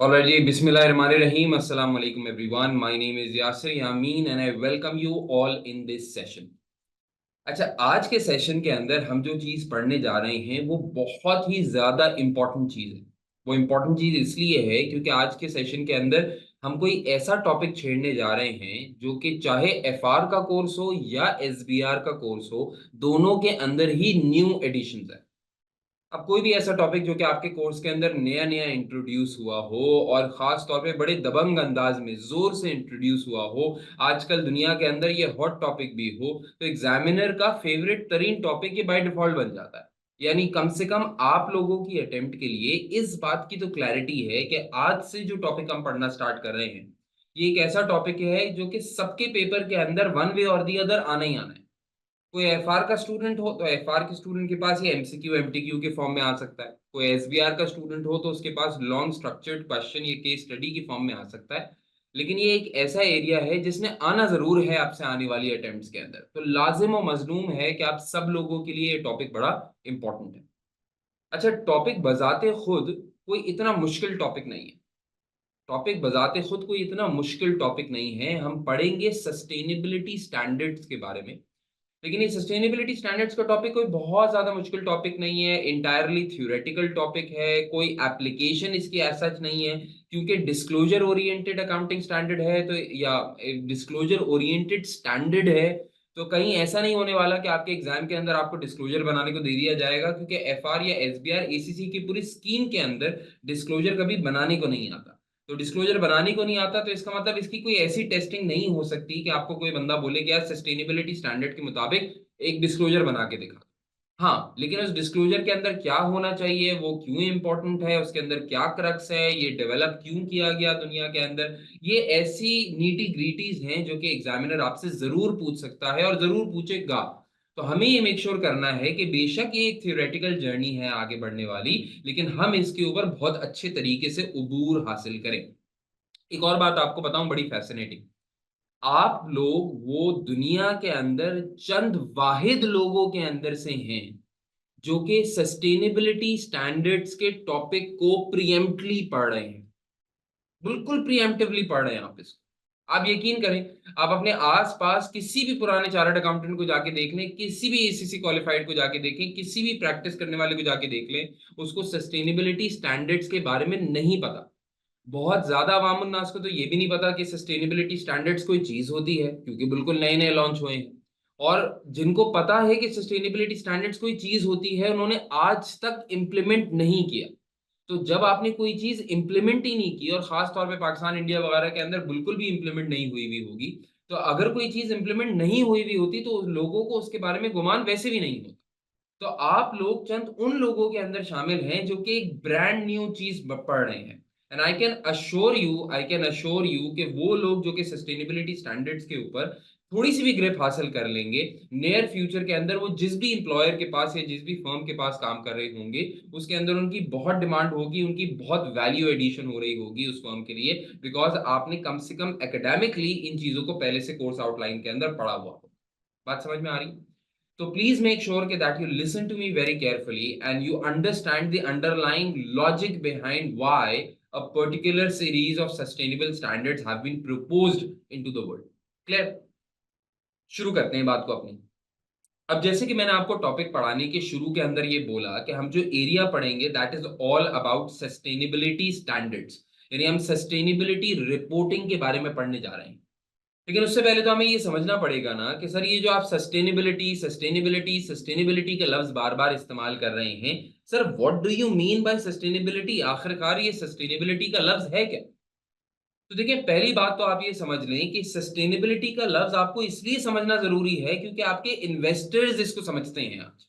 Alright जी, बिस्मिल्लाहिर्रहमानिर्रहीम, अस्सलाम वालेकुम everyone. My name is Yasir Yameen and I welcome you all in this session. अच्छा, आज के सेशन के अंदर हम जो चीज़ पढ़ने जा रहे हैं वो बहुत ही ज़्यादा इम्पोर्टेंट चीज़ है। वो इम्पोर्टेंट चीज़ इसलिए है क्योंकि आज के सेशन के अंदर हम कोई ऐसा टॉपिक छेड़ने जा रहे हैं जो कि चाहे एफआर का कोर्स हो या एसबीआर का कोर्स हो, दोनों के अंदर ही न्यू एडिशन है। अब कोई भी ऐसा टॉपिक जो कि आपके कोर्स के अंदर नया नया इंट्रोड्यूस हुआ हो और खास तौर पे बड़े दबंग अंदाज में जोर से इंट्रोड्यूस हुआ हो, आजकल दुनिया के अंदर ये हॉट टॉपिक भी हो, तो एग्जामिनर का फेवरेट तरीन टॉपिक ये बाय डिफॉल्ट बन जाता है। यानी कम से कम आप लोगों की अटेम्प्ट के लिए इस बात की तो क्लैरिटी है कि आज से जो टॉपिक हम पढ़ना स्टार्ट कर रहे हैं, ये एक ऐसा टॉपिक है जो कि सबके पेपर के अंदर वन वे और दी अदर आना ही आना है। कोई एफआर का स्टूडेंट हो तो एफआर के स्टूडेंट के पास ये एमसीक्यू एमटीक्यू के फॉर्म में आ सकता है। कोई एसबीआर का स्टूडेंट हो तो उसके पास लॉन्ग स्ट्रक्चर्ड क्वेश्चन ये केस स्टडी की फॉर्म में आ सकता है। लेकिन ये एक ऐसा एरिया है जिसने आना जरूर है आपसे आने वाली अटेम्प्ट्स के अंदर, तो लाजिम और मजलूम है कि आप सब लोगों के लिए ये टॉपिक बड़ा इंपॉर्टेंट है। अच्छा, टॉपिक बजाते खुद कोई इतना मुश्किल टॉपिक नहीं है। टॉपिक बजाते खुद कोई इतना मुश्किल टॉपिक नहीं है। हम पढ़ेंगे सस्टेनेबिलिटी स्टैंडर्ड्स के बारे में। लेकिन ये सस्टेनेबिलिटी स्टैंडर्ड्स का टॉपिक कोई बहुत ज्यादा मुश्किल टॉपिक नहीं है, इंटायरली थ्योरेटिकल टॉपिक है, कोई एप्लीकेशन इसकी ऐसा सच नहीं है। क्योंकि डिस्क्लोजर ओरिएंटेड अकाउंटिंग स्टैंडर्ड है तो, या डिस्क्लोजर ओरिएंटेड स्टैंडर्ड है, तो कहीं ऐसा नहीं होने वाला कि आपके एग्जाम के अंदर आपको डिस्क्लोजर बनाने को दे दिया जाएगा, क्योंकि एफआर या एसबीआर एसीसी की पूरी स्कीम के अंदर डिस्क्लोजर कभी बनाने को नहीं आता। तो डिस्क्लोजर बनाने को नहीं आता तो इसका मतलब इसकी कोई ऐसी टेस्टिंग नहीं हो सकती कि आपको कोई बंदा बोले कि यार सस्टेनेबिलिटी स्टैंडर्ड के मुताबिक एक डिस्क्लोजर बना के दिखा। हाँ, लेकिन उस डिस्क्लोजर के अंदर क्या होना चाहिए, वो क्यों इंपॉर्टेंट है, उसके अंदर क्या क्रक्स है, ये डेवलप क्यों किया गया दुनिया के अंदर, ये ऐसी नीटी ग्रीटीज हैं जो कि एग्जामिनर आपसे जरूर पूछ सकता है और जरूर पूछेगा। तो हमें ये मेक श्योर करना है कि बेशक ये एक थियोरेटिकल जर्नी है आगे बढ़ने वाली, लेकिन हम इसके ऊपर बहुत अच्छे तरीके से उबूर हासिल करें। एक और बात आपको बताऊं बड़ी फैसिनेटिंग। आप लोग वो दुनिया के अंदर चंद वाहिद लोगों के अंदर से हैं जो कि सस्टेनेबिलिटी स्टैंडर्ड्स के टॉपिक को प्रीएम्प्टली पढ़ रहे हैं। बिल्कुल प्रीएम्प्टिवली पढ़ रहे हैं आप इसको। आप यकीन करें, आप अपने आसपास किसी भी पुराने चार्टर्ड अकाउंटेंट को जाके देख लें, किसी भी एसीसी क्वालिफाइड को जाके देखें, किसी भी प्रैक्टिस करने वाले को जाके देख लें, उसको सस्टेनेबिलिटी स्टैंडर्ड्स के बारे में नहीं पता। बहुत ज्यादा अवाम उन्नास को तो ये भी नहीं पता कि सस्टेनेबिलिटी स्टैंडर्ड्स कोई चीज होती है, क्योंकि बिल्कुल नए नए लॉन्च हुए हैं। और जिनको पता है कि सस्टेनेबिलिटी स्टैंडर्ड्स कोई चीज होती है, उन्होंने आज तक इंप्लीमेंट नहीं किया। तो जब आपने कोई चीज इंप्लीमेंट ही नहीं की, और खास तौर पे पाकिस्तान इंडिया वगैरह के अंदर बिल्कुल भी इंप्लीमेंट नहीं हुई हुई होगी, तो अगर कोई चीज इंप्लीमेंट नहीं हुई हुई होती तो लोगों को उसके बारे में गुमान वैसे भी नहीं होता। तो आप लोग चंद उन लोगों के अंदर शामिल हैं जो कि एक ब्रांड न्यू चीज पढ़ रहे हैं। And I can assure you कि वो लोग जो कि सस्टेनेबिलिटी स्टैंडर्ड्स के ऊपर थोड़ी सी भी ग्रिप हासिल कर लेंगे, नियर फ्यूचर के अंदर वो जिस भी इंप्लॉयर के पास या जिस भी फर्म के पास काम कर रहे होंगे, उसके अंदर उनकी बहुत डिमांड होगी, उनकी बहुत वैल्यू एडिशन हो रही होगी उस फर्म के लिए, बिकॉज आपने कम से कम एकेडमिकली इन चीजों को पहले से कोर्स आउटलाइन के अंदर पढ़ा हुआ हो। बात समझ में आ रही? So please make sure that you listen to me very carefully and you understand the underlying logic behind why a particular series of sustainable standards have been proposed into the world. Clear? शुरू करते हैं बात को अपनी। अब जैसे कि मैंने आपको टॉपिक पढ़ाने के शुरू के अंदर ये बोला कि हम जो एरिया पढ़ेंगे that is all about sustainability standards, यानी हम सस्टेनेबिलिटी रिपोर्टिंग के बारे में पढ़ने जा रहे हैं। लेकिन उससे पहले तो हमें ये समझना पड़ेगा ना कि सर ये जो आप सस्टेनेबिलिटी सस्टेनेबिलिटी सस्टेनेबिलिटी का लफ्ज बार बार इस्तेमाल कर रहे हैं, sir what do you mean by sustainability? आखिरकार ये सस्टेनेबिलिटी का लफ्ज है क्या? तो देखिए, पहली बात तो आप ये समझ लें कि सस्टेनेबिलिटी का लफ्ज आपको इसलिए समझना जरूरी है क्योंकि आपके इन्वेस्टर्स इसको समझते हैं। आज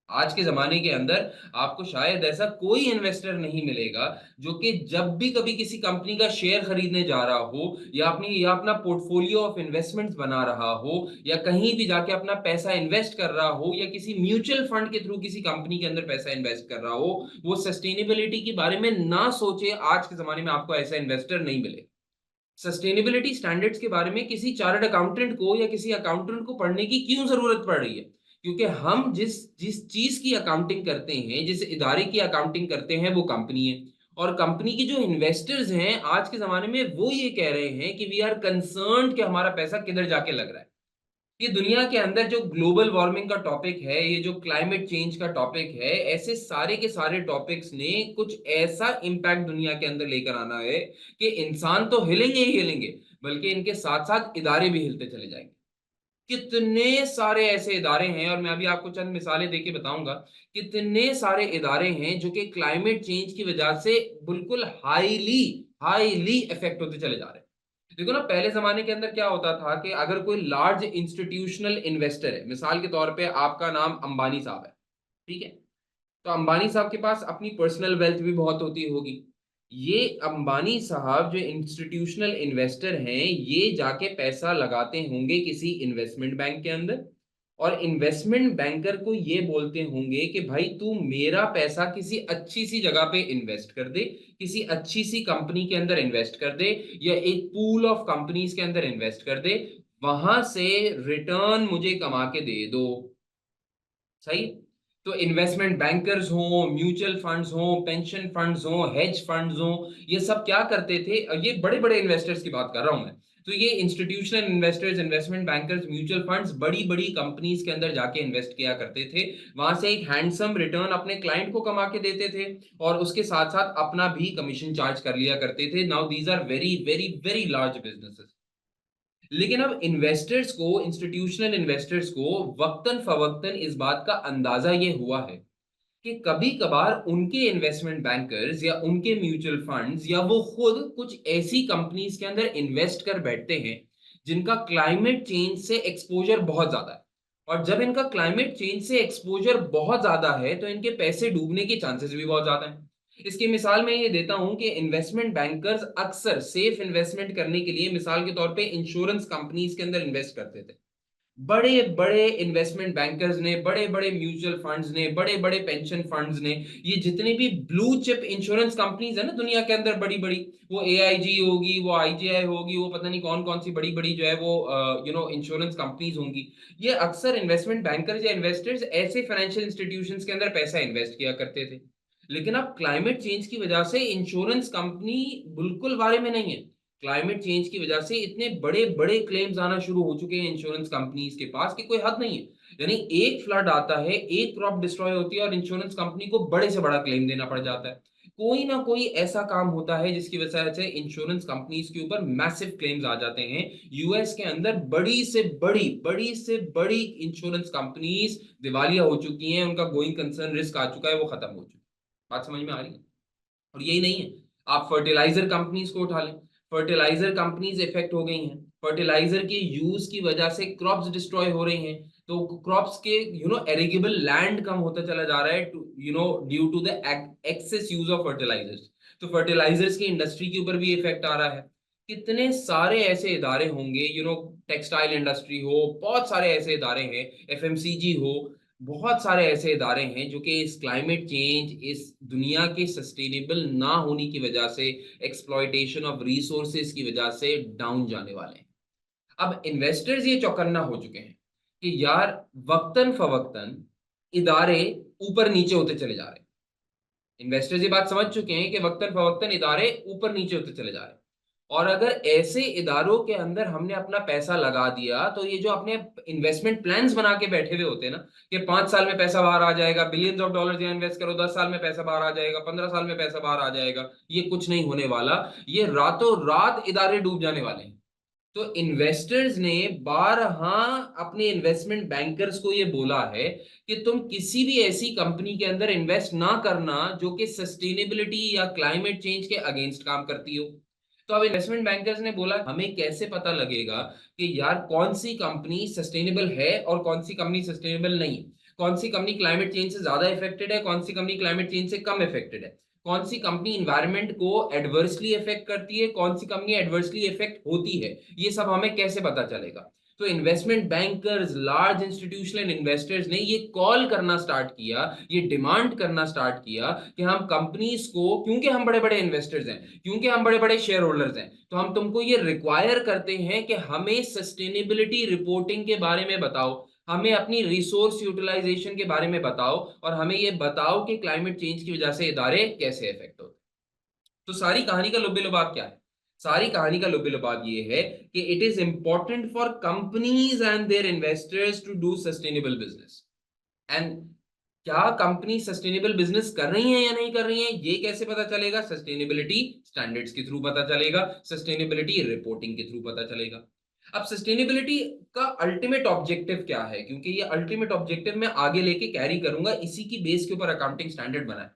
आज के जमाने के अंदर आपको शायद ऐसा कोई इन्वेस्टर नहीं मिलेगा जो कि जब भी कभी किसी कंपनी का शेयर खरीदने जा रहा हो, या अपना पोर्टफोलियो ऑफ इन्वेस्टमेंट्स बना रहा हो, या कहीं भी जाके अपना पैसा इन्वेस्ट कर रहा हो, या किसी म्यूचुअल फंड के थ्रू किसी कंपनी के अंदर पैसा इन्वेस्ट कर रहा हो, वो सस्टेनेबिलिटी के बारे में ना सोचे। आज के जमाने में आपको ऐसा इन्वेस्टर नहीं मिले। सस्टेनेबिलिटी स्टैंडर्ड्स के बारे में किसी चार्टर्ड अकाउंटेंट को या किसी अकाउंटेंट को पढ़ने की क्यों जरूरत पड़ रही है? क्योंकि हम जिस जिस चीज की अकाउंटिंग करते हैं, जिस इदारे की अकाउंटिंग करते हैं, वो कंपनी है। और कंपनी के जो इन्वेस्टर्स हैं आज के ज़माने में वो ये कह रहे हैं कि वी आर कंसर्न्ड कि हमारा पैसा किधर जाके लग रहा है। ये दुनिया के अंदर जो ग्लोबल वार्मिंग का टॉपिक है, ये जो क्लाइमेट चेंज का टॉपिक है, ऐसे सारे के सारे टॉपिक्स ने कुछ ऐसा इम्पैक्ट दुनिया के अंदर लेकर आना है कि इंसान तो हिलेंगे ही हिलेंगे, बल्कि इनके साथ-साथ इदारे भी हिलते चले जाएँगे। कितने सारे ऐसे इदारे हैं और मैं अभी आपको चंद मिसालें देके बताऊँगा, कितने सारे इदारे हैं जो कि क्लाइमेट चेंज की वजह से बिल्कुल हाइली हाइली इफेक्ट होते चले जा रहे हैं। देखो ना पहले ज़माने के अंदर क्या होता था कि अगर कोई लार्ज इंस्टीट्यूशनल इन्वेस्टर है, मिसाल के तौर पे आपका नाम अंबानी साहब है, ठीक है? तो अंबानी साहब के पास अपनी पर्सनल वेल्थ भी बहुत होती होगी। ये अंबानी साहब जो इंस्टीट्यूशनल इन्वेस्टर हैं, ये जाके पैसा लगाते होंगे किसी इन्वेस्टमेंट बैंक के अंदर और इन्वेस्टमेंट बैंकर को ये बोलते होंगे कि भाई तू मेरा पैसा किसी अच्छी सी जगह पे इन्वेस्ट कर दे, किसी अच्छी सी कंपनी के अंदर इन्वेस्ट कर दे या एक पूल ऑफ कंपनीज के अंदर इन्वेस्ट कर दे, वहां से रिटर्न मुझे कमा के दे दो। सही। तो इन्वेस्टमेंट बैंकर्स हों, म्यूचुअल फंड्स हों, पेंशन फंड्स हों, हेज फंड्स हों, ये सब क्या करते थे, ये बड़े-बड़े इन्वेस्टर्स की बात कर रहा हूँ मैं। तो ये institutional investors, investment bankers, mutual funds बड़ी-बड़ी कंपनीज के अंदर जाके इन्वेस्ट किया करते थे। वहां से एक हैंडसम रिटर्न अपने क्लाइंट को कमा के देते थे और उसके साथ-साथ अपना भी कमीशन चार्ज कर लिया करते थे। Now these are very, very, very large businesses. लेकिन अब इन्वेस्टर्स को, इंस्टीट्यूशनल इन्वेस्टर्स को वक्तन फवक्तन इस बात का अंदाजा ये हुआ है कि कभी-कभार उनके इन्वेस्टमेंट बैंकर्स या उनके म्यूचुअल फंड्स या वो खुद कुछ ऐसी कंपनीज के अंदर इन्वेस्ट कर बैठते हैं जिनका क्लाइमेट चेंज से एक्सपोजर बहुत ज्यादा है। और जब इनका क्लाइमेट चेंज से एक्सपोजर बहुत ज्यादा है तो इनके पैसे डूबने के चांसेस भी बहुत ज्यादा हैं। इसकी मिसाल मैं ये देता हूं कि इन्वेस्टमेंट बैंकर्स अक्सर सेफ इन्वेस्टमेंट करने के लिए मिसाल के तौर पे इंश्योरेंस कंपनीज के अंदर इन्वेस्ट करते थे। बड़े-बड़े इन्वेस्टमेंट बैंकर्स ने, बड़े-बड़े म्यूचुअल फंड्स ने, बड़े-बड़े पेंशन फंड्स ने, ये जितने भी ब्लू चिप इंश्योरेंस कंपनीज है ना दुनिया के अंदर बड़ी-बड़ी, वो एआईजी होगी, वो आईजीआई होगी, वो पता नहीं कौन-कौन सी बड़ी-बड़ी जो है वो इंश्योरेंस कंपनीज होंगी। ये अक्सर इन्वेस्टमेंट बैंकर्स या इन्वेस्टर्स ऐसे फाइनेंशियल इंस्टीट्यूशंस के अंदर पैसा इन्वेस्ट किया करते थे। लेकिन अब क्लाइमेट चेंज की वजह से इंश्योरेंस कंपनी बिल्कुल बारे में नहीं है। क्लाइमेट चेंज की वजह से इतने बड़े-बड़े क्लेम्स आना शुरू हो चुके हैं इंश्योरेंस कंपनीज के पास कि कोई हद नहीं है। यानी एक फ्लड आता है, एक क्रॉप डिस्ट्रॉय होती है और इंश्योरेंस कंपनी को बड़े से बड़ा क्लेम देना पड़ जाता है। कोई ना कोई ऐसा काम होता है जिसकी वजह से इंश्योरेंस कंपनीज के ऊपर मैसिव क्लेम्स आ जाते हैं। यूएस के अंदर बड़ी से बड़ी इंश्योरेंस कंपनीज दिवालिया हो चुकी हैं, उनका गोइंग कंसर्न रिस्क आ चुका है, वो खत्म हो चुकी है। बात समझ में आ रही है? और यही नहीं है, आप फर्टिलाइज़र कंपनीज़ को उठा लें, फर्टिलाइज़र कंपनीज़ इफ़ेक्ट हो गई हैं, फर्टिलाइज़र के यूज़ की वजह से क्रॉप्स डिस्ट्रॉय हो रही हैं, तो क्रॉप्स के एरिगेबल लैंड कम होता चला जा रहा है due to the excess use of fertilisers. तो फर्टिलाइज़र्स की इंडस्ट्री के ऊपर भी इफ़ेक्ट आ रहा है। कितने सारे ऐसे इदारे होंगे, टेक्सटाइल इंडस्ट्री हो, बहुत सारे ऐसे इदारे हैं, एफएमसीजी हो, बहुत सारे ऐसे इदारे हैं जो कि इस क्लाइमेट चेंज, इस दुनिया के सस्टेनेबल ना होने की वजह से, एक्सप्लॉयटेशन ऑफ रिसोर्सेज की वजह से डाउन जाने वाले हैं। अब इन्वेस्टर्स ये चौकन्ना हो चुके हैं कि यार वक्तन फवक्तन इदारे ऊपर नीचे होते चले जा रहे हैं। इन्वेस्टर्स ये बात समझ चुके हैं कि वक्तन फवक्तन इदारे ऊपर नीचे होते चले जा रहे हैं। और अगर ऐसे इदारों के अंदर हमने अपना पैसा लगा दिया, तो ये जो अपने इन्वेस्टमेंट प्लान्स बना के बैठे हुए होते हैं ना, कि 5 साल में पैसा बाहर आ जाएगा, बिलियंस ऑफ डॉलर्स यहाँ इन्वेस्ट करो, 10 साल में पैसा बाहर आ जाएगा, 15 साल में पैसा बाहर आ जाएगा, ये कुछ नहीं होने वाला। ये रातों रात इदारे डूब जाने वाले हैं। तो इन्वेस्टर्स ने बारहा अपने इन्वेस्टमेंट बैंकर्स को ये बोला है कि तुम किसी भी ऐसी कंपनी के अंदर इन्वेस्ट ना करना जो कि सस्टेनेबिलिटी या क्लाइमेट चेंज के अगेंस्ट काम करती हो। तो अब इन्वेस्टमेंट बैंकर्स ने बोला हमें कैसे पता लगेगा कि यार कौन सी कंपनी सस्टेनेबल है और कौन सी कंपनी सस्टेनेबल नहीं है, कौन सी कंपनी क्लाइमेट चेंज से ज्यादा इफेक्टेड है, कौन सी कंपनी क्लाइमेट चेंज से कम इफेक्टेड है, कौन सी कंपनी इन्वायरमेंट को एडवर्सली इफेक्ट करती है, कौन सी कंपनी एडवर्सली इफेक्ट होती है, ये सब हमें कैसे पता चलेगा। तो investment bankers, large institutional investors ने ये कॉल करना स्टार्ट किया, ये डिमांड करना स्टार्ट किया कि हम कंपनीज को, क्योंकि हम बड़े बड़े इन्वेस्टर्स हैं, क्योंकि हम बड़े बड़े शेयर होल्डर्स हैं, तो हम तुमको ये रिक्वायर करते हैं कि हमें सस्टेनेबिलिटी रिपोर्टिंग के बारे में बताओ, हमें अपनी रिसोर्स यूटिलाइजेशन के बारे में बताओ और हमें ये बताओ कि क्लाइमेट चेंज की वजह से इदारे कैसे इफेक्ट होते हैं। तो सारी कहानी का लुब्बे लुबाब क्या है? सारी कहानी का लुब्बे लुबाब ये है कि it is important for companies and their investors to do sustainable business. And क्या कंपनी सस्टेनेबल बिजनेस कर रही है या नहीं कर रही है, ये कैसे पता चलेगा? सस्टेनेबिलिटी स्टैंडर्ड्स के थ्रू पता चलेगा, सस्टेनेबिलिटी रिपोर्टिंग के थ्रू पता चलेगा। अब सस्टेनेबिलिटी का अल्टीमेट ऑब्जेक्टिव क्या है, क्योंकि ये अल्टीमेट ऑब्जेक्टिव मैं आगे लेके कैरी करूंगा, इसी की बेस के ऊपर अकाउंटिंग स्टैंडर्ड बना है।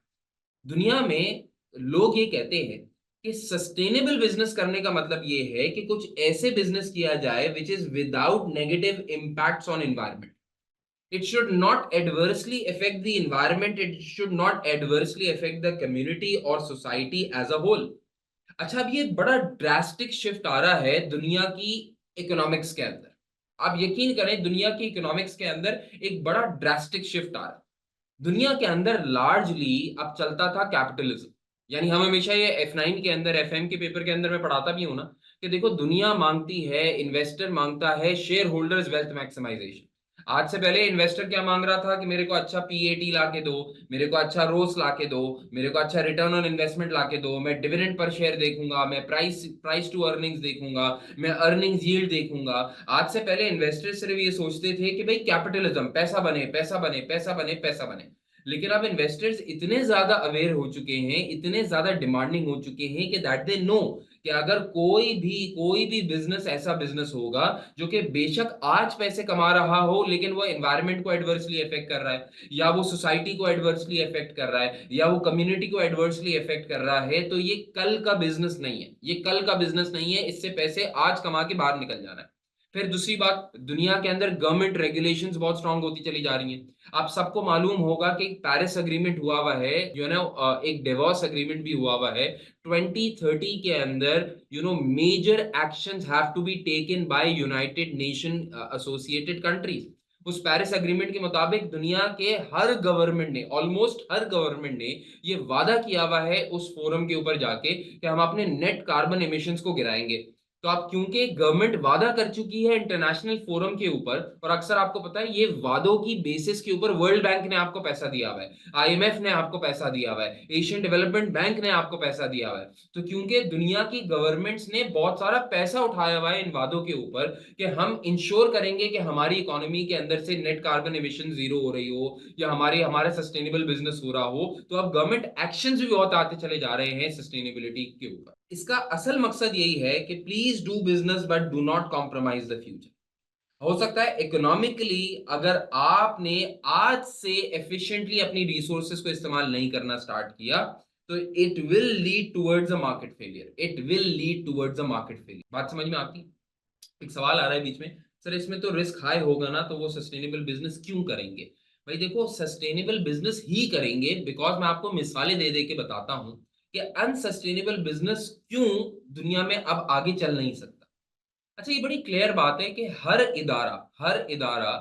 दुनिया में लोग ये कहते हैं कि सस्टेनेबल बिजनेस करने का मतलब ये है कि कुछ ऐसे बिजनेस किया जाए which is without negative impacts on environment. It should not adversely affect the environment, it should not adversely affect the community or society as a whole। अच्छा, अब ये बड़ा ड्रास्टिक शिफ्ट आ रहा है दुनिया की इकोनॉमिक्स के अंदर। आप यकीन करें, दुनिया की इकोनॉमिक्स के अंदर एक बड़ा ड्रास्टिक शिफ्ट आ रहा है। दुनिया के अंदर लार्जली अब चलता था कैपिटलिज्म। यानी हम हमेशा ये F9 के अंदर, FM के पेपर के अंदर मैं पढ़ाता भी हूं ना, कि देखो दुनिया मांगती है, इन्वेस्टर मांगता है शेयर होल्डर्स वेल्थ मैक्सिमाइजेशन। आज से पहले इन्वेस्टर क्या मांग रहा था कि मेरे को अच्छा PAT ला के दो, मेरे को अच्छा रोस ला के दो, मेरे को अच्छा रिटर्न ऑन इन्वेस्टमेंट ला के दो, मैं डिविडेंड पर शेयर देखूंगा, मैं प्राइस प्राइस टू अर्निंग्स देखूंगा, मैं अर्निंग्स यील्ड देखूंगा। आज से पहले इन्वेस्टर सिर्फ ये सोचते थे कि भाई कैपिटलिज्म, पैसा बने पैसा बने पैसा बने पैसा बने। लेकिन अब इन्वेस्टर्स इतने ज्यादा अवेयर हो चुके हैं, इतने ज्यादा डिमांडिंग हो चुके हैं कि दैट दे नो कि अगर कोई भी बिजनेस ऐसा बिजनेस होगा जो कि बेशक आज पैसे कमा रहा हो लेकिन वो एनवायरनमेंट को एडवर्सली इफेक्ट कर रहा है, या वो सोसाइटी को एडवर्सली इफेक्ट कर रहा है, या वो कम्युनिटी को एडवर्सली इफेक्ट कर रहा है, तो ये कल का बिजनेस नहीं है, ये कल का बिजनेस नहीं है, इससे पैसे आज कमा के बाहर निकल जाना है। फिर दूसरी बात, दुनिया के अंदर गवर्नमेंट रेगुलेशंस बहुत स्ट्रांग होती चली जा रही हैं। आप सबको मालूम होगा कि पेरिस अग्रीमेंट हुआ हुआ है, एक डिवोर्स अग्रीमेंट भी हुआ हुआ है 2030 के अंदर। Major actions have to be taken by United Nation associated countries. उस पेरिस अग्रीमेंट के मुताबिक दुनिया के हर गवर्नमेंट ने, ऑलमोस्ट हर गवर्नमेंट ने ये वादा किया हुआ है उस फोरम के ऊपर जाके कि हम अपने नेट कार्बन एमिशंस को गिराएंगे। तो आप, क्योंकि गवर्नमेंट वादा कर चुकी है इंटरनेशनल फोरम के ऊपर, और अक्सर आपको पता है ये वादों की बेसिस के ऊपर वर्ल्ड बैंक ने आपको पैसा दिया हुआ है, IMF ने आपको पैसा दिया हुआ है, एशियन डेवलपमेंट बैंक ने आपको पैसा दिया हुआ है। तो क्योंकि दुनिया की गवर्नमेंट्स ने बहुत सारा पैसा उठाया हुआ है इन वादों के ऊपर कि हम इंश्योर करेंगे कि हमारी इकोनॉमी के अंदर से नेट कार्बन एमिशन जीरो हो रही हो, या हमारे सस्टेनेबल बिजनेस हो रहा हो, तो अब गवर्नमेंट एक्शंस भी बहुत आते चले जा रहे हैं सस्टेनेबिलिटी के ऊपर। इसका असल मकसद यही है कि please do business but do not compromise the future. हो सकता है इकोनॉमिकली अगर आपने आज से एफिशिएंटली अपनी रिसोर्सेज को इस्तेमाल नहीं करना स्टार्ट किया, तो it will lead towards a market failure, it will lead towards a market failure. बात समझ में आती? एक सवाल आ रहा है बीच में, सर इसमें तो रिस्क हाई होगा ना, तो वो सस्टेनेबल बिजनेस क्यों करेंगे? भाई देखो, सस्टेनेबल बिजनेस ही करेंगे बिकॉज मैं आपको मिसालें दे दे के बताता हूं कि अनसस्टेनेबल बिजनेस क्यों दुनिया में अब आगे चल नहीं सकता। अच्छा, ये बड़ी क्लियर बात है कि हर इदारा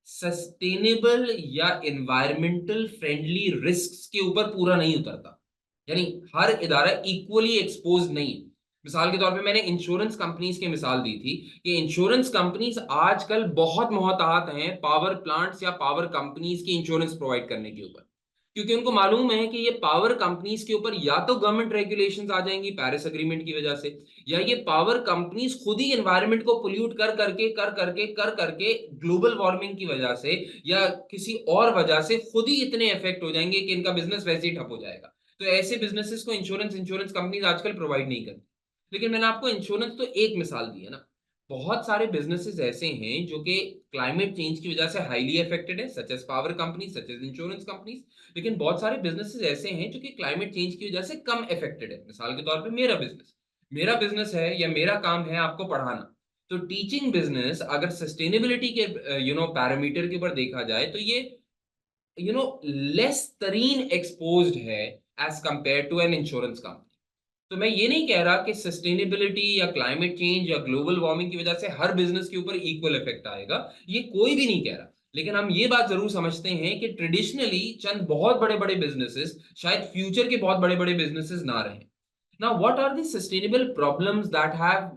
सस्टेनेबल या एनवायरमेंटल फ्रेंडली रिस्क्स के ऊपर पूरा नहीं उतरता। यानी हर इदारा इक्वली एक्सपोज नहीं है। मिसाल के तौर पे मैंने इंश्योरेंस कंपनीज की मिसाल दी थी कि इंश्योरेंस कंपनीज आजकल बहुत मोहतात हैं पावर प्लांट्स या पावर कंपनीज की इंश्योरेंस प्रोवाइड करने के ऊपर, क्योंकि उनको मालूम है कि ये पावर कंपनीज के ऊपर या तो गवर्नमेंट रेगुलेशंस आ जाएंगी पेरिस अग्रीमेंट की वजह से, या ये पावर कंपनीज खुद ही एनवायरनमेंट को पोल्यूट कर करके ग्लोबल वार्मिंग की वजह से या किसी और वजह से खुद ही इतने इफेक्ट हो जाएंगे कि इनका बिजनेस वैसे ही ठप हो जाएगा। तो ऐसे बिजनेसेस को इंश्योरेंस कंपनीज आजकल प्रोवाइड नहीं करती। लेकिन मैंने आपको इंश्योरेंस तो एक मिसाल दी है ना, बहुत सारे बिजनेसेस ऐसे हैं जो कि क्लाइमेट चेंज की वजह से हाईली अफेक्टेड है, such as power company, such as insurance companies. लेकिन बहुत सारे बिजनेसेस ऐसे हैं जो कि क्लाइमेट चेंज की वजह से कम अफेक्टेड है। मिसाल के तौर पे मेरा बिजनेस है या मेरा काम है आपको पढ़ाना। तो टीचिंग बिजनेस अगर सस्टेनेबिलिटी के पैरामीटर के ऊपर देखा जाए तो ये लेस तरीन एक्सपोज्ड है as compare to an insurance company. तो मैं ये नहीं कह रहा कि सस्टेनेबिलिटी या क्लाइमेट चेंज या ग्लोबल वार्मिंग की वजह से हर बिजनेस के ऊपर इक्वल इफेक्ट आएगा, ये कोई भी नहीं कह रहा। लेकिन हम ये बात जरूर समझते हैं कि ट्रेडिशनली चंद बहुत बड़े बड़े बिजनेसेस शायद फ्यूचर के बहुत बड़े बड़े बिजनेसेस ना रहे। Now what are the sustainable problems that have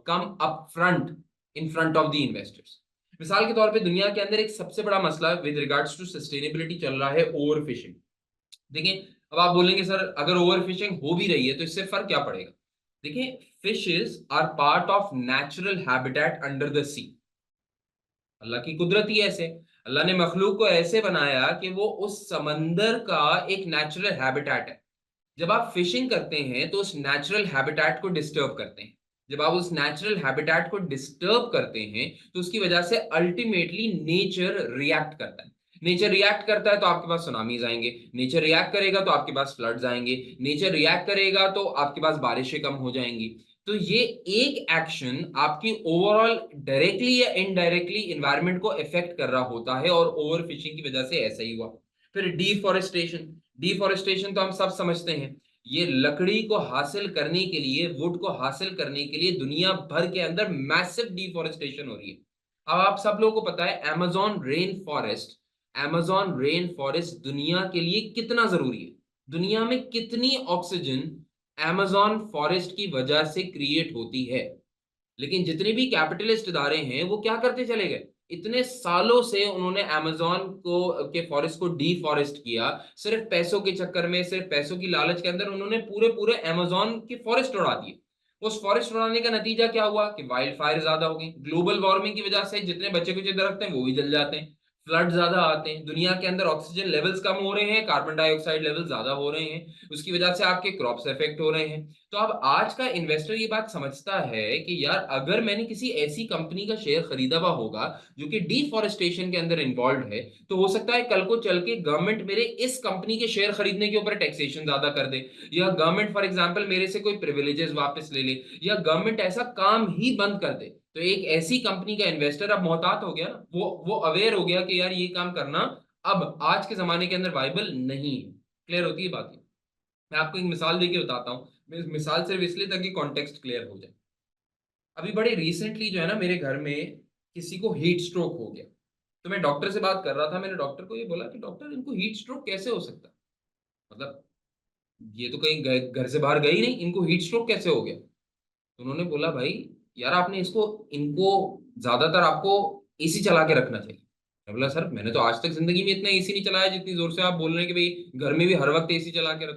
come up front in front of the investors? मिसाल के तौर पे दुनिया के अंदर एक सबसे बड़ा मसला विद रिगार्ड्स टू सस्टेनेबिलिटी चल रहा है ओवर फिशिंग। देखिए, अब आप बोलेंगे सर अगर ओवर फिशिंग हो भी रही है तो इससे फर्क क्या पड़ेगा? देखिए, fishes are part of natural habitat under the sea. Allah की कुदरत ही ऐसे, अल्लाह ने मखलूक को ऐसे बनाया कि वो उस समंदर का एक नेचुरल हैबिटेट है। जब आप फिशिंग करते हैं तो उस नेचुरल हैबिटेट को डिस्टर्ब करते हैं। जब आप उस नेचुरल हैबिटेट को डिस्टर्ब करते हैं तो उसकी वजह से अल्टीमेटली नेचर रिएक्ट करता है। नेचर रिएक्ट करता है तो आपके पास सुनामीज आएंगे, नेचर रिएक्ट करेगा तो आपके पास फ्लड्स आएंगे, नेचर रिएक्ट करेगा तो आपके पास बारिशें कम हो जाएंगी। तो ये एक एक्शन आपकी ओवरऑल डायरेक्टली या इनडायरेक्टली इन्वायरमेंट को इफेक्ट कर रहा होता है, और ओवर फिशिंग की वजह से ऐसा ही हुआ। फिर डिफॉरेस्टेशन। डिफॉरेस्टेशन तो हम सब समझते हैं, ये लकड़ी को हासिल करने के लिए, वुड को हासिल करने के लिए दुनिया भर के अंदर मैसिव डिफॉरेस्टेशन हो रही है। अब आप सब लोगों को पता है अमेजोन रेन फॉरेस्ट दुनिया के लिए कितना जरूरी है। दुनिया में कितनी ऑक्सीजन अमेजोन फॉरेस्ट की वजह से क्रिएट होती है। लेकिन जितने भी कैपिटलिस्ट इदारे हैं वो क्या करते चले गए, इतने सालों से उन्होंने अमेजोन को के फॉरेस्ट को डिफॉरेस्ट किया। सिर्फ पैसों के चक्कर में, सिर्फ पैसों की लालच के अंदर उन्होंने पूरे पूरे अमेजोन के फॉरेस्ट उड़ा दिए। उस फॉरेस्ट उड़ाने का नतीजा क्या हुआ कि वाइल्ड फायर ज्यादा हो गई। ग्लोबल वार्मिंग की वजह से जितने बचे कुचे दरख्त हैं वो भी जल जाते हैं, फ्लड ज्यादा आते हैं, दुनिया के अंदर ऑक्सीजन लेवल्स कम हो रहे हैं, कार्बन डाइऑक्साइड लेवल ज्यादा हो रहे हैं, उसकी वजह से आपके क्रॉप्स इफेक्ट हो रहे हैं। तो अब आज का इन्वेस्टर ये बात समझता है कि यार अगर मैंने किसी ऐसी कंपनी का शेयर खरीदा हुआ होगा जो कि डिफॉरेस्टेशन के अंदर इन्वॉल्व है, तो हो सकता है कल को चल के गवर्नमेंट मेरे इस कंपनी के शेयर खरीदने के ऊपर टैक्सेशन ज्यादा कर दे, या गवर्नमेंट फॉर एग्जांपल मेरे से कोई प्रिविलेजेस वापस ले ले, या गवर्नमेंट ऐसा काम ही बंद कर दे। तो एक ऐसी कंपनी का इन्वेस्टर अब मोहतात हो गया ना, वो अवेयर हो गया कि यार ये काम करना अब आज के जमाने के अंदर वाइबल नहीं है। क्लियर होती है बात? मैं आपको एक मिसाल देके बताता हूँ। मैं इस मिसाल सिर्फ इसलिए ताकि कॉन्टेक्स्ट क्लियर हो जाए। अभी बड़े रिसेंटली जो है ना मेरे घर में किसी को हीट स्ट्रोक हो गया। तो मैं डॉक्टर से बात कर रहा था, मैंने डॉक्टर को ये बोला कि डॉक्टर इनको हीट स्ट्रोक कैसे हो सकता है, मतलब ये तो कहीं घर से बाहर गए ही नहीं, इनको हीट स्ट्रोक कैसे हो गया? तो उन्होंने बोला भाई यार आपने इसको इनको ज्यादातर आपको एसी चला के रखना चाहिए। मैं बोला सर मैंने तो आज तक जिंदगी में इतना एसी नहीं चलाया जितनी जोर से आप बोल रहे हैं कि भाई घर में भी हर वक्त एसी चला के रख।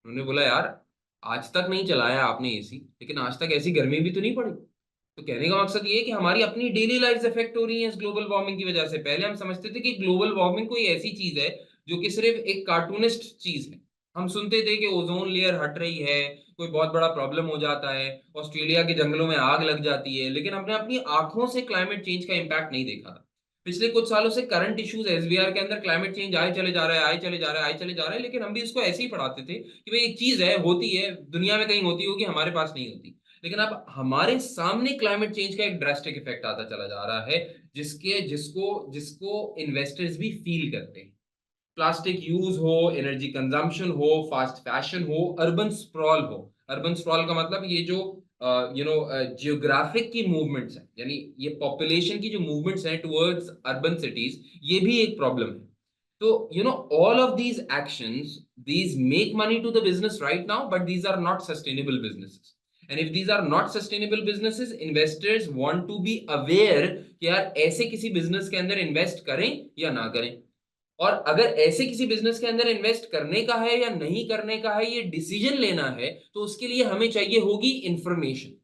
उन्होंने बोला यार आज तक नहीं चलाया आपने एसी, लेकिन आज तक ऐसी गर्मी भी तो नहीं पड़ी। तो कहने का मकसद ये है कि हमारी अपनी डेली लाइफ इफेक्ट हो रही है इस ग्लोबल वार्मिंग की वजह से। पहले हम समझते थे कि ग्लोबल वार्मिंग कोई ऐसी चीज है जो कि सिर्फ एक कार्टूनिस्ट चीज है। हम सुनते थे कि ओजोन लेयर हट रही है, कोई बहुत बड़ा प्रॉब्लम हो जाता है, ऑस्ट्रेलिया के जंगलों में आग लग जाती है, लेकिन हमने अपनी आंखों से क्लाइमेट चेंज का इम्पैक्ट नहीं देखा था। पिछले कुछ सालों से करंट इश्यूज एसबीआर के अंदर क्लाइमेट चेंज आए चले जा रहा है, आए चले जा रहा है, आए चले जा रहा है, लेकिन हम भी इसको ऐसे ही पढ़ाते थे कि भाई एक चीज है, होती है दुनिया में, कहीं होती होगी, हमारे पास नहीं होती। लेकिन अब हमारे सामने क्लाइमेट चेंज का एक ड्रास्टिक इफेक्ट आता चला जा रहा है, जिसके जिसको जिसको इन्वेस्टर्स भी फील करते हैं। प्लास्टिक यूज हो, एनर्जी कंजम्पशन हो, फास्ट फैशन हो, अर्बन स्प्रॉल हो। अर्बन स्प्रॉल का मतलब ये जो जियोग्राफिक की मूवमेंट्स हैं, यानी ये पॉपुलेशन की जो मूवमेंट्स हैं टुवर्ड्स अर्बन सिटीज, ये भी एक प्रॉब्लम है। तो all of these actions, these make money to the business right now, but these are not sustainable businesses. And if these are not sustainable businesses, investors want to be aware कि यार ऐसे किसी business के अंदर invest करें या ना करें। और अगर ऐसे किसी बिजनेस के अंदर इन्वेस्ट करने का है या नहीं करने का है, ये डिसीजन लेना है, तो उसके लिए हमें चाहिए होगी इंफॉर्मेशन।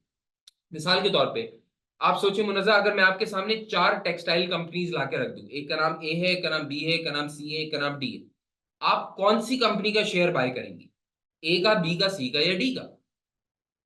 मिसाल के तौर पे आप सोचिए मुनजा, अगर मैं आपके सामने 4 टेक्सटाइल कंपनीज लाके रख दूं, एक का नाम ए है, एक का नाम बी है, एक का नाम सी है, एक का नाम डी है, आप कौन सी कंपनी का शेयर बाय करेंगे? ए का, बी का, सी का या डी का?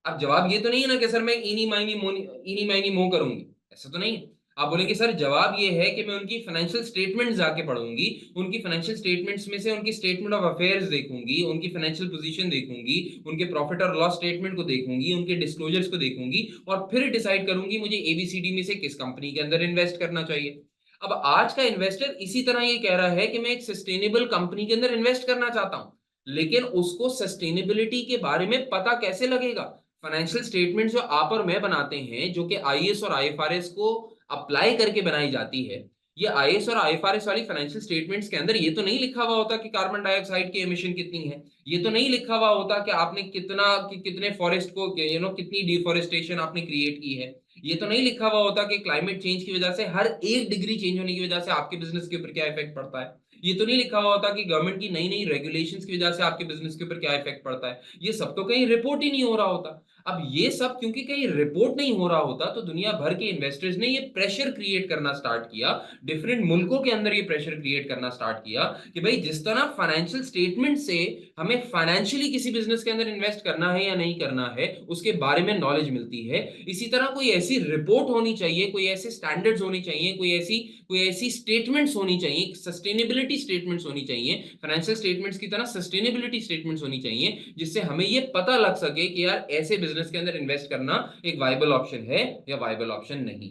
अब जवाब ये तो नहीं है ना कि सर मैं इनी मायनी मो करूंगी, ऐसा तो नहीं है। आप बोलेंगे सर जवाब ये है कि मैं उनकी फाइनेंशियल स्टेटमेंट जाके पढ़ूंगी, उनकी फाइनेंशियल स्टेटमेंट्स में से उनकी स्टेटमेंट ऑफ अफेयर्स देखूंगी, उनकी फाइनेंशियल पोजीशन देखूंगी, उनके प्रॉफिट और लॉस स्टेटमेंट को देखूंगी, उनके डिस्क्लोजर्स को देखूंगी, और फिर डिसाइड करूंगी मुझे एबीसीडी में से किस कंपनी के अंदर इन्वेस्ट करना चाहिए। अब आज का इन्वेस्टर इसी तरह ये कह रहा है कि मैं एक सस्टेनेबल कंपनी के अंदर इन्वेस्ट करना चाहता हूं, लेकिन उसको सस्टेनेबिलिटी के बारे में पता कैसे लगेगा? फाइनेंशियल स्टेटमेंट जो आप और मैं बनाते हैं, जो कि आईएएस और आईएफआरएस को अप्लाई करके बनाई जाती है, ये आईएएस और आईएफआरएस वाली फाइनेंशियल स्टेटमेंट्स के अंदर ये तो नहीं लिखा हुआ होता कि कार्बन डाइऑक्साइड की एमिशन कितनी है, ये तो नहीं लिखा हुआ होता कि आपने कितने फॉरेस्ट को कितनी डिफोरेस्टेशन आपने क्रिएट की है, ये तो नहीं लिखा हुआ होता कि क्लाइमेट चेंज की वजह से हर 1 डिग्री चेंज होने की वजह से आपके बिजनेस के ऊपर क्या इफेक्ट पड़ता है। ये तो नहीं लिखा हुआ होता कि गवर्नमेंट की नई नई रेगुलेशंस की वजह से आपके बिजनेस के ऊपर क्या इफेक्ट पड़ता है। ये सब तो कहीं रिपोर्ट ही नहीं हो रहा होता। अब ये सब क्योंकि कहीं रिपोर्ट नहीं हो रहा होता, तो दुनिया भर के इन्वेस्टर्स ने ये प्रेशर क्रिएट करना स्टार्ट किया, डिफरेंट मुल्कों के अंदर ये प्रेशर क्रिएट करना स्टार्ट किया कि भाई जिस तरह फाइनेंशियल स्टेटमेंट से हमें फाइनेंशियली किसी बिजनेस के अंदर इन्वेस्ट करना है या नहीं करना है उसके बारे में नॉलेज मिलती है, इसी तरह कोई ऐसी रिपोर्ट होनी चाहिए, कोई ऐसे स्टैंडर्ड्स होनी चाहिए, कोई ऐसी स्टेटमेंट्स होनी चाहिए, सस्टेनेबिलिटी स्टेटमेंट्स होनी चाहिए, फाइनेंशियल स्टेटमेंट्स की तरह सस्टेनेबिलिटी स्टेटमेंट्स होनी चाहिए, जिससे हमें ये पता लग सके कि यार ऐसे बिजनेस के अंदर इन्वेस्ट करना एक वाइबल ऑप्शन है या वाइबल ऑप्शन नहीं।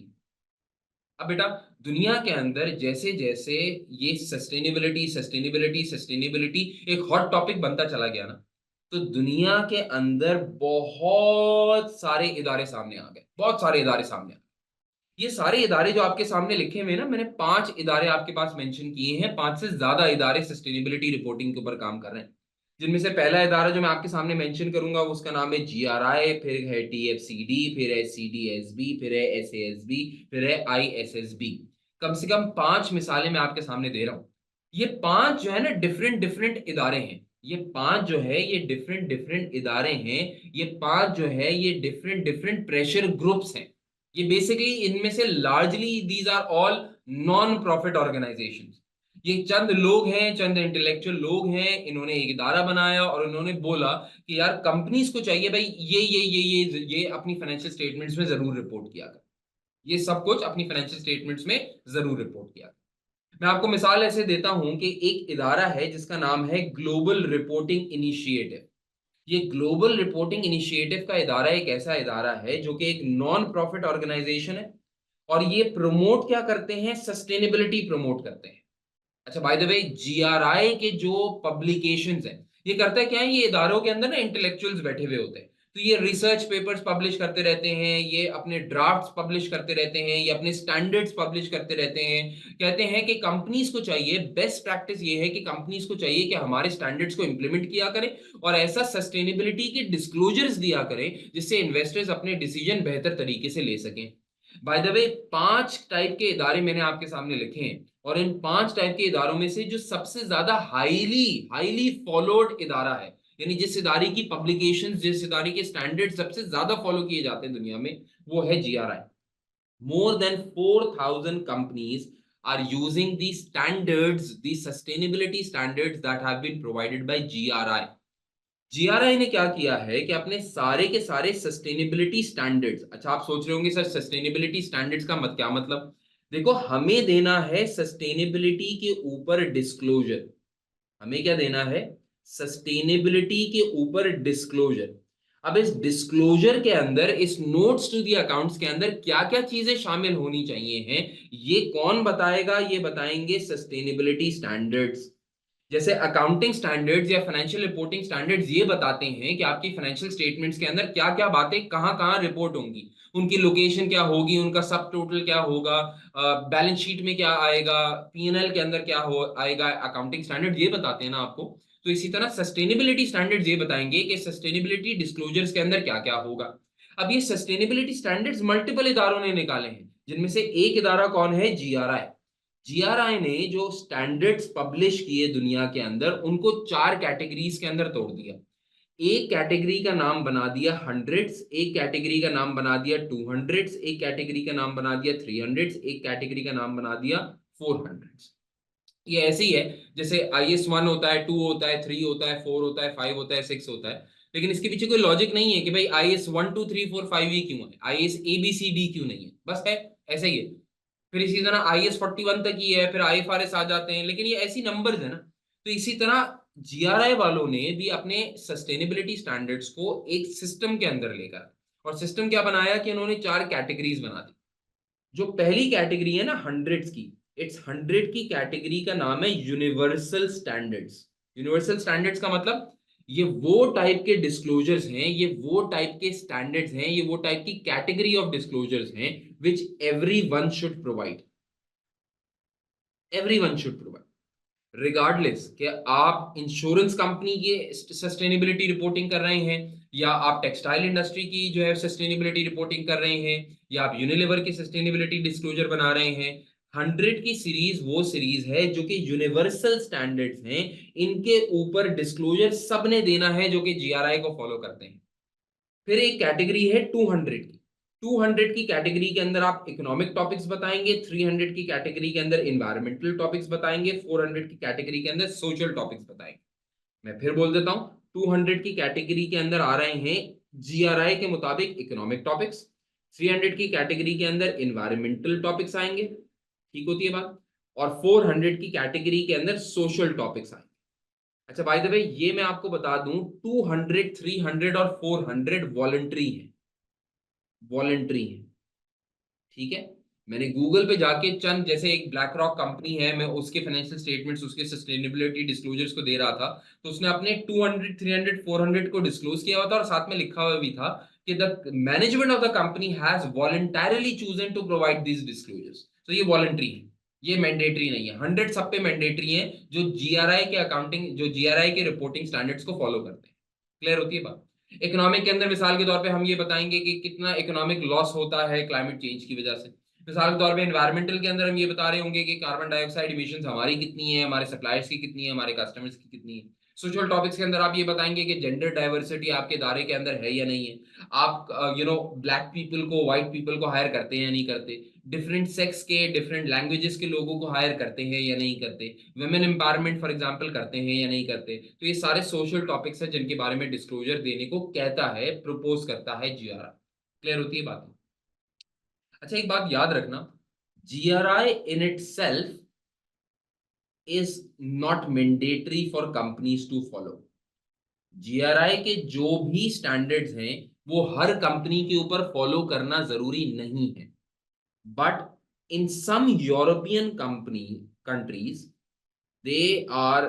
अब बेटा, दुनिया के अंदर जैसे जैसे ये सस्टेनेबिलिटी सस्टेनेबिलिटी सस्टेनेबिलिटी एक हॉट टॉपिक बनता चला गया ना, तो दुनिया के अंदर बहुत सारे इदारे सामने आ गए, बहुत सारे इदारे सामने आ गए। ये सारे इदारे जो आपके सामने लिखे हुए हैं ना, मैंने 5 इदारे आपके पास मेंशन किए हैं, 5 से ज्यादा इदारे सस्टेनेबिलिटी रिपोर्टिंग के ऊपर काम कर रहे हैं। जिनमें से पहला इदारा जो मैं आपके सामने मेंशन करूंगा उसका नाम है जीआरआई, फिर है टीएफसीडी, फिर है सीडीएसबी, फिर है एसएएसबी, फिर है आईएसएसबी। कम से कम 5 मिसालें मैं आपके सामने दे रहा हूं। ये 5 जो है ना डिफरेंट डिफरेंट इदारे हैं। ये 5 जो है ये डिफरेंट डिफरेंट इदारे हैं। ये 5 जो है ये डिफरेंट डिफरेंट प्रेशर ग्रुप्स हैं। ये बेसिकली इनमें से largely these are all non profit organisations. ये चंद लोग हैं, चंद इंटेलेक्चुअल लोग हैं, इन्होंने एक इदारा बनाया और इन्होंने बोला कि यार कंपनीज को चाहिए भाई ये अपनी फाइनेंशियल स्टेटमेंट्स में जरूर रिपोर्ट किया कर। ये सब कुछ अपनी फाइनेंशियल स्टेटमेंट्स में जरूर रिपोर्ट किया कर। मैं आपको मिसाल ऐसे देता हूं कि एक इदारा है जिसका नाम है ग्लोबल रिपोर्टिंग इनिशिएटिव। ये ग्लोबल रिपोर्टिंग इनिशिएटिव का इदारा एक ऐसा इदारा है जो कि एक नॉन प्रॉफिट ऑर्गेनाइजेशन है, और ये प्रमोट क्या करते हैं, सस्टेनेबिलिटी प्रमोट करते हैं। अच्छा, बाय द वे, जीआरआई के जो पब्लिकेशंस हैं ये करता है क्या है, ये इदारों के अंदर ना इंटेलेक्चुअल्स बैठे हुए होते हैं, तो ये रिसर्च पेपर्स पब्लिश करते रहते हैं, ये अपने ड्राफ्ट्स पब्लिश करते रहते हैं, ये अपने स्टैंडर्ड्स पब्लिश करते रहते हैं। कहते हैं कि कंपनीज को चाहिए, बेस्ट प्रैक्टिस ये है कि कंपनीज को चाहिए कि हमारे स्टैंडर्ड्स को इंप्लीमेंट किया करें और ऐसा सस्टेनेबिलिटी के डिस्क्लोजर्स दिया करें जिससे इन्वेस्टर्स अपने डिसीजन बेहतर तरीके से ले सकें। बाय द वे, 5 टाइप के इदारे मैंने आपके सामने लिखे हैं, और इन 5 टाइप के इदारों में से जो सबसे ज्यादा हाईली हाईली फॉलोड इदारा है, यानी जिस इदारे की पब्लिकेशंस, जिस इदारे के स्टैंडर्ड सबसे ज्यादा फॉलो किए जाते हैं दुनिया में, वो है GRI. More than 4000 companies are using the standards, the sustainability standards that have been provided by GRI. GRI ने क्या किया है कि अपने सारे के सारे सस्टेनेबिलिटी स्टैंडर्ड्स, अच्छा आप सोच रहे होंगे सर सस्टेनेबिलिटी स्टैंडर्ड्स का क्या मतलब। देखो, हमें देना है सस्टेनेबिलिटी के ऊपर डिस्क्लोजर। हमें क्या देना है, सस्टेनेबिलिटी के ऊपर डिस्क्लोजर। अब इस डिस्क्लोजर के अंदर, इस नोट्स टू दी अकाउंट्स के अंदर क्या क्या चीजें शामिल होनी चाहिए हैं, ये कौन बताएगा, ये बताएंगे सस्टेनेबिलिटी स्टैंडर्ड्स। जैसे अकाउंटिंग स्टैंडर्ड्स या फाइनेंशियल रिपोर्टिंग स्टैंडर्ड्स ये बताते हैं कि आपकी फाइनेंशियल स्टेटमेंट्स के अंदर क्या क्या बातें कहाँ कहाँ रिपोर्ट होंगी, उनकी लोकेशन क्या होगी, उनका सब टोटल क्या होगा, बैलेंस शीट में क्या आएगा, पीएनएल के अंदर क्या हो आएगा। अकाउंटिंग स्टैंडर्ड ये बताते हैं ना आपको। तो इसी तरह सस्टेनेबिलिटी स्टैंडर्ड्स ये बताएंगे कि सस्टेनेबिलिटी डिस्क्लोजर्स के अंदर क्या क्या होगा। अब ये सस्टेनेबिलिटी स्टैंडर्ड्स मल्टीपल इदारों ने निकाले हैं, जिनमें से एक इदारा कौन है, जीआरआई। जीआरआई ने जो स्टैंडर्ड्स पब्लिश किए दुनिया के अंदर, उनको 4 कैटेगरीज के अंदर तोड़ दिया। एक कैटेगरी का नाम बना दिया हंड्रेड्स, एक कैटेगरी का नाम बना दिया 200s, एक कैटेगरी का नाम बना दिया 300s, एक कैटेगरी का नाम बना दिया 400s। ये ऐसे ही है जैसे IS1 होता है, 2 होता है, 3 होता है, 4 होता है, 5 होता है, 6 होता है। लेकिन इसके पीछे कोई लॉजिक नहीं है कि भाई IS 1 2 3 4 5 ही क्यों है, IS ABCD क्यों नहीं है, बस है, ऐसे ही है। फिर इसी तरह IS 41 तक ही है, फिर IFRS आ जाते हैं, लेकिन ये ऐसी नंबर्स है ना। तो इसी तरह जीआरआई वालों ने भी अपने सस्टेनेबिलिटी स्टैंडर्ड्स को एक सिस्टम के अंदर लेकर, और सिस्टम क्या बनाया कि उन्होंने 4 कैटेगरीज बना दी। जो पहली कैटेगरी है ना हंड्रेड्स की, इट्स 100 की कैटेगरी का नाम है यूनिवर्सल स्टैंडर्ड्स। यूनिवर्सल स्टैंडर्ड्स का मतलब ये वो टाइप के डिस्क्लोजर्स हैं, ये वो टाइप के स्टैंडर्ड्स हैं, ये वो टाइप की कैटेगरी ऑफ डिस्क्लोजर्स हैं which everyone should provide. Everyone should provide, regardless कि आप इंश्योरेंस कंपनी की सस्टेनेबिलिटी रिपोर्टिंग कर रहे हैं, या आप टेक्सटाइल इंडस्ट्री की जो है सस्टेनेबिलिटी रिपोर्टिंग कर रहे हैं, या आप यूनिलीवर की सस्टेनेबिलिटी डिस्क्लोजर बना रहे हैं। 100 की सीरीज वो सीरीज है जो कि यूनिवर्सल स्टैंडर्ड्स हैं, इनके ऊपर डिस्क्लोजर सबने देना है जो कि जीआरआई को फॉलो करते हैं। फिर एक कैटेगरी है 200 की। 200 की कैटेगरी के अंदर आप इकोनॉमिक टॉपिक्स बताएंगे, 300 की कैटेगरी के अंदर इन्वायरमेंटल टॉपिक्स बताएंगे, 400 की कैटेगरी के अंदर सोशल टॉपिक्स बताएंगे। मैं फिर बोल देता हूं, 200 की कैटेगरी के अंदर आ रहे हैं जीआरआई के मुताबिक इकोनॉमिक टॉपिक्स, 300 की कैटेगरी के अंदर इन्वायरमेंटल टॉपिक्स आएंगे, ठीक होती है बात, और 400 की कैटेगरी के अंदर सोशल टॉपिक्स आएंगे। अच्छा बाय द वे ये मैं आपको बता दूं, 200, 300 और 400 वॉलंटरी है, वॉलंटरी है, ठीक है। मैंने गूगल पे जाके चंद, जैसे एक ब्लैक रॉक कंपनी है, मैं उसके फाइनेंशियल स्टेटमेंट्स, उसके सस्टेनेबिलिटी डिस्क्लोजर्स को दे रहा था, तो उसने अपने 200, 300, 400 को डिस्क्लोज किया हुआ था, और साथ में लिखा हुआ भी था कि the management of the company has voluntarily chosen to provide these disclosures. तो ये वॉलंटरी है, ये मैंडेटरी नहीं है। 100 सब पे मैंडेटरी है जो जीआरआई के अकाउंटिंग, जो जीआरआई के रिपोर्टिंग स्टैंडर्ड्स को फॉलो करते हैं। क्लियर होती है बात। इकोनॉमिक के अंदर मिसाल के तौर पे हम ये बताएंगे कि कितना इकोनॉमिक लॉस होता है क्लाइमेट चेंज की वजह से। मिसाल के तौर पे एनवायरमेंटल के अंदर हम ये बता रहे होंगे कि कार्बन डाइऑक्साइड इमिशन हमारी कितनी है, हमारे सप्लायर्स की कितनी है, हमारे कस्टमर्स की कितनी है। सोशल टॉपिक्स के अंदर आप ये बताएंगे कि जेंडर डाइवर्सिटी आपके दायरे के अंदर है या नहीं है, आप ब्लैक पीपल को, व्हाइट पीपल को हायर करते हैं या नहीं करते, डिफरेंट सेक्स के, डिफरेंट लैंग्वेजेस के लोगों को हायर करते हैं या नहीं करते, वुमेन एम्पावरमेंट फॉर एग्जांपल करते हैं या नहीं करते। तो ये सारे सोशल टॉपिक्स हैं जिनके बारे में डिस्क्लोजर देने को कहता है, प्रपोज करता है जीआरआई। क्लियर होती है बात। अच्छा एक बात याद रखना, GRI in itself is not mandatory for companies to follow। GRI के जो भी स्टैंडर्ड्स हैं वो हर कंपनी के ऊपर फॉलो करना जरूरी नहीं है, but in some European company countries they are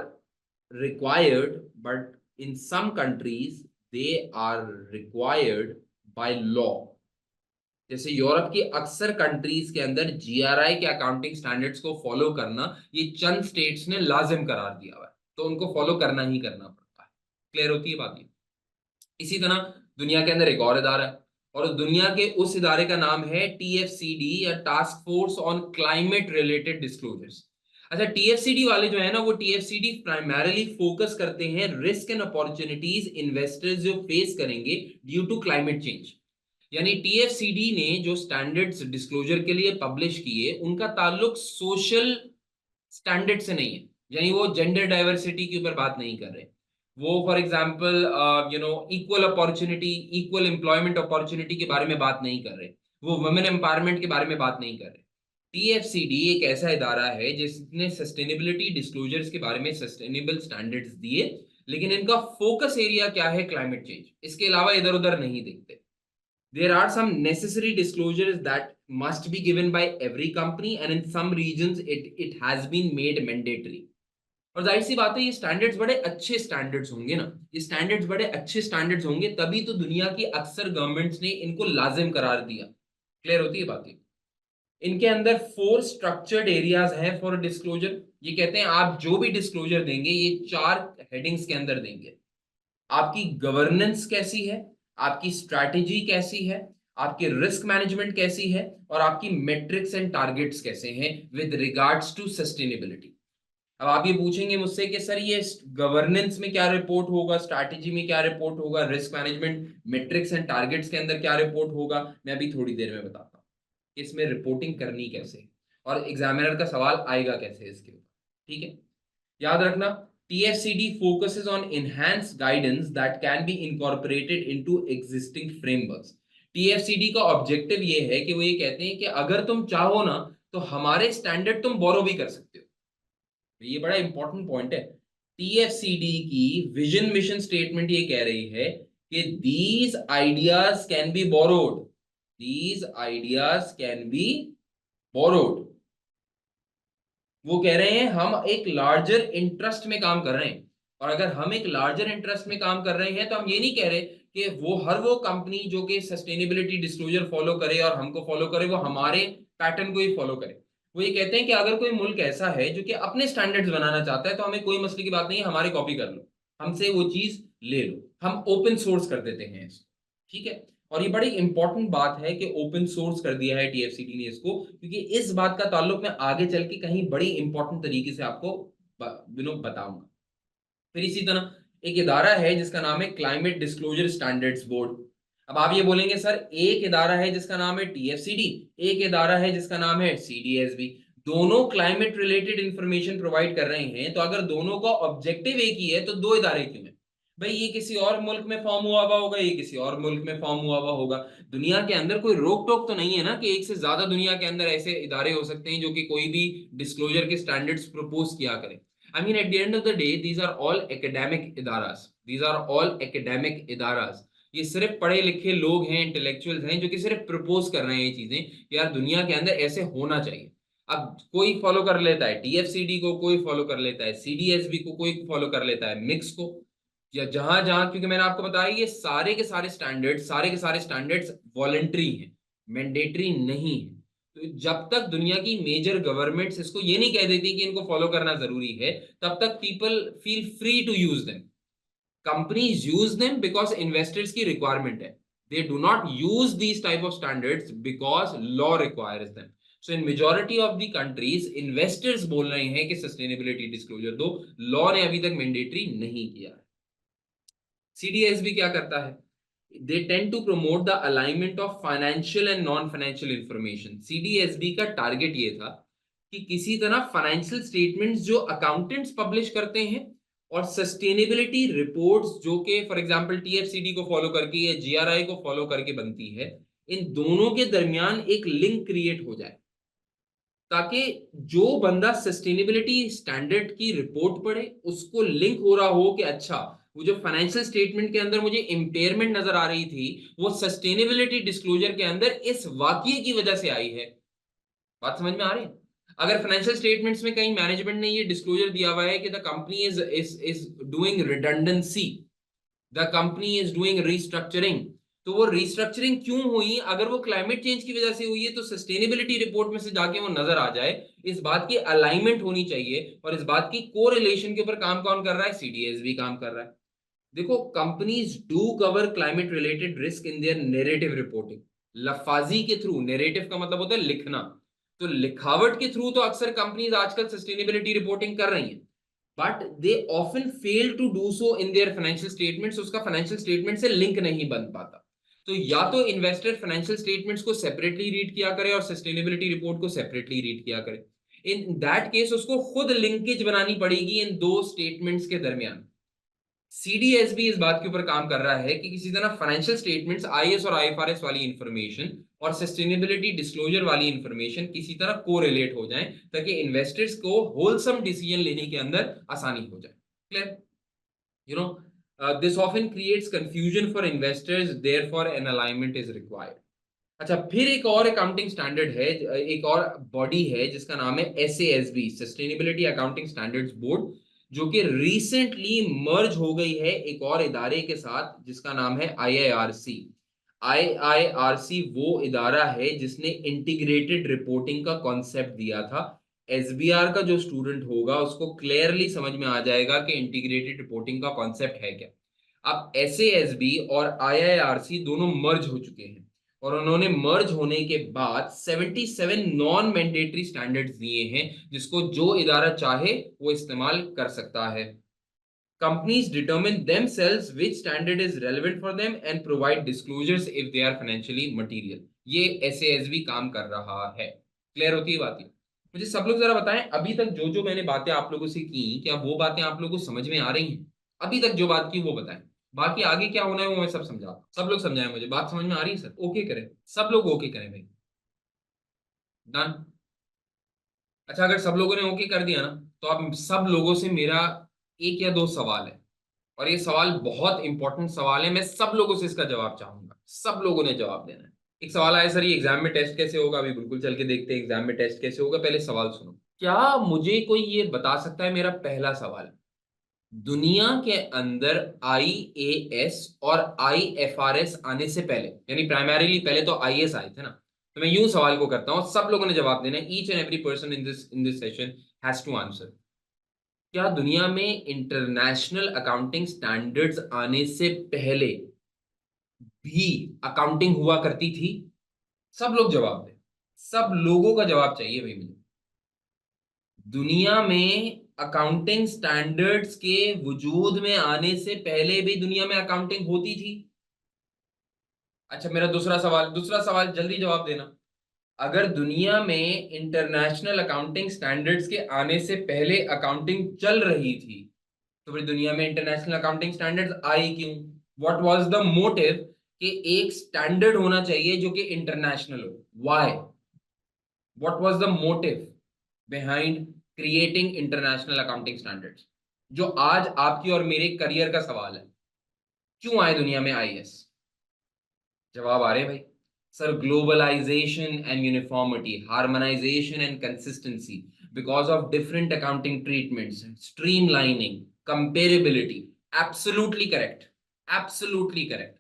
required, but in some countries they are required by law। जैसे यूरोप की अक्सर कंट्रीज के अंदर जीआरआई के अकाउंटिंग स्टैंडर्ड्स को फॉलो करना ये चंद स्टेट्स ने लाजिम करार दिया हुआ है, तो उनको फॉलो करना ही करना पड़ता है। क्लियर होती है बात ये। इसी तरह दुनिया के अंदर एक और इदारा है, और दुनिया के उस इदारे का नाम है टीएफसीडी, या task force on climate related disclosures. अच्छा टीएफसीडी वाले जो है ना, वो टीएफसीडी प्राइमरली फोकस करते हैं रिस्क एंड अपॉर्चुनिटीज इन्वेस्टर्स जो फेस करेंगे ड्यू टू क्लाइमेट चेंज। यानी टीएफसीडी ने जो स्टैंडर्ड्स डिस्क्लोजर के लिए पब्लिश किए उनका ताल्लुक सोशल स्टैंडर्ड से नहीं है, यानी वो जेंडर डाइवर्सिटी के ऊपर बात नहीं कर रहे, वो for example equal opportunity, equal employment opportunity के बारे में बात नहीं कर रहे, वो वुमेन एम्पावरमेंट के बारे में बात नहीं कर रहे। टीएफसीडी एक ऐसा इदारा है जिसने सस्टेनेबिलिटी डिस्क्लोजर्स के बारे में सस्टेनेबल स्टैंडर्ड्स दिए, लेकिन इनका फोकस एरिया क्या है, क्लाइमेट चेंज, इसके अलावा इधर उधर नहीं देखते। There are some necessary disclosures that must be given by every company, and in some regions it has been made mandatory। और जाहिर सी बात है ये स्टैंडर्ड्स बड़े अच्छे स्टैंडर्ड्स होंगे ना, ये स्टैंडर्ड्स बड़े अच्छे स्टैंडर्ड्स होंगे तभी तो दुनिया की अक्सर गवर्नमेंट्स ने इनको लाजिम करार दिया। क्लियर होती है बात। इनके अंदर 4 स्ट्रक्चर्ड एरियाज हैं फॉर डिस्क्लोजर। ये कहते हैं आप जो भी डिस्क्लोजर देंगे ये 4 हेडिंग्स के अंदर देंगे। आपकी गवर्नेंस कैसी है, आपकी स्ट्रैटेजी कैसी है, आपकी रिस्क मैनेजमेंट कैसी है, और आपकी मेट्रिक्स एंड टारगेट्स कैसे हैं विद रिगार्ड्स टू सस्टेनेबिलिटी। अब आप ये पूछेंगे मुझसे कि सर ये गवर्नेंस में क्या रिपोर्ट होगा, स्ट्रैटेजी में क्या रिपोर्ट होगा, risk management, metrics and targets के अंदर क्या रिपोर्ट होगा। मैं अभी थोड़ी देर में बताता हूँ कि इसमें रिपोर्टिंग करनी कैसे और एग्जामिनर का सवाल आएगा कैसे इसके ऊपर। ठीक है, याद रखना TFCD focuses on enhanced guidance that can be incorporated into existing frameworks। TFCD का ऑब्जेक्टिव ये है कि वो ये कहते हैं कि अगर तुम चाहो ना तो हमारे स्टैंडर्ड तुम बोरो भी कर सकते हो। ये बड़ा इंपॉर्टेंट पॉइंट है। TFCD की विजन मिशन स्टेटमेंट ये कह रही है कि these ideas can be borrowed, these ideas can be borrowed। वो कह रहे हैं हम एक लार्जर इंटरेस्ट में काम कर रहे हैं, और अगर हम एक लार्जर इंटरेस्ट में काम कर रहे हैं तो हम ये नहीं कह रहे कि वो कंपनी जो कि सस्टेनेबिलिटी डिस्क्लोजर फॉलो करे और हमको फॉलो करे वो हमारे पैटर्न को ही फॉलो करे। वो ये कहते हैं कि अगर कोई मुल्क ऐसा है जो कि अपने स्टैंडर्ड्स बनाना चाहता है तो हमें कोई मसले की बात नहीं है, हमारी कॉपी कर लो, हमसे वो चीज ले लो, हम ओपन सोर्स कर देते हैं इसको। ठीक है, और ये बड़ी इंपॉर्टेंट बात है कि ओपन सोर्स कर दिया है टीएफसीडी ने इसको, क्योंकि इस बात का ताल्लुक मैं आगे चल के कहीं बड़ी इंपॉर्टेंट तरीके से आपको बताऊंगा। फिर इसी तरह एक इदारा है जिसका नाम है क्लाइमेट डिस्क्लोजर स्टैंडर्ड्स बोर्ड। अब आप ये बोलेंगे सर, एक इदारा है जिसका नाम है टीएफसीडी, एक इदारा है जिसका नाम है सीडीएसबी, दोनों क्लाइमेट रिलेटेड इंफॉर्मेशन प्रोवाइड कर रहे हैं, तो अगर दोनों का ऑब्जेक्टिव एक ही है तो दो इदारे क्यों हैं? भाई ये किसी और मुल्क में फॉर्म हुआ हुआ होगा, ये किसी और मुल्क में फॉर्म हुआ हुआ होगा। दुनिया के अंदर कोई रोक टोक तो नहीं है ना कि एक से ज्यादा दुनिया के अंदर ऐसे इदारे हो सकते हैं जो कि कोई भी डिस्क्लोजर के स्टैंडर्ड्स प्रपोज किया करें। I mean, at the end of the day, these are all academic इदारास. These are all academic इदारास. ये सिर्फ पढ़े लिखे लोग हैं, इंटेलेक्चुअल्स हैं, जो कि सिर्फ प्रपोज कर रहे हैं ये चीजें, यार दुनिया के अंदर ऐसे होना चाहिए। अब कोई फॉलो कर लेता है टीएफसीडी को, कोई फॉलो कर लेता है सीडीएसबी को, कोई फॉलो कर लेता है मिक्स को, या जहां जहां, क्योंकि मैंने आपको बताया ये सारे के सारे स्टैंडर्ड्स वॉलेंट्री हैं, मैंडेटरी नहीं है। तो जब तक दुनिया की मेजर गवर्नमेंट्स इसको ये नहीं कह देती कि इनको फॉलो करना जरूरी है, तब तक people feel free to use them. Companies use them because investors की रिक्वायरमेंट है। They do not use these type of standards because law requires them. So in majority of the countries investors बोल रहे हैं कि sustainability disclosure दो, law ने अभी तक मैंडेटरी नहीं किया है। सीडीएसबी क्या करता है? They tend to promote the alignment of financial and non-financial information. CDSB का टारगेट ये था कि किसी तरह फाइनेंशियल स्टेटमेंट्स जो अकाउंटेंट्स पब्लिश करते हैं और सस्टेनेबिलिटी रिपोर्ट्स जो कि फॉर एग्जांपल टीएफसीडी को फॉलो करके या जीआरआई को फॉलो करके बनती है, इन दोनों के दरमियान एक लिंक क्रिएट हो जाए, ताकि जो बंदा सस्टेनेबिलिटी स्टैंडर्ड की रिपोर्ट पढ़े उसको लिंक हो रहा हो कि अच्छा, वो जो फाइनेंशियल स्टेटमेंट के अंदर मुझे इंपेयरमेंट नजर आ रही थी, वो सस्टेनेबिलिटी डिस्क्लोजर के अंदर इस वाकये की वजह से आई है। बात समझ में आ रही है? अगर फाइनेंशियल स्टेटमेंट्स में कहीं मैनेजमेंट ने ये डिस्क्लोजर दिया हुआ है कि the company is doing redundancy, the company is doing restructuring, तो वो रीस्ट्रक्चरिंग क्यों हुई? अगर वो क्लाइमेट चेंज की वजह से हुई है तो सस्टेनेबिलिटी रिपोर्ट में से जाके वो नजर आ जाए। इस बात की अलाइनमेंट होनी चाहिए, और इस बात की कोरिलेशन के ऊपर काम कौन कर रहा है? सीडीएसबी काम कर रहा है। देखो, companies do cover climate related risk in their narrative reporting. लफाजी के थ्रू, नैरेटिव का मतलब होता है लिखना, तो लिखावट के थ्रू तो अक्सर कंपनीज आजकल सस्टेनेबिलिटी रिपोर्टिंग कर रही हैं, but they often fail to do so in their financial statements. उसका फाइनेंशियल स्टेटमेंट से लिंक नहीं बन पाता। तो या तो इन्वेस्टर फाइनेंशियल स्टेटमेंट्स को सेपरेटली रीड किया करे और सस्टेनेबिलिटी रिपोर्ट को सेपरेटली रीड किया करे। इन दैट केस उसको खुद लिंकेज बनानी पड़ेगी इन दो स्टेटमेंट्स के दरमियान। सीडीएसबी इस बात के ऊपर काम कर रहा है कि किसी तरह फाइनेंशियल स्टेटमेंट्स, आईएस और आईएफआरएस वाली इंफॉर्मेशन और सस्टेनेबिलिटी डिस्क्लोजर वाली इंफॉर्मेशन किसी तरह कोरिलेट हो जाए, ताकि इन्वेस्टर्स को होलसम डिसीजन लेने के अंदर आसानी हो जाए। Clear? you know this often creates confusion for investors, therefore an alignment is required. अच्छा, फिर एक और अकाउंटिंग स्टैंडर्ड है, एक और बॉडी है जिसका नाम है एसएएसबी, सस्टेनेबिलिटी अकाउंटिंग स्टैंडर्ड्स बोर्ड, जो कि रिसेंटली मर्ज हो गई है एक और इदारे के साथ जिसका नाम है आईआईआरसी। आईआईआरसी वो इदारा है जिसने इंटीग्रेटेड रिपोर्टिंग का कॉन्सेप्ट दिया था। एसबीआर का जो स्टूडेंट होगा उसको क्लियरली समझ में आ जाएगा कि इंटीग्रेटेड रिपोर्टिंग का कॉन्सेप्ट है क्या। अब एसएएसबी और आईआईआरसी दोनों मर्ज हो चुके हैं, और उन्होंने मर्ज होने के बाद 77 नॉन मैंडेटरी स्टैंडर्ड्स दिए हैं, जिसको जो इदारा चाहे वो इस्तेमाल कर सकता है। Companies determine themselves which standard is relevant for them and provide disclosures if they are financially material. ये SASB काम कर रहा है। क्लियर होती है बात? मुझे सब लोग जरा बताएं, अभी तक जो जो मैंने बातें आप लोगों से की, क्या वो बातें आप लोगों को समझ में आ रही हैं? अभी तक जो बात की वो बताएं, बाकी आगे क्या होना है वो मैं सब समझा। सब लोग समझाएं, मुझे बात समझ में आ रही है? सर ओके करें, सब लोग ओके करें भाई। डन। अच्छा, अगर सब लोगों ने ओके कर दिया ना, तो आप सब लोगों से मेरा एक या दो सवाल है, और ये सवाल बहुत इंपॉर्टेंट सवाल है, मैं सब लोगों से इसका जवाब चाहूंगा, सब लोगों ने जवाब देना है। एक सवाल आया, सर ये एग्जाम में टेस्ट कैसे होगा? अभी बिल्कुल चल के देखते हैं एग्जाम में टेस्ट कैसे होगा। पहले सवाल सुनो। क्या मुझे कोई ये बता सकता है, मेरा पहला सवाल, दुनिया के अंदर आईएएस और आईएफआरएस आने से पहले, यानी प्राइमरीली पहले तो आईएएस आए थे ना, तो मैं यूं सवाल को करता हूं, सब लोगों ने जवाब देना है, each and every person in this session has to answer. क्या दुनिया में इंटरनेशनल अकाउंटिंग स्टैंडर्ड्स आने से पहले भी अकाउंटिंग हुआ करती थी? सब लोग जवाब दें। सब लोगों का जवाब चाहिए भाई मुझे। दुनिया में अकाउंटिंग स्टैंडर्ड्स के वजूद में आने से पहले भी दुनिया में अकाउंटिंग होती थी? अच्छा, मेरा दूसरा सवाल जल्दी जवाब देना। अगर दुनिया में इंटरनेशनल अकाउंटिंग स्टैंडर्ड्स के आने से पहले अकाउंटिंग चल रही थी, तो फिर दुनिया में इंटरनेशनल अकाउंटिंग स्टैंडर्ड्स आई क्यों? व्हाट वाज द मोटिव कि एक स्टैंडर्ड होना चाहिए जो कि इंटरनेशनल हो? Why? What was the motive behind creating international accounting standards, जो आज आपकी और मेरे करियर का सवाल है? क्यों आए दुनिया में आईएएस? जवाब आ रहे हैं भाई? Sir, globalisation and uniformity, harmonisation and consistency, because of different accounting treatments, streamlining, comparability. Absolutely correct, absolutely correct.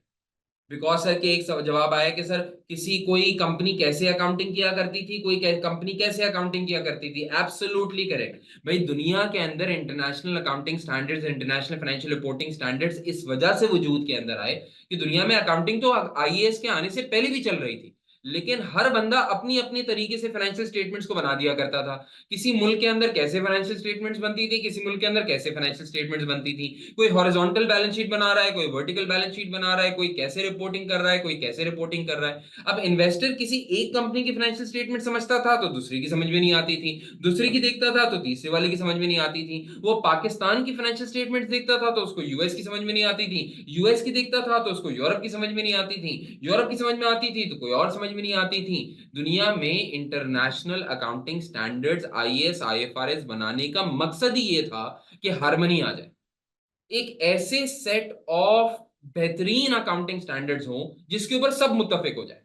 Because sir के एक जवाब आया कि सर किसी कोई कंपनी कैसे अकाउंटिंग किया करती थी, कोई कंपनी कैसे अकाउंटिंग किया करती थी। एब्सोल्युटली करेक्ट भाई। दुनिया के अंदर international accounting standards, international financial reporting standards इस वजह से वजूद के अंदर आए कि दुनिया में अकाउंटिंग तो आईएएस के आने से पहले भी चल रही थी, लेकिन हर बंदा अपनी अपनी तरीके से फाइनेंशियल स्टेटमेंट्स को बना दिया करता था। किसी मुल्क के अंदर कैसे फाइनेंशियल स्टेटमेंट्स बनती थी, किसी मुल्क के अंदर कैसे फाइनेंशियल स्टेटमेंट्स बनती थी। कोई हॉरिजॉन्टल बैलेंस शीट बना रहा है, कोई वर्टिकल बैलेंस शीट बना रहा है, कोई कैसे रिपोर्टिंग कर रहा है, कोई कैसे रिपोर्टिंग कर रहा है। अब इन्वेस्टर किसी एक कंपनी की फाइनेंशियल स्टेटमेंट समझता था तो दूसरी की समझ में नहीं आती थी, दूसरी की देखता था तो तीसरे वाले की समझ में नहीं आती थी। वो पाकिस्तान की फाइनेंशियल स्टेटमेंट देखता था तो उसको यूएस की समझ में नहीं आती थी, यूएस की देखता था तो उसको यूरोप की समझ में नहीं आती थी, यूरोप की समझ में आती थी तो कोई और समझ में नहीं आती थी। दुनिया में international accounting standards, IAS IFRS बनाने का मकसद ही ये था कि हार्मनी आ जाए, एक ऐसे सेट ऑफ बेहतरीन अकाउंटिंग स्टैंडर्ड्स हो जिसके ऊपर सब मुत्तफिक हो जाए।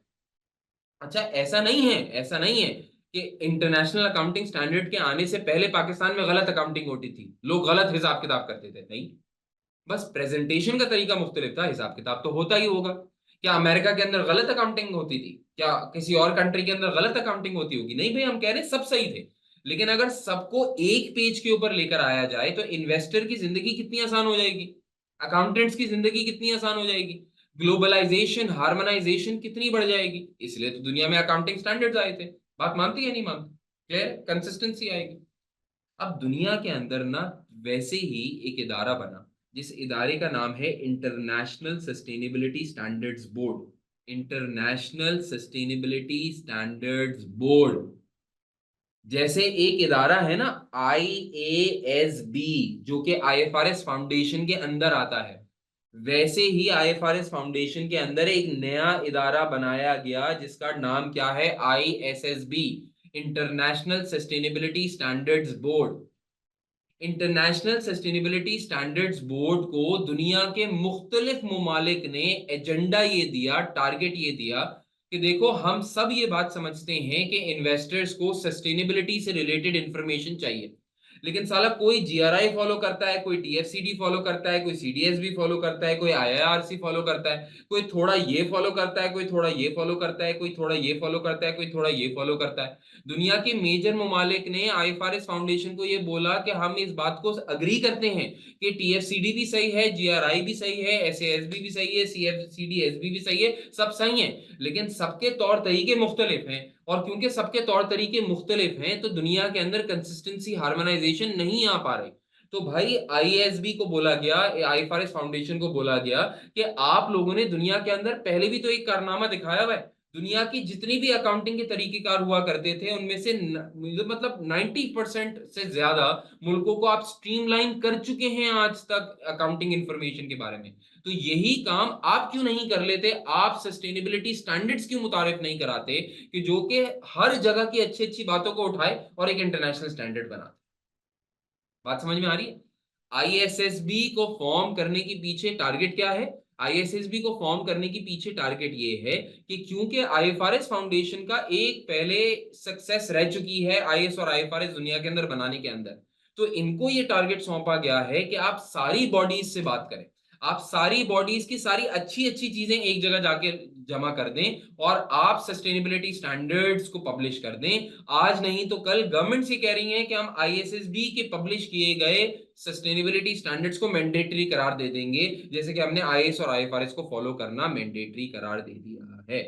अच्छा, ऐसा नहीं है कि इंटरनेशनल अकाउंटिंग स्टैंडर्ड के आने से पहले पाकिस्तान में गलत अकाउंटिंग होती थी, लोग गलत हिसाब किताब करते थे, नहीं। बस प्रेजेंटेशन का तरीका मुख्तलिफ था, हिसाब किताब तो होता ही होगा। क्या अमेरिका के अंदर गलत अकाउंटिंग होती थी? क्या किसी और कंट्री के अंदर गलत अकाउंटिंग होती होगी? नहीं भाई, हम कह रहे हैं सब सही थे। लेकिन अगर सबको एक पेज के ऊपर लेकर आया जाए तो इन्वेस्टर की जिंदगी कितनी आसान हो जाएगी, अकाउंटेंट्स की जिंदगी कितनी आसान हो जाएगी, ग्लोबलाइजेशन, हार्मोनाइजेशन कितनी बढ़ जाएगी। इसलिए तो दुनिया में अकाउंटिंग स्टैंडर्ड्स आए थे। बात मानती है नहीं मानती? क्लियर? कंसिस्टेंसी आएगी। अब दुनिया के अंदर ना वैसे ही एक इदारा बना, जिस इदारे का नाम है international sustainability standards board. International sustainability standards board. जैसे एक इदारा है ना आईएएसबी, जो कि आईएफआरएस फाउंडेशन के अंदर आता है, वैसे ही आईएफआरएस फाउंडेशन के अंदर एक नया इदारा बनाया गया जिसका नाम क्या है? ISSB, international sustainability standards board. International sustainability standards board को दुनिया के मुख्तलिफ ममालिक ने एजेंडा ये दिया, टारगेट ये दिया कि देखो, हम सब ये बात समझते हैं कि इन्वेस्टर्स को सस्टेनेबिलिटी से रिलेटेड इंफॉर्मेशन चाहिए, लेकिन साला कोई जीआरआई फॉलो करता है, कोई टीएफसीडी फॉलो करता है, कोई सीडीएसबी फॉलो करता है, कोई आईआरसी फॉलो करता है, कोई थोड़ा ये फॉलो करता है, कोई थोड़ा ये फॉलो करता है, कोई थोड़ा ये फॉलो करता है, कोई थोड़ा ये फॉलो करता है। दुनिया के मेजर ममालिक ने आईएफआरएस फाउंडेशन को ये बोला कि हम इस बात को अग्री करते हैं कि टीएफसीडी भी सही है, जीआरआई भी सही है, एसएएसबी भी सही है, सीएफसीडीएसबी भी सही है, सब सही है, लेकिन सबके तौर तरीके मुख्तलिफ हैं। और क्योंकि सबके तौर तरीके मुख्तलिफ हैं तो दुनिया के अंदर कंसिस्टेंसी, हार्मोनाइजेशन नहीं आ पा रही। तो भाई आईएसबी को बोला गया, आईएफआरएस फाउंडेशन को बोला गया कि आप लोगों ने दुनिया के अंदर पहले भी तो एक कारनामा दिखाया हुआ है। दुनिया की जितनी भी अकाउंटिंग के तरीकेकार हुआ करते थे उनमें से मतलब 90% से ज्यादा मुल्कों को आप स्ट्रीमलाइन कर चुके हैं आज तक अकाउंटिंग इंफॉर्मेशन के बारे में। तो यही काम आप क्यों नहीं कर लेते? आप सस्टेनेबिलिटी स्टैंडर्ड्स क्यों मुतारिफ नहीं कराते कि जो कि हर जगह की अच्छी अच्छी बातों को उठाए और एक इंटरनेशनल स्टैंडर्ड बनाते? बात समझ में आ रही है? आईएसएसबी को फॉर्म करने के पीछे टारगेट क्या है? आईएसएसबी को फॉर्म करने के पीछे टारगेट ये है कि क्योंकि आईएफआरएस फाउंडेशन का एक पहले सक्सेस रह चुकी है आईएस और आईएफआरएस दुनिया के अंदर बनाने के अंदर, तो इनको ये टारगेट सौंपा गया है कि आप सारी बॉडीज से बात करें, आप सारी बॉडीज की सारी अच्छी अच्छी चीजें एक जगह जाके जमा कर दें और आप सस्टेनेबिलिटी स्टैंडर्ड्स को पब्लिश कर दें। आज नहीं तो कल गवर्नमेंट से कह रही है कि हम आईएसएसबी के पब्लिश किए गए सस्टेनेबिलिटी स्टैंडर्ड्स को मैंडेटरी करार दे देंगे, जैसे कि हमने आईएएस और आईएफआरएस को फॉलो करना मैंडेटरी करार दे दिया है।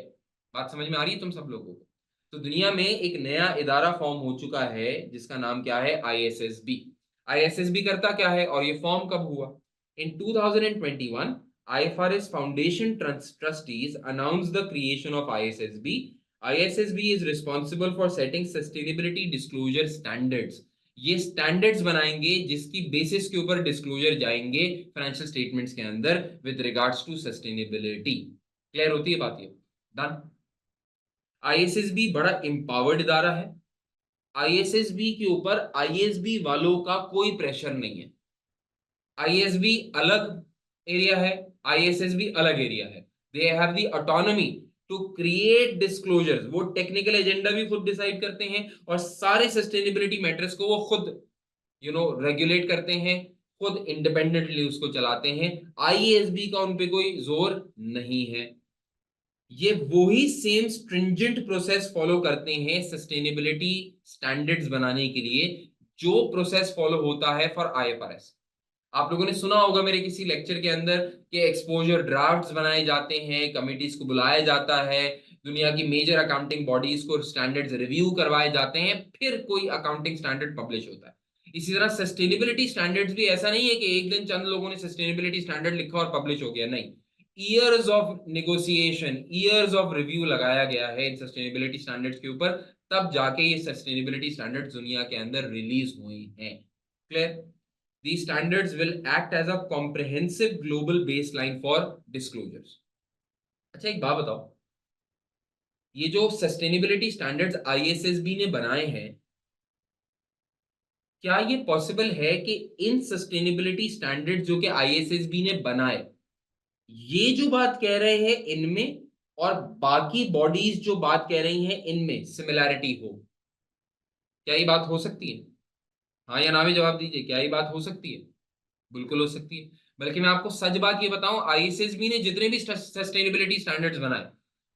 बात समझ में आ रही है तुम सब लोगों को? तो दुनिया में एक नया इदारा फॉर्म हो चुका है जिसका नाम क्या है? आईएसएसबी। आईएसएसबी करता क्या है और ये फॉर्म कब हुआ? इन 2021 IFRS Foundation trustees announced the creation of ISSB. ISSB is responsible for setting sustainability disclosure standards. ये स्टैंडर्ड्स बनाएंगे जिसकी बेसिस के ऊपर डिस्क्लोजर जाएंगे फाइनेंशियल स्टेटमेंट्स के अंदर with regards to sustainability. Clear होती है बात? ये डन। आईएसएसबी बड़ा एम्पावर्ड इदारा है। आईएसएसबी के ऊपर आईएसबी वालों का कोई प्रेशर नहीं है। आईएसबी अलग एरिया है, आईएसएसबी अलग एरिया है। They have the autonomy to create disclosures. वो टेक्निकल एजेंडा भी खुद डिसाइड करते हैं और सारे सस्टेनेबिलिटी मैटर्स को वो खुद रेगुलेट करते हैं, खुद इंडिपेंडेंटली उसको चलाते हैं। आईएसबी का उन पे कोई जोर नहीं है। ये वही सेम स्ट्रिंजेंट प्रोसेस फॉलो करते हैं सस्टेनेबिलिटी स्टैंडर्ड्स बनाने के लिए जो प्रोसेस फॉलो होता है फॉर आईएफआरएस। आप लोगों ने सुना होगा मेरे किसी लेक्चर के अंदर कि एक्सपोजर ड्राफ्ट्स बनाए जाते हैं, कमिटीज को बुलाया जाता है, दुनिया की मेजर अकाउंटिंग बॉडीज को स्टैंडर्ड्स रिव्यू करवाए जाते हैं, फिर कोई अकाउंटिंग स्टैंडर्ड पब्लिश होता है। इसी तरह सस्टेनेबिलिटी स्टैंडर्ड्स भी ऐसा नहीं है कि एक दिन चंद लोगों ने सस्टेनेबिलिटी स्टैंडर्ड लिखा और पब्लिश हो गया, नहीं। Years of negotiation, years of review लगाया गया है इन सस्टेनेबिलिटी स्टैंडर्ड्स के ऊपर, तब जाके ये सस्टेनेबिलिटी स्टैंडर्ड्स दुनिया के अंदर रिलीज हुए हैं। Clear? These standards will act as a comprehensive global baseline for disclosures. अच्छा एक बात बताओ, ये जो सस्टेनेबिलिटी स्टैंडर्ड्स आईएसएसबी ने बनाए हैं, क्या ये पॉसिबल है कि इन सस्टेनेबिलिटी स्टैंडर्ड्स जो कि आईएसएसबी ने बनाए, ये जो बात कह रहे हैं इनमें और बाकी बॉडीज जो बात कह रही हैं इनमें सिमिलैरिटी हो? क्या ये बात हो सकती है? हाँ या ना में जवाब दीजिए। क्या ये बात हो सकती है? बिल्कुल हो सकती है। बल्कि मैं आपको सच बात ये बताऊं, आईएसएसबी ने जितने भी सस्टेनेबिलिटी स्टैंडर्ड्स बनाए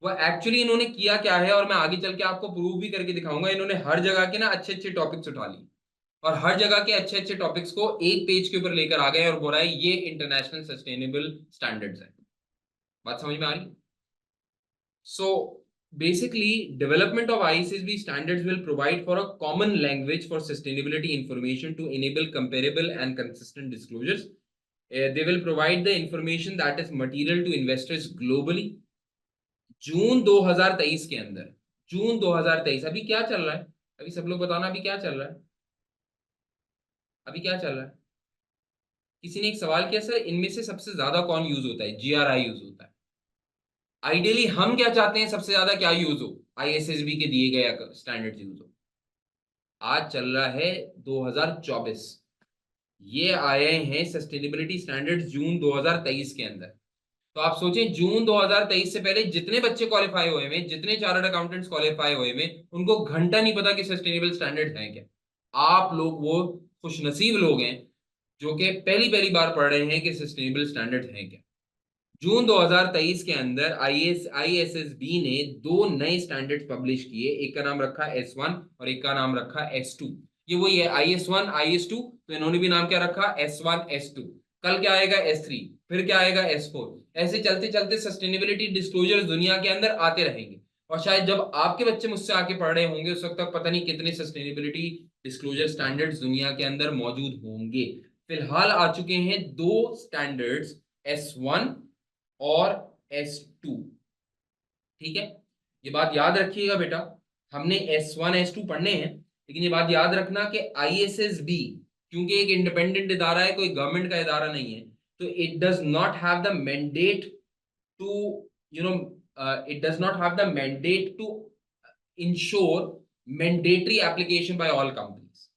वो एक्चुअली इन्होंने किया क्या है, और मैं आगे चल के आपको प्रूव भी करके दिखाऊंगा। इन्होंने हर जगह के ना अच्छे अच्छे टॉपिक्स उठा लिए और हर जगह के अच्छे अच्छे टॉपिक्स को एक पेज के ऊपर लेकर आ गए और बोला है ये इंटरनेशनल सस्टेनेबल स्टैंडर्ड्स है। बात समझ में आ रही? सो basically development of ISSB standards will provide for a common language for sustainability information to enable comparable and consistent disclosures. They will provide the information that is material to investors globally. जून 2023 के अंदर, जून 2023, अभी क्या चल रहा है? अभी सब लोग बताना अभी क्या चल रहा है? अभी क्या चल रहा है? किसी ने एक सवाल किया, सर इनमें से सबसे ज्यादा कौन यूज होता है? जीआरआई यूज होता है। आइडियली हम क्या चाहते हैं, सबसे ज्यादा क्या यूज हो? आईएसएसबी के दिए गए स्टैंडर्ड यूज हो। आज चल रहा है 2024, ये आए हैं सस्टेनेबिलिटी स्टैंडर्ड्स जून 2023 के अंदर। तो आप सोचें जून 2023 से पहले जितने बच्चे क्वालिफाई हुए हैं, जितने चार्टर्ड अकाउंटेंट्स क्वालिफाई हुए हैं, उनको घंटा नहीं पता कि सस्टेनेबल स्टैंडर्ड्स हैं क्या। आप लोग वो खुशनसीब लोग हैं जो कि पहली पहली बार पढ़ रहे हैं कि सस्टेनेबल स्टैंडर्ड्स हैं क्या। जून 2023 के अंदर आईएसएसबी ने दो नए स्टैंडर्ड्स पब्लिश किए, एक का नाम रखा S1 और एक का नाम रखा S2। ये वही है IS1 IS2, तो इन्होंने भी नाम क्या रखा? S1 S2। कल क्या आएगा? S3, फिर क्या आएगा? S4। ऐसे चलते चलते सस्टेनेबिलिटी डिस्क्लोजर्स दुनिया के अंदर आते रहेंगे और शायद जब आपके बच्चे मुझसे आके पढ़ रहे होंगे उस वक्त तक पता नहीं कितने सस्टेनेबिलिटी डिस्क्लोजर स्टैंडर्ड्स दुनिया के अंदर मौजूद होंगे। फिलहाल आ चुके हैं दो स्टैंडर्ड्स, S1 और S2। ठीक है, ये बात याद रखिएगा बेटा। हमने S1 S2 पढ़ने हैं, लेकिन ये बात याद रखना कि आईएसएसबी क्योंकि एक इंडिपेंडेंट इदारा है, कोई गवर्नमेंट का इदारा नहीं है, तो it does not have the mandate to it does not have the mandate to ensure mandatory application by all companies.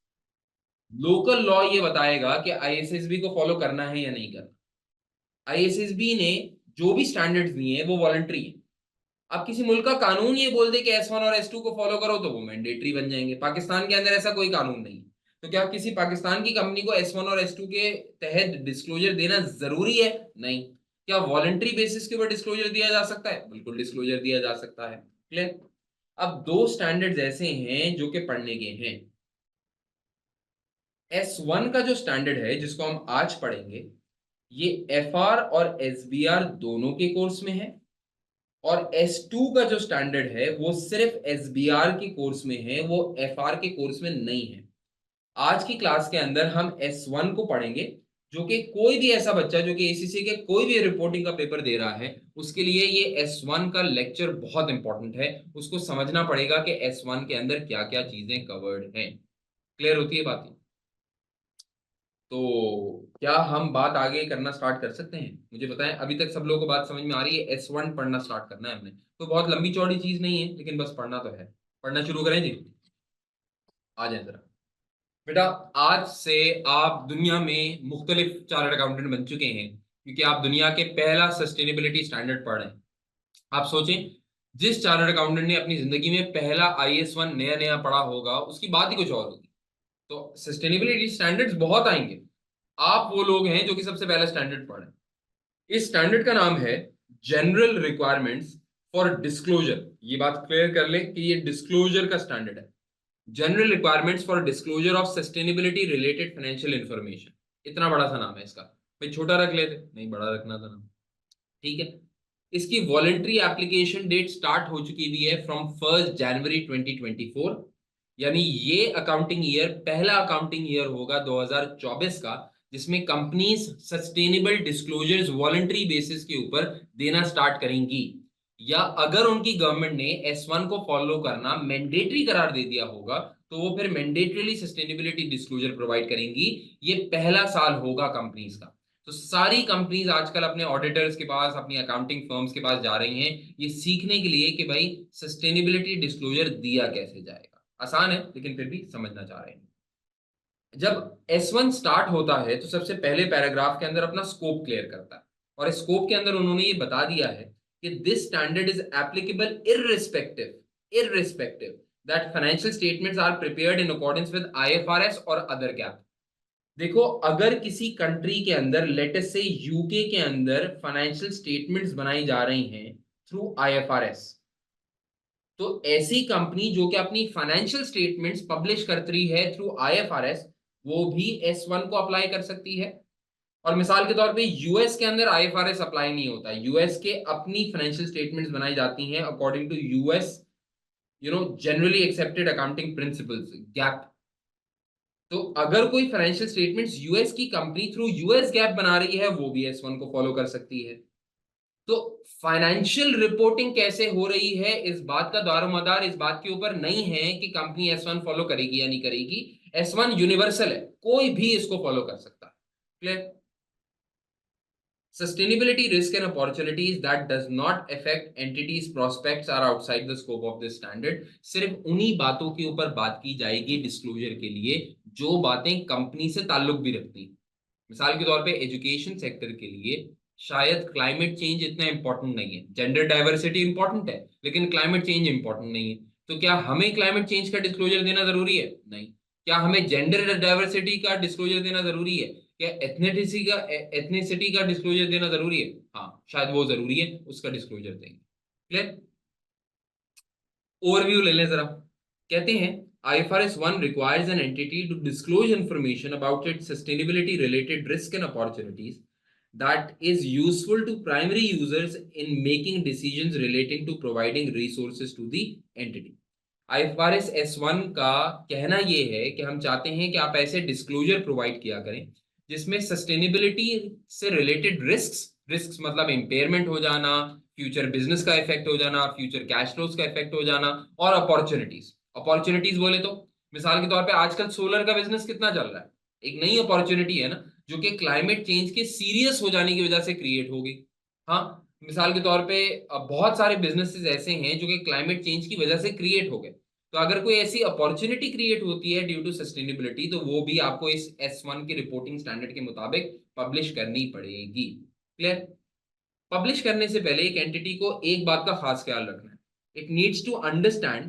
Local law ये बताएगा कि आईएसएसबी को फॉलो करना है या नहीं करना। आईएसएसबी ने जो भी स्टैंडर्ड्स दिए हैं वो वॉलंटरी है। अब किसी मुल्क का कानून ये बोल दे कि S1 और S2 को फॉलो करो तो वो मैंडेटरी बन जाएंगे। पाकिस्तान के अंदर ऐसा कोई कानून नहीं है। तो क्या किसी पाकिस्तान की कंपनी को S1 और S2 के तहत डिस्क्लोजर देना जरूरी है? नहीं। क्या वॉलंटरी बेसिस के ऊपर डिस्क्लोजर दिया जा सकता है? बिल्कुल डिस्क्लोजर दिया जा सकता है। क्लियर? अब दो स्टैंडर्ड्स ऐसे हैं जो कि पढ़ने के हैं। S1 का जो स्टैंडर्ड है जिसको हम आज पढ़ेंगे, ये FR और SBR दोनों के कोर्स में है, और S2 का जो स्टैंडर्ड है वो सिर्फ SBR के कोर्स में है, वो FR के कोर्स में नहीं है। आज की क्लास के अंदर हम S1 को पढ़ेंगे, जो कि कोई भी ऐसा बच्चा जो कि ACCA के कोई भी रिपोर्टिंग का पेपर दे रहा है उसके लिए ये S1 का लेक्चर बहुत इंपॉर्टेंट है। उसको समझना पड़ेगा कि S1 के अंदर क्या क्या चीजें कवर्ड हैं। क्लियर होती है बात? तो क्या हम बात आगे करना स्टार्ट कर सकते हैं? मुझे बताएं, अभी तक सब लोगों को बात समझ में आ रही है? S1 पढ़ना स्टार्ट करना है हमने, तो बहुत लंबी चौड़ी चीज नहीं है, लेकिन बस पढ़ना तो है। पढ़ना शुरू करें जी। आ जाए जरा। बेटा, आज से आप दुनिया में मुख्तलिफ चार्टर्ड अकाउंटेंट बन चुके हैं, क्योंकि आप दुनिया के पहला सस्टेनेबिलिटी स्टैंडर्ड पढ़ रहे हैं। आप सोचें, जिस चार्टर्ड अकाउंटेंट ने अपनी जिंदगी में पहला IS1 नया नया पढ़ा होगा उसकी बात ही कुछ और होगी। तो सस्टेनेबिलिटी स्टैंडर्ड्स बहुत आएंगे। आप वो लोग हैं जो कि सबसे पहला स्टैंडर्ड पढ़े। इस स्टैंडर्ड का नाम है जनरल रिक्वायरमेंट्स फॉर डिस्क्लोजर। ये बात क्लियर कर लें कि ये डिस्क्लोजर का स्टैंडर्ड है। General requirements for disclosure of sustainability related financial information. इतना बड़ा सा नाम है इसका। भाई छोटा रख लेते, नहीं बड़ा रखना था नाम। ठीक है। इसकी वॉलेंट्री एप्लीकेशन डेट स्टार्ट हो चुकी हुई है फ्रॉम 1 जनवरी 2024। यानी ये अकाउंटिंग ईयर पहला अकाउंटिंग ईयर होगा 2024 का, जिसमें companies sustainable disclosures voluntary basis के ऊपर देना स्टार्ट करेंगी, या अगर उनकी गवर्नमेंट ने S1 को फॉलो करना मैंडेटरी करार दे दिया होगा तो वो फिर मैंडेटरीली सस्टेनेबिलिटी डिस्क्लोजर प्रोवाइड करेंगी। ये पहला साल होगा कंपनीज का। तो सारी कंपनीज आजकल अपने ऑडिटर्स के पास, अपनी अकाउंटिंग फर्म्स के पास जा रही हैं ये सीखने के लिए कि भाई सस्टेनेबिलिटी डिस्क्लोजर दिया कैसे जाएगा। आसान है लेकिन फिर भी समझना चाह रहे हैं। जब S1 स्टार्ट होता है तो सबसे पहले पैराग्राफ के अंदर अपना स्कोप क्लियर करता है, और इस स्कोप के अंदर उन्होंने ये बता दिया है कि this standard is applicable irrespective that financial statements are prepared in accordance with IFRS और अदर गैप। देखो, अगर किसी कंट्री के अंदर, लेटेस्ट से यूके के अंदर फाइनेंशियल स्टेटमेंट्स बनाई जा रही हैं थ्रू IFRS, तो ऐसी कंपनी जो कि अपनी फाइनेंशियल स्टेटमेंट्स पब्लिश करती है थ्रू IFRS, वो भी S1 को अप्लाई कर सकती है। और मिसाल के तौर पे यूएस के अंदर IFRS अप्लाई नहीं होता। यूएस के अपनी फाइनेंशियल स्टेटमेंट्स बनाई जाती हैं according to US generally accepted accounting principles, GAAP. तो अगर कोई फाइनेंशियल स्टेटमेंट्स यूएस की कंपनी थ्रू यूएस गैप बना रही है वो भी S1 को फॉलो कर सकती है। तो फाइनेंशियल रिपोर्टिंग कैसे हो रही है, इस बात का दारोमदार इस बात के ऊपर नहीं है कि कंपनी S1 फॉलो करेगी या नहीं करेगी। S1 यूनिवर्सल है, कोई भी इसको फॉलो कर सकता है। Clear? Sustainability risk and opportunities that does not affect entities prospects are outside the scope of this standard। सिर्फ उन्हीं बातों के ऊपर बात की जाएगी डिस्क्लोजर के लिए जो बातें कंपनी से ताल्लुक भी रखती हैं। मिसाल के तौर पे एजुकेशन सेक्टर के लिए शायद क्लाइमेट चेंज इतना इंपॉर्टेंट नहीं है। जेंडर डाइवर्सिटी इंपॉर्टेंट है लेकिन क्लाइमेट चेंज इंपॉर्टेंट नहीं है। तो क्या हमें क्लाइमेट चेंज का डिस्क्लोजर देना जरूरी है? नहीं। क्या हमें जेंडर डाइवर्सिटी का डिस्क्लोजर देना जरूरी है? क्या एथनिसिटी का डिस्क्लोजर देना जरूरी है? हाँ, शायद वो जरूरी है, उसका डिस्क्लोजर देंगे। क्लियर? ओवरव्यू ले लें जरा। कहते हैं IFRS 1 requires an entity to disclose information about its sustainability related risk and opportunities that is useful to primary users in making decisions relating to providing resources to the entity। IFRS S1 का कहना ये है कि हम चाहते हैं कि आप ऐसे डिस्क्लोजर प्रोवाइड किया करें जिसमें सस्टेनेबिलिटी से रिलेटेड रिस्क्स मतलब इम्पेयरमेंट हो जाना, फ्यूचर बिजनेस का इफेक्ट हो जाना, फ्यूचर कैश फ्लोज का इफेक्ट हो जाना, और अपॉर्चुनिटीज बोले तो मिसाल के तौर पे आजकल सोलर का बिजनेस कितना चल रहा है, एक नई अपॉर्चुनिटी है ना, जो कि क्लाइमेट चेंज के सीरियस हो जाने की वजह से क्रिएट होगी। हाँ, मिसाल के तौर पे बहुत सारे बिजनेसेस ऐसे हैं जो कि क्लाइमेट चेंज की वजह से क्रिएट हो गए। तो अगर कोई ऐसी अपॉर्चुनिटी क्रिएट होती है ड्यू टू सस्टेनेबिलिटी तो वो भी आपको इस S1 की रिपोर्टिंग स्टैंडर्ड के मुताबिक पब्लिश करनी पड़ेगी। क्लियर? पब्लिश करने से पहले एक एंटिटी को एक बात का खास ख्याल रखना है। It needs to understand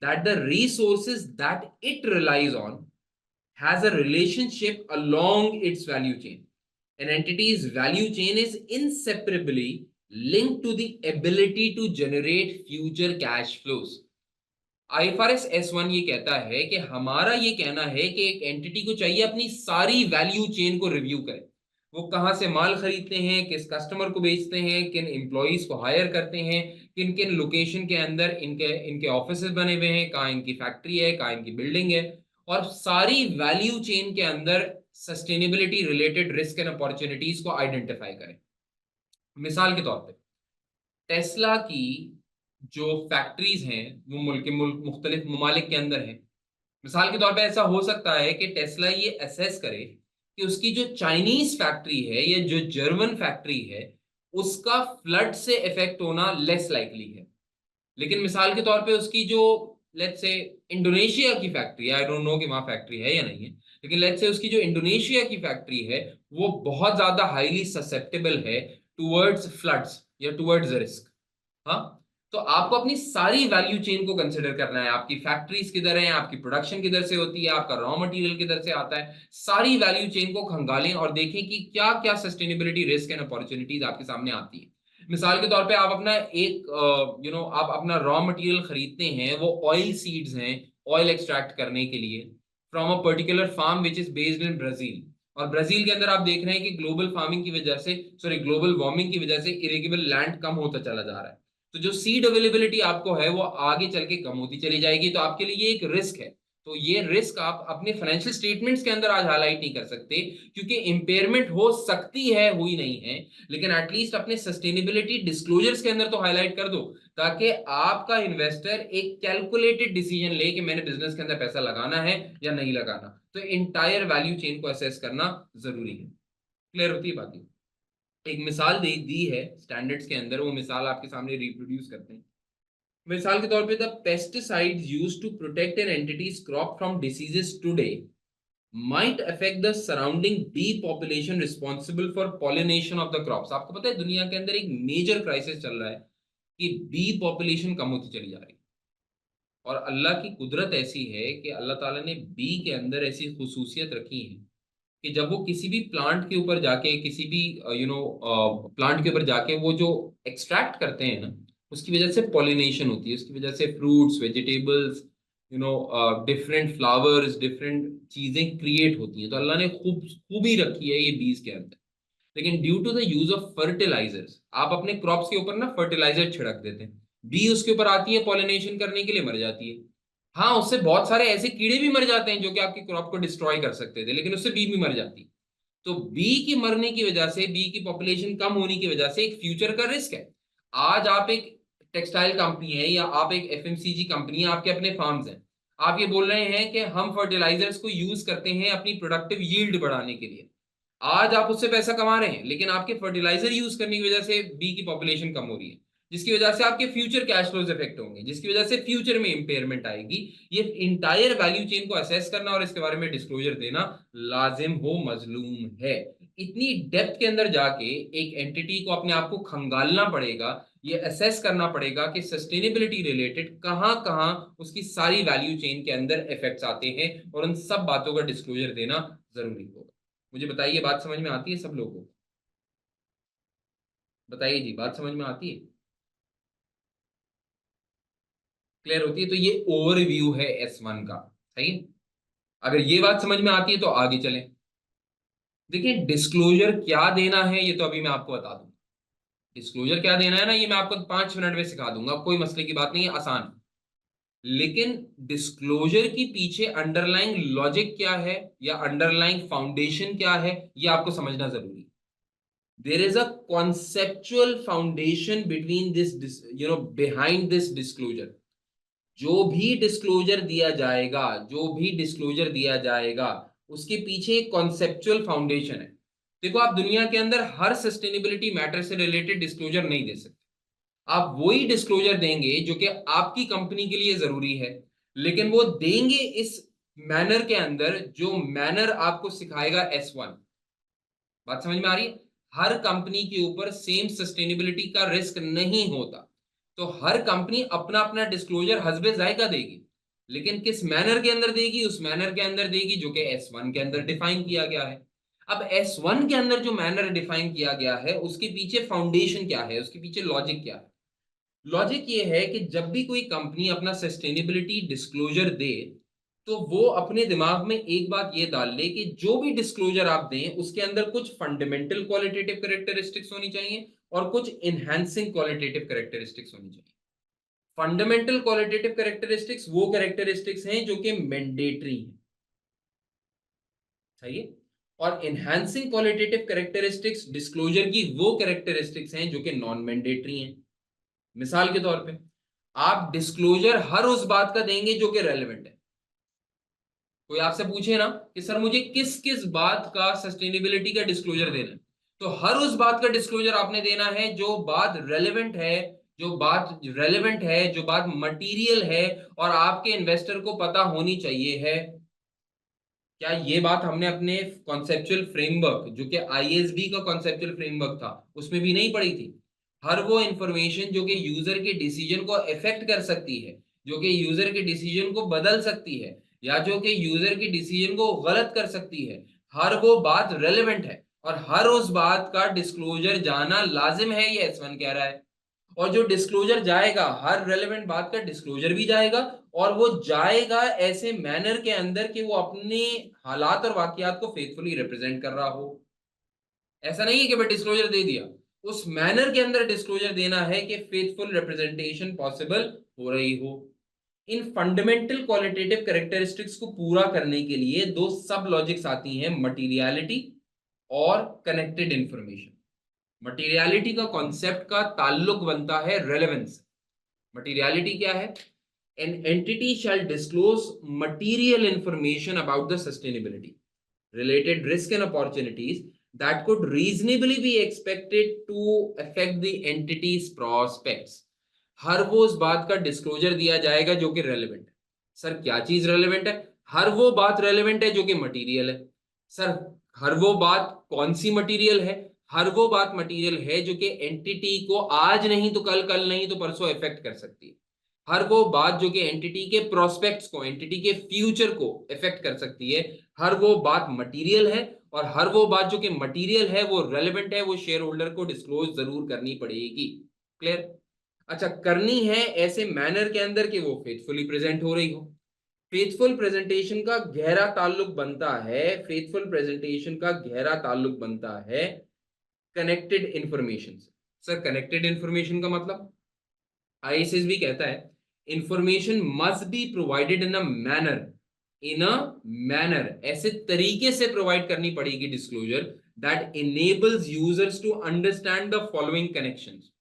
that the resources that it relies on has a relationship along its value chain. An entity's value chain is inseparably linked to the ability to generate future cash flows. IFRS S1 ये कहता है कि हमारा ये कहना है कि एक एंटिटी को चाहिए अपनी सारी वैल्यू चेन को रिव्यू करे। वो कहाँ से माल खरीदते हैं, किस कस्टमर को बेचते हैं, किन एम्प्लॉइज को हायर करते हैं, किन किन लोकेशन के अंदर इनके इनके ऑफिसेज बने हुए हैं, कहाँ इनकी फैक्ट्री है, कहाँ इनकी बिल्डिंग है, और सारी वैल्यू चेन के अंदर sustainability related risk and opportunities को आइडेंटिफाई करें। मिसाल के तौर पे टेस्ला की जो फैक्ट्रीज हैं वो मुल्क मुख्तलिफ ममालिक के अंदर हैं। मिसाल के तौर पे ऐसा हो सकता है कि टेस्ला ये असेस करे कि उसकी जो चाइनीज फैक्ट्री है या जो जर्मन फैक्ट्री है उसका फ्लड से इफेक्ट होना लेस लाइकली है। लेकिन मिसाल के तौर पे उसकी जो लेट्स से इंडोनेशिया की फैक्ट्री है, आई डोंट नो कि वहां फैक्ट्री है या नहीं है, लेकिन लेट्स से उसकी जो इंडोनेशिया की फैक्ट्री है वो बहुत ज्यादा हाईली ससेप्टेबल है टुवर्ड्स फ्लड्स या टुवर्ड्स रिस्क। हाँ, तो आपको अपनी सारी वैल्यू चेन को कंसिडर करना है। आपकी फैक्ट्रीज किधर है, आपकी प्रोडक्शन किधर से होती है, आपका रॉ मटेरियल किधर से आता है, सारी वैल्यू चेन को खंगालें और देखें कि क्या क्या सस्टेनेबिलिटी रिस्क एंड अपॉर्चुनिटीज आपके सामने आती है। मिसाल के तौर पे आप अपना एक आप अपना रॉ मटेरियल खरीदते हैं, वो ऑयल सीड्स हैं ऑयल एक्सट्रैक्ट करने के लिए from a particular farm which is based in Brazil. और ब्राजील के अंदर आप देख रहे हैं कि ग्लोबल फार्मिंग की वजह से, सॉरी ग्लोबल वार्मिंग की वजह से इरिगेबल लैंड कम होता चला जा रहा है। तो जो सीड अवेलेबिलिटी आपको है वो आगे चल के कम होती चली जाएगी, तो आपके लिए ये एक रिस्क है। तो ये रिस्क आप अपने फाइनेंशियल स्टेटमेंट्स के अंदर आज हाईलाइट नहीं कर सकते क्योंकि इंपेयरमेंट हो सकती है, हुई नहीं है, लेकिन एटलीस्ट अपने सस्टेनेबिलिटी डिस्क्लोजर्स के अंदर तो हाईलाइट कर दो ताकि आपका इन्वेस्टर एक कैलकुलेटेड डिसीजन ले कि मैंने बिजनेस के अंदर पैसा लगाना है या नहीं लगाना। तो इंटायर वैल्यू चेन को असेस करना जरूरी है। क्लियर होती है बात? एक मिसाल दे दी है स्टैंडर्ड्स के अंदर, वो मिसाल आपके सामने रिप्रोड्यूस करते हैं। मिसाल के तौर पे the pesticides used to protect an entity's crop from diseases today might affect the surrounding bee population responsible for pollination of the crops। आपको पता है दुनिया के अंदर एक मेजर क्राइसिस चल रहा है कि बी पॉपुलेशन कम होती चली जा रही है। और अल्लाह की कुदरत ऐसी है कि अल्लाह ताला ने बी के अंदर ऐसी खुसूसियत रखी है कि जब वो किसी भी प्लांट के ऊपर जाके, किसी भी प्लांट के ऊपर जाके वो जो एक्सट्रैक्ट करते हैं ना, उसकी वजह से पॉलिनेशन होती है, उसकी वजह से fruits, vegetables, different flowers, different चीजें क्रिएट होती हैं। तो अल्लाह ने खूबी रखी है ये बीज के अंदर। लेकिन due to the use of fertilisers, आप अपने क्रॉप्स के ऊपर ना फर्टिलाइजर छिड़क देते हैं, बी उसके ऊपर आती है पॉलिनेशन करने के लिए, मर जाती है। हाँ, उससे बहुत सारे ऐसे कीड़े भी मर जाते हैं जो कि आपकी क्रॉप को डिस्ट्रॉय कर सकते थे, लेकिन उससे बी भी मर जाती है। तो बी की मरने की वजह से, बी की पॉपुलेशन कम होने की वजह से एक फ्यूचर का रिस्क है। आज आप एक टेक्सटाइल कंपनी है या आप एक एफएमसीजी कंपनी है, आपके अपने फार्म्स हैं, आप ये बोल रहे हैं कि हम फर्टिलाइजर्स को यूज करते हैं अपनी प्रोडक्टिव यील्ड बढ़ाने के लिए। आज आप उससे पैसा कमा रहे हैं, लेकिन आपके फर्टिलाइजर यूज करने की वजह से बी की पॉपुलेशन कम हो रही है, जिसकी वजह से आपके फ्यूचर कैश फ्लोज इफेक्ट होंगे, जिसकी वजह से फ्यूचर में इंपेयरमेंट आएगी। ये इंटायर वैल्यू चेन को असेस करना और इसके बारे में डिस्क्लोजर देना लाजिम हो मजलूम है। इतनी डेप्थ के अंदर जाके एक एंटिटी को अपने आप को खंगालना पड़ेगा, ये असेस करना पड़ेगा कि सस्टेनेबिलिटी रिलेटेड कहां कहां उसकी सारी वैल्यू चेन के अंदर इफेक्ट्स आते हैं, और उन सब बातों का डिस्क्लोजर देना जरूरी होगा। मुझे बताइए, बात समझ में आती है सब लोगों को? बताइए जी, बात समझ में आती है? क्लियर होती है? तो ये ओवरव्यू है S1 का। सही है? अगर ये बात समझ में आती है तो आगे चलें। देखिए, डिस्क्लोजर क्या देना है ये तो अभी मैं आपको बता दूंगा। डिस्क्लोजर क्या देना है ना, ये मैं आपको 5 मिनट में सिखा दूंगा, कोई मसले की बात नहीं है, आसान है। लेकिन डिस्क्लोजर की पीछे अंडरलाइंग लॉजिक क्या है या अंडरलाइंग फाउंडेशन क्या है, ये आपको समझना जरूरी है। There is a conceptual foundation between behind this disclosure। जो भी डिस्क्लोजर दिया जाएगा, जो भी डिस्क्लोजर दिया जाएगा, उसके पीछे एक कॉन्सेप्चुअल फाउंडेशन है। देखो, आप दुनिया के अंदर हर सस्टेनेबिलिटी मैटर से रिलेटेड डिस्क्लोजर नहीं दे सकते। आप वही डिस्क्लोजर देंगे जो कि आपकी कंपनी के लिए जरूरी है, लेकिन वो देंगे इस मैनर के अंदर जो मैनर आपको सिखाएगा S1। बात समझ में आ रही है? हर कंपनी के ऊपर सेम सस्टेनेबिलिटी का रिस्क नहीं होता, तो हर कंपनी अपना अपना डिस्क्लोजर हस्बे जायका देगी। लेकिन किस मैनर के अंदर देगी? उस मैनर के अंदर देगी जो कि S1 के अंदर डिफाइन किया गया है। अब S1 के अंदर जो मैनर डिफाइन किया गया है उसके पीछे फाउंडेशन क्या है, उसके पीछे लॉजिक क्या है? लॉजिक ये है कि जब भी कोई कंपनी अपना सस्टेनेबिलिटी डिस्क्लोजर दे तो वो अपने दिमाग में एक बात ये डाल ले कि जो भी डिस्क्लोजर आप दें उसके अंदर कुछ फंडामेंटल क्वालिटेटिव कैरेक्टरिस्टिक्स होनी चाहिए और कुछ इनहैंसिंग क्वालिटेटिव कैरेक्टरिस्टिक्स होनी चाहिए। फंडामेंटल क्वालिटेटिव कैरेक्टरिस्टिक्स वो कैरेक्टरिस्टिक्स हैं जो कि मैंडेटरी हैं, सही है। और इनहैंसिंग क्वालिटेटिव कैरेक्टरिस्टिक्स डिस्क्लोजर की वो कैरेक्टरिस्टिक्स हैं जो कि नॉन मैंडेटरी हैं। मिसाल के तौर पे आप डिस्क्लोजर हर उस बात का देंगे जो कि रेलेवेंट है। कोई आपसे पूछे ना कि सर मुझे किस किस बात का सस्टेनेबिलिटी का डिस्क्लोजर देना है, तो हर उस बात का डिस्क्लोजर आपने देना है जो बात रेलेवेंट है, जो बात मटीरियल है और आपके इन्वेस्टर को पता होनी चाहिए है। क्या ये बात हमने अपने कॉन्सेप्चुअल फ्रेमवर्क जो कि आईएसबी का कॉन्सेप्चुअल फ्रेमवर्क था उसमें भी नहीं पढ़ी थी? हर वो इंफॉर्मेशन जो कि यूजर के डिसीजन को इफेक्ट कर सकती है, जो कि यूजर के डिसीजन को बदल सकती है या जो कि यूजर के डिसीजन को गलत कर सकती है, हर वो बात रेलेवेंट है और हर उस बात का डिस्क्लोजर जाना लाजिम है, ये S1 कह रहा है। और जो डिस्क्लोजर जाएगा हर रेलेवेंट बात का डिस्क्लोजर भी जाएगा और वो जाएगा ऐसे मैनर के अंदर कि वो अपने हालात और वाकयात को फेथफुली रिप्रेजेंट कर रहा हो। ऐसा नहीं है कि मैं डिस्क्लोजर दे दिया, उस मैनर के अंदर डिस्क्लोजर देना है कि फेथफुल रिप्रेजेंटेशन पॉसिबल हो रही हो। इन फंडामेंटल क्वालिटेटिव कैरेक्टरिस्टिक्स को पूरा करने के लिए दो सब लॉजिक्स आती हैं, मटीरियलिटी और कनेक्टेड इंफॉर्मेशन। मटीरियलिटी का कॉन्सेप्ट का ताल्लुक बनता है रेलेवेंस। मटीरियलिटी क्या है? An entity shall disclose material information about the sustainability, related risk and opportunities that could reasonably be expected to affect the entity's prospects. हर वो उस बात का डिस्क्लोजर दिया जाएगा जो कि रेलेवेंट है। सर क्या चीज रेलेवेंट है? हर वो बात रेलेवेंट है जो कि मटेरियल है। सर हर वो बात कौन सी मटेरियल है? हर वो बात मटेरियल है जो कि एंटिटी को आज नहीं तो कल, कल नहीं तो परसों इफेक्ट कर सकती है। हर वो बात जो कि एंटिटी के प्रोस्पेक्ट्स को, एंटिटी के फ्यूचर को इफेक्ट कर सकती है, हर वो बात मटेरियल है। और हर वो बात जो कि मटेरियल है वो रेलेवेंट है, वो शेयर होल्डर को डिस्क्लोज जरूर करनी पड़ेगी। क्लियर? अच्छा, करनी है ऐसे मैनर के अंदर कि वो फेथफुली प्रेजेंट हो रही हो। फेथफुल प्रेजेंटेशन का गहरा ताल्लुक बनता है, फेथफुल प्रेजेंटेशन का गहरा ताल्लुक बनता है कनेक्टेड इंफॉर्मेशन से। सर कनेक्टेड इंफॉर्मेशन का मतलब आईएसएस भी कहता है information must be provided in a manner, ऐसे तरीके से प्रोवाइड करनी पड़ेगी disclosure that enables users to understand the following connections.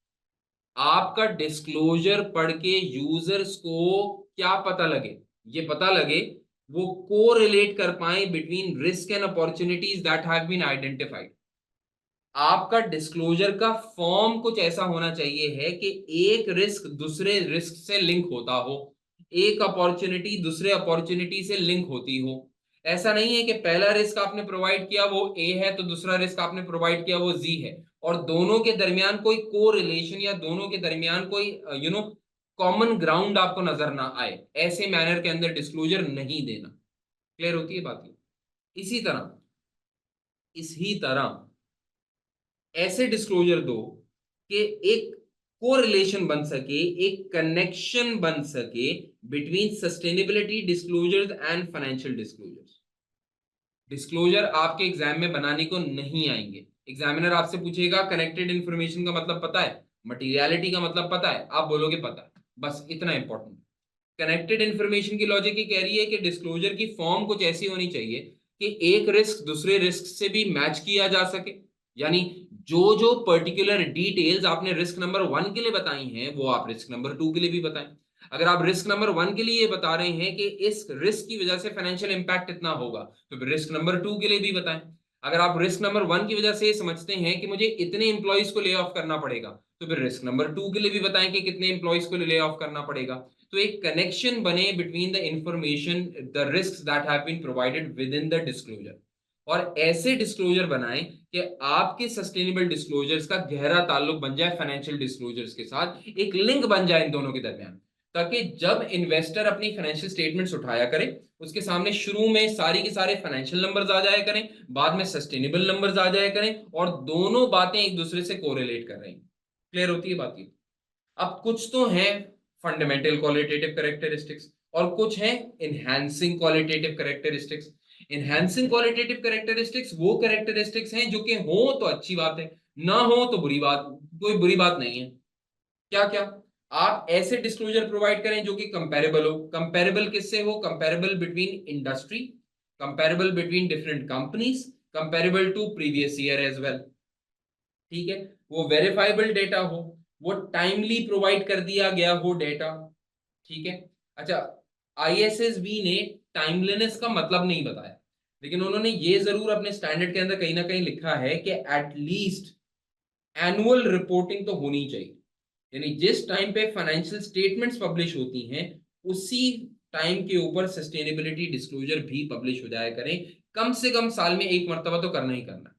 आपका डिस्क्लोजर पढ़ के यूजर्स को क्या पता लगे? ये पता लगे वो को रिलेट कर पाए between risk and opportunities that have been identified. आपका डिस्क्लोजर का फॉर्म कुछ ऐसा होना चाहिए है कि एक रिस्क दूसरे रिस्क से लिंक होता हो, एक अपॉर्चुनिटी दूसरे अपॉर्चुनिटी से लिंक होती हो। ऐसा नहीं है कि पहला रिस्क आपने प्रोवाइड किया वो ए है तो दूसरा रिस्क आपने प्रोवाइड किया वो जी है और दोनों के दरमियान कोई को रिलेशन या दोनों के दरमियान कोई कॉमन ग्राउंड आपको नजर ना आए। ऐसे मैनर के अंदर डिस्क्लोजर नहीं देना। क्लियर होती है बात? इसी तरह इसी तरह ऐसे डिस्क्लोजर दो कि एक कोरिलेशन बन सके, एक कनेक्शन बन सके between sustainability disclosures and financial disclosures. Disclosure आपके एग्जाम में बनाने को नहीं आएंगे। एग्जामिनर आपसे पूछेगा कनेक्टेड इंफॉर्मेशन का मतलब पता है, मटीरियलिटी का मतलब पता है, आप बोलोगे पता है, बस इतना इंपॉर्टेंट। कनेक्टेड इंफॉर्मेशन की लॉजिक ये कह रही है कि डिस्क्लोजर की फॉर्म कुछ ऐसी होनी चाहिए कि एक रिस्क दूसरे रिस्क से भी मैच किया जा सके। यानी जो जो पर्टिकुलर डिटेल्स आपने रिस्क नंबर 1 के लिए बताई हैं वो आप रिस्क नंबर 2 के लिए भी बताएं। अगर आप रिस्क नंबर 1 के लिए बता रहे हैं कि इस रिस्क की वजह से फाइनेंशियल इंपैक्ट इतना होगा तो फिर रिस्क नंबर 2 के लिए भी बताएं। अगर आप रिस्क नंबर 1 की वजह से समझते हैं कि मुझे इतने इंप्लॉइज को ले ऑफ करना पड़ेगा तो फिर रिस्क नंबर 2 के लिए भी बताएं कि कितने इंप्लॉइज को ले ऑफ करना पड़ेगा। तो एक कनेक्शन बने between the information, the risks that have been provided within the disclosure. और ऐसे डिस्क्लोजर बनाएं कि आपके सस्टेनेबल डिस्क्लोजर्स का गहरा ताल्लुक बन जाए फाइनेंशियल डिस्क्लोजर्स के साथ, एक लिंक बन जाए इन दोनों के दरमियान। ताकि जब इन्वेस्टर अपनी फाइनेंशियल स्टेटमेंट्स उठाया करे, उसके सामने शुरू में सारी के सारे फाइनेंशियल नंबर्स आ जाया करें, बाद में सस्टेनेबल नंबर्स आ जाया करें, और दोनों बातें एक दूसरे से कोरिलेट कर रही हैं। क्लियर होती है बात की? अब कुछ तो हैं फंडामेंटल क्वालिटेटिव कैरेक्टरिस्टिक्स, और कुछ हैं enhancing qualitative characteristics. Enhancing qualitative characteristics वो कैरेक्टरिस्टिक्स हैं जो कि हो तो अच्छी बात है, ना हो तो बुरी बात, कोई बुरी बात नहीं है। क्या क्या? आप ऐसे डिस्क्लोजर प्रोवाइड करें जो कि कंपैरेबल हो। कंपैरेबल किससे हो? Comparable between industry, comparable between different companies, comparable to previous year as well. ठीक है? वो वेरीफाइबल डेटा हो, वो टाइमली प्रोवाइड कर दिया गया हो डेटा। ठीक है? अच्छा, आईएसएसबी ने टाइमलीनेस का मतलब नहीं बताया, लेकिन उन्होंने ये जरूर अपने स्टैंडर्ड के अंदर कहीं ना कहीं लिखा है कि एटलीस्ट एनुअल रिपोर्टिंग तो होनी चाहिए। यानी जिस टाइम पे फाइनेंशियल स्टेटमेंट्स पब्लिश होती हैं, उसी टाइम के ऊपर सस्टेनेबिलिटी डिस्क्लोजर भी पब्लिश हो जाया करें। कम से कम साल में एक मर्तबा तो करना ही करना।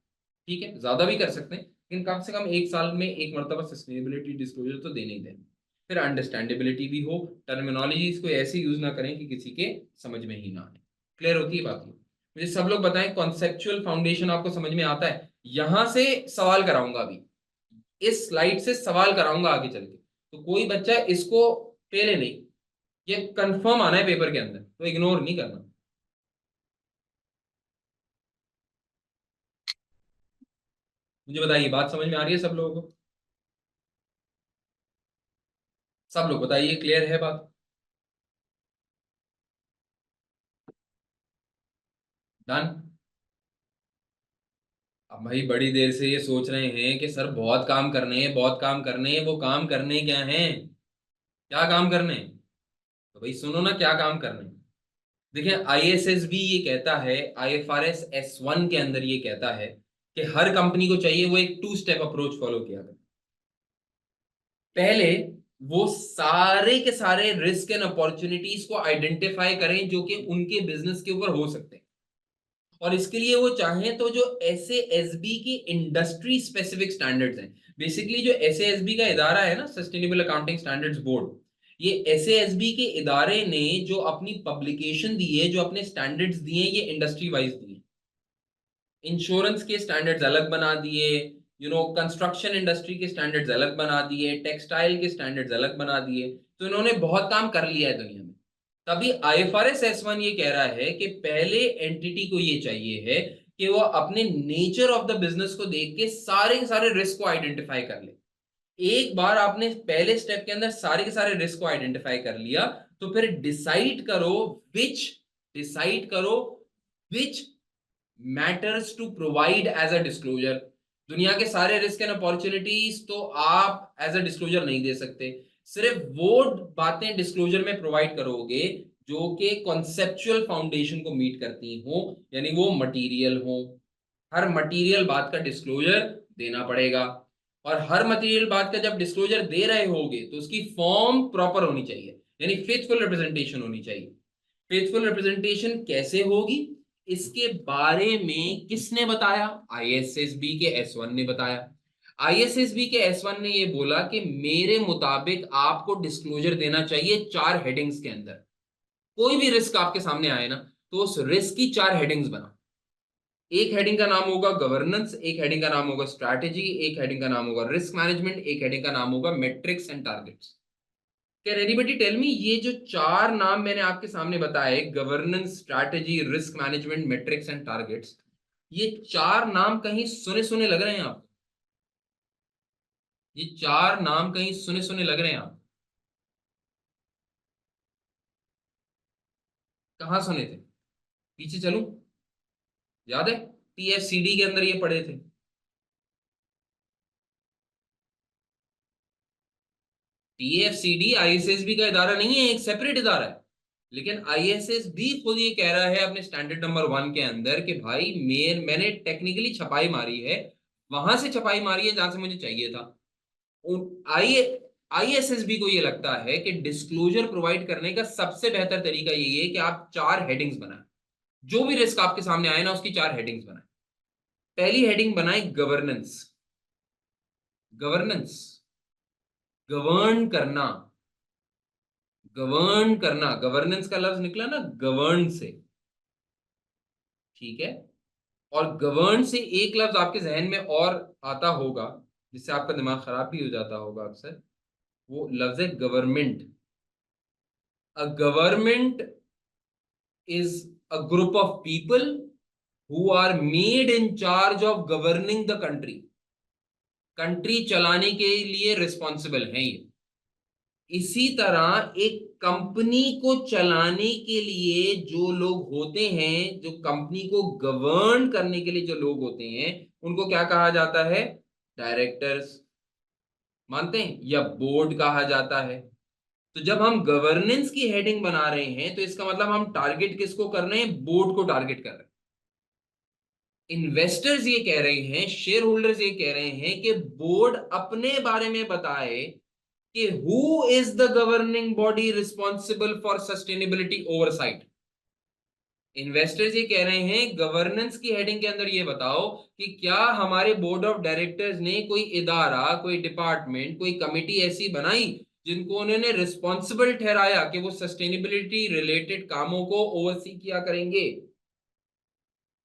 ठीक है? ज्यादा भी कर सकते हैं, लेकिन कम से कम एक साल में एक मर्तबा सस्टेनेबिलिटी डिस्क्लोजर तो देने ही देना। फिर अंडरस्टैंडेबिलिटी भी हो, टर्मिनोलॉजी को ऐसे यूज ना करें कि किसी के समझ में ही ना आए। क्लियर होती है बात? मुझे सब लोग बताएं, कॉन्सेप्चुअल फाउंडेशन आपको समझ में आता है? यहां से सवाल कराऊंगा अभी, इस स्लाइड से सवाल कराऊंगा आगे चल के, तो कोई बच्चा इसको फेले नहीं, ये कंफर्म आना है पेपर के अंदर, तो इग्नोर नहीं करना। मुझे बताइए, बात समझ में आ रही है सब लोगों को? सब लोग बताइए, क्लियर है बात? डन? अब भाई बड़ी देर से ये सोच रहे हैं कि सर बहुत काम करने हैं, बहुत काम करने हैं, वो काम करने क्या हैं? क्या काम करने हैं? तो भाई सुनो ना, क्या काम करने हैं। देखिए, आईएसएसबी ये कहता है, आईएफआरएस S1 के अंदर ये कहता है कि हर कंपनी को चाहिए वो एक टू स्टेप अप्रोच फॉलो किया करे। पहले वो सारे के सारे रिस्क एंड अपॉर्चुनिटीज को आइडेंटिफाई करें जो कि उनके बिजनेस के ऊपर हो सकते हैं, और इसके लिए वो चाहें तो जो एसएएसबी की इंडस्ट्री स्पेसिफिक स्टैंडर्ड्स हैं, बेसिकली जो एसएएसबी का इदारा है ना, सस्टेनेबल अकाउंटिंग स्टैंडर्ड्स बोर्ड, ये एसएएसबी के इदारे ने जो अपनी पब्लिकेशन दी है, जो अपने स्टैंडर्ड्स दिए हैं, ये इंडस्ट्री वाइज दिए। इंश्योरेंस के स्टैंडर्ड्स अलग बना दिए, कंस्ट्रक्शन इंडस्ट्री के स्टैंडर्ड्स अलग बना दिए, टेक्सटाइल के स्टैंडर्ड्स अलग बना दिए। तो इन्होंने बहुत काम कर लिया है दुनिया में। तभी आईएफआरएस S1 ये कह रहा है कि पहले एंटिटी को ये चाहिए है कि वो अपने नेचर ऑफ द बिजनेस को देख के सारे के सारे रिस्क को आइडेंटिफाई कर ले। एक बार आपने पहले स्टेप के अंदर सारे के सारे रिस्क को आइडेंटिफाई कर लिया, तो फिर विच डिसाइड करो which matters to provide as a disclosure. दुनिया के सारे रिस्क एंड अपॉर्चुनिटीज तो आप एज अ डिस्क्लोजर नहीं दे सकते, सिर्फ वो बातें डिस्क्लोजर में प्रोवाइड करोगे जो कि कॉन्सेप्चुअल फाउंडेशन को मीट करती हो, यानी वो मटेरियल हो। हर मटेरियल बात का डिस्क्लोजर देना पड़ेगा, और हर मटेरियल बात का जब डिस्क्लोजर दे रहे होगे तो उसकी फॉर्म प्रॉपर होनी चाहिए, यानी फेथफुल रिप्रेजेंटेशन होनी चाहिए। फेथफुल रिप्रेजेंटेशन कैसे होगी, इसके बारे में किसने बताया? आईएसएसबी के S1 ने बताया। आईएसएसबी के S1 ने ये बोला कि मेरे मुताबिक आपको डिस्क्लोजर देना चाहिए 4 हेडिंग्स के अंदर। कोई भी रिस्क आपके सामने आए ना, तो उस रिस्क की 4 हेडिंग्स बना। एक हेडिंग का नाम होगा गवर्नेंस, एक हेडिंग का नाम होगा स्ट्रैटेजी, एक हेडिंग का नाम होगा रिस्क मैनेजमेंट, एक हेडिंग का नाम होगा metrics and targets. Can anybody tell me, ये जो 4 नाम मैंने आपके सामने बताए, governance, strategy, risk management, metrics and targets, ये 4 नाम कहीं सुने सुने लग रहे हैं आप? ये 4 नाम कहीं सुने सुने लग रहे हैं आप? कहाँ सुने थे? पीछे चलूं? याद है? टीएफसीडी के अंदर ये पढ़े थे। टीएफसीडी आईएसएसबी का इदारा नहीं है, एक सेपरेट इदारा है। लेकिन आईएसएसबी खुद ये कह रहा है अपने स्टैंडर्ड नंबर 1 के अंदर कि भाई मैंने टेक्निकली छपाई मारी है, वहां से छपाई मारी है जहां से मुझे चाहिए था। आई आईएसएसबी को ये लगता है कि डिस्क्लोजर प्रोवाइड करने का सबसे बेहतर तरीका यही है कि आप 4 हेडिंग्स बनाएं। जो भी रिस्क आपके सामने आए ना, उसकी 4 हेडिंग्स बनाएं। पहली हेडिंग बनाए गवर्नेंस। गवर्नेंस, गवर्न करना, गवर्न करना, गवर्नेंस का लफ्ज निकला ना गवर्न से, ठीक है। और गवर्न से एक लफ्ज आपके जहन में और आता होगा जिससे आपका दिमाग खराब भी हो जाता होगा अक्सर, वो लफ्ज है government. A government is a group of people who are made in charge of governing the country, country चलाने के लिए रिस्पॉन्सिबल है ये। इसी तरह एक कंपनी को चलाने के लिए जो लोग होते हैं, जो कंपनी को गवर्न करने के लिए जो लोग होते हैं, उनको क्या कहा जाता है? डायरेक्टर्स, मानते हैं? या बोर्ड कहा जाता है। तो जब हम गवर्नेंस की हेडिंग बना रहे हैं तो इसका मतलब हम टारगेट किसको कर रहे हैं? बोर्ड को टारगेट कर रहे हैं। इन्वेस्टर्स ये कह रहे हैं, शेयर होल्डर्स ये कह रहे हैं कि बोर्ड अपने बारे में बताए कि who is the governing body responsible for sustainability oversight. Investors ये कह रहे हैं गवर्नेंस की हेडिंग के अंदर ये बताओ कि क्या हमारे बोर्ड ऑफ डायरेक्टर्स ने कोई इदारा, कोई डिपार्टमेंट, कोई कमिटी ऐसी बनाई जिनको उन्होंने रिस्पॉन्सिबल ठहराया कि वो सस्टेनेबिलिटी रिलेटेड कामों को ओवरसी किया करेंगे।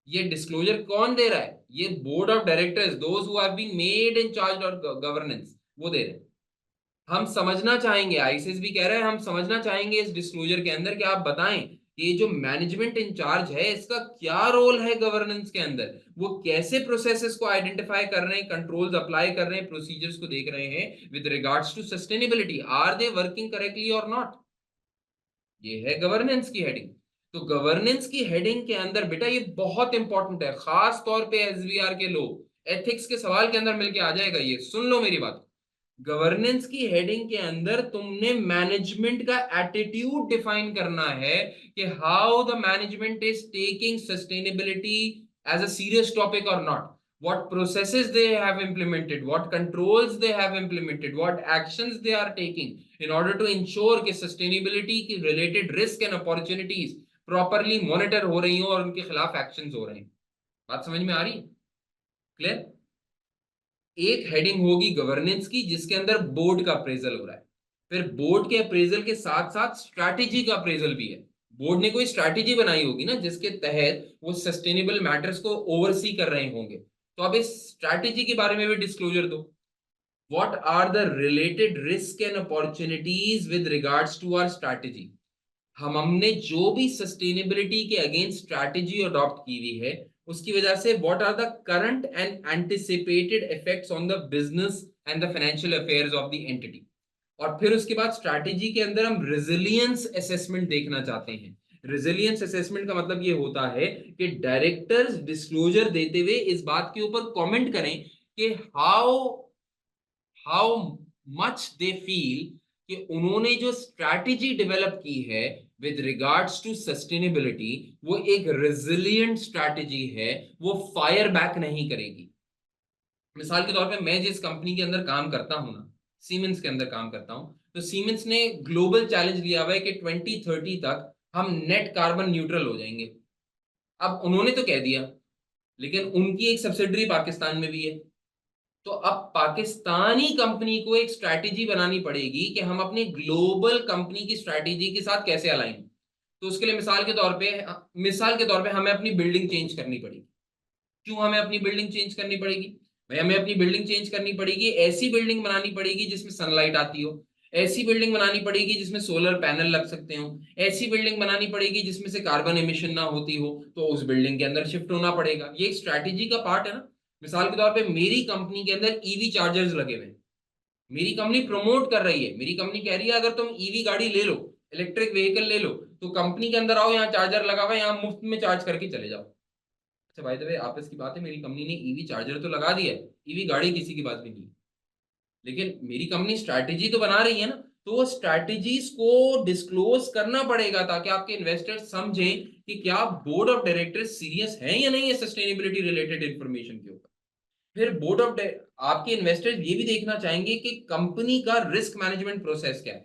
ये डिस्क्लोजर कौन दे रहा है? ये board of directors, those who have been made in charge of governance, वो दे रहे हैं। हम समझना चाहेंगे, आईसीएस भी कह रहा है, हम समझना चाहेंगे इस डिस्क्लोजर के अंदर कि आप बताएं कि ये जो मैनेजमेंट इंचार्ज है इसका क्या रोल है गवर्नेंस के अंदर, वो कैसे प्रोसेसेस को आइडेंटिफाई कर रहे हैं, कंट्रोल्स अप्लाई कर रहे हैं, प्रोसीजर्स को देख रहे हैं with regards to sustainability, are they working correctly और नॉट। ये है गवर्नेंस की हेडिंग। तो गवर्नेंस की हेडिंग के अंदर बेटा ये बहुत इंपॉर्टेंट है, खास तौर पे एसबीआर के लोग, एथिक्स के सवाल के अंदर मिलके आ जाएगा ये, सुन लो मेरी बात। गवर्नेंस की हेडिंग के अंदर तुमने मैनेजमेंट का एटीट्यूड डिफाइन करना है कि how the management is taking sustainability as a serious topic और not, what processes they have implemented, what controls they have implemented, what actions they are taking in order to ensure कि sustainability की related risk and opportunities properly monitor हो रही हो और उनके खिलाफ actions हो रहे हैं। बात समझ में आ रही? क्लियर? एक हेडिंग होगी गवर्नेंस की जिसके अंदर बोर्ड का अप्रेजल हो रहा है, फिर बोर्ड के अप्रेजल के साथ साथ स्ट्रैटेजी का अप्रेजल भी है। बोर्ड ने कोई स्ट्रैटेजी बनाई होगी ना जिसके तहत वो सस्टेनेबल मैटर्स को ओवरसी कर रहे होंगे, तो अब इस स्ट्रैटेजी के बारे में भी डिस्क्लोजर दो। What are the related risk and opportunities with regards to our strategy. हमने जो भी सस्टेनेबिलिटी के अगेंस्ट स्ट्रैटेजी अडॉप्ट की हुई है उसकी वजह से what are the current and anticipated effects on the business and the financial affairs of the entity. और फिर उसके बाद स्ट्रैटेजी के अंदर हम रेजिलियंस असेसमेंट देखना चाहते हैं। रेजिलियंस असेसमेंट का मतलब ये होता है कि डायरेक्टर्स डिस्क्लोजर देते हुए इस बात के ऊपर कमेंट करें कि how how much they feel कि उन्होंने जो स्ट्रैटेजी डेवलप की है विद रिगार्ड्स टू सस्टेनेबिलिटी वो एक रेजिलियंट स्ट्रैटेजी है, वो फायर बैक नहीं करेगी। मिसाल के तौर पे मैं जिस कंपनी के अंदर काम करता हूं ना, सीमेंस के अंदर काम करता हूं, तो सीमेंस ने ग्लोबल चैलेंज लिया हुआ है कि 2030 तक हम नेट कार्बन न्यूट्रल हो जाएंगे। अब उन्होंने तो कह दिया, लेकिन उनकी एक सब्सिडरी पाकिस्तान में भी है। तो अब पाकिस्तानी कंपनी को एक स्ट्रैटेजी बनानी पड़ेगी कि हम अपने ग्लोबल कंपनी की स्ट्रैटेजी के साथ कैसे अलाइन। तो उसके लिए मिसाल के तौर पे हमें अपनी बिल्डिंग चेंज करनी पड़ेगी। क्यों हमें अपनी बिल्डिंग चेंज करनी पड़ेगी भाई? हमें अपनी बिल्डिंग चेंज करनी पड़ेगी, ऐसी बिल्डिंग बनानी पड़ेगी जिसमें सनलाइट आती हो, ऐसी बिल्डिंग बनानी पड़ेगी जिसमें सोलर पैनल लग सकते हो, ऐसी बिल्डिंग बनानी पड़ेगी जिसमें से कार्बन एमिशन ना होती हो, तो उस बिल्डिंग के अंदर शिफ्ट होना पड़ेगा। ये एक स्ट्रैटेजी का पार्ट है ना। मिसाल के तौर पे मेरी कंपनी के अंदर ईवी चार्जर्स लगे हुए हैं, मेरी कंपनी प्रमोट कर रही है, मेरी कंपनी कह रही है अगर तुम ईवी गाड़ी ले लो, इलेक्ट्रिक व्हीकल ले लो, तो कंपनी के अंदर आओ, यहाँ चार्जर लगा हुआ है, यहाँ मुफ्त में चार्ज करके चले जाओ। अच्छा भाई, तो आपस की बात है, मेरी कंपनी ने ईवी चार्जर तो लगा दिया है, ईवी गाड़ी किसी की बात भी नहीं, लेकिन मेरी कंपनी स्ट्रैटेजी तो बना रही है ना। तो वो स्ट्रैटेजीज को डिस्क्लोज करना पड़ेगा ताकि आपके इन्वेस्टर्स समझें कि क्या बोर्ड ऑफ डायरेक्टर्स सीरियस हैं या नहीं है सस्टेनेबिलिटी रिलेटेड इंफॉर्मेशन के ऊपर। फिर बोर्ड ऑफ आपके इन्वेस्टर्स ये भी देखना चाहेंगे कि कंपनी का रिस्क मैनेजमेंट प्रोसेस क्या है।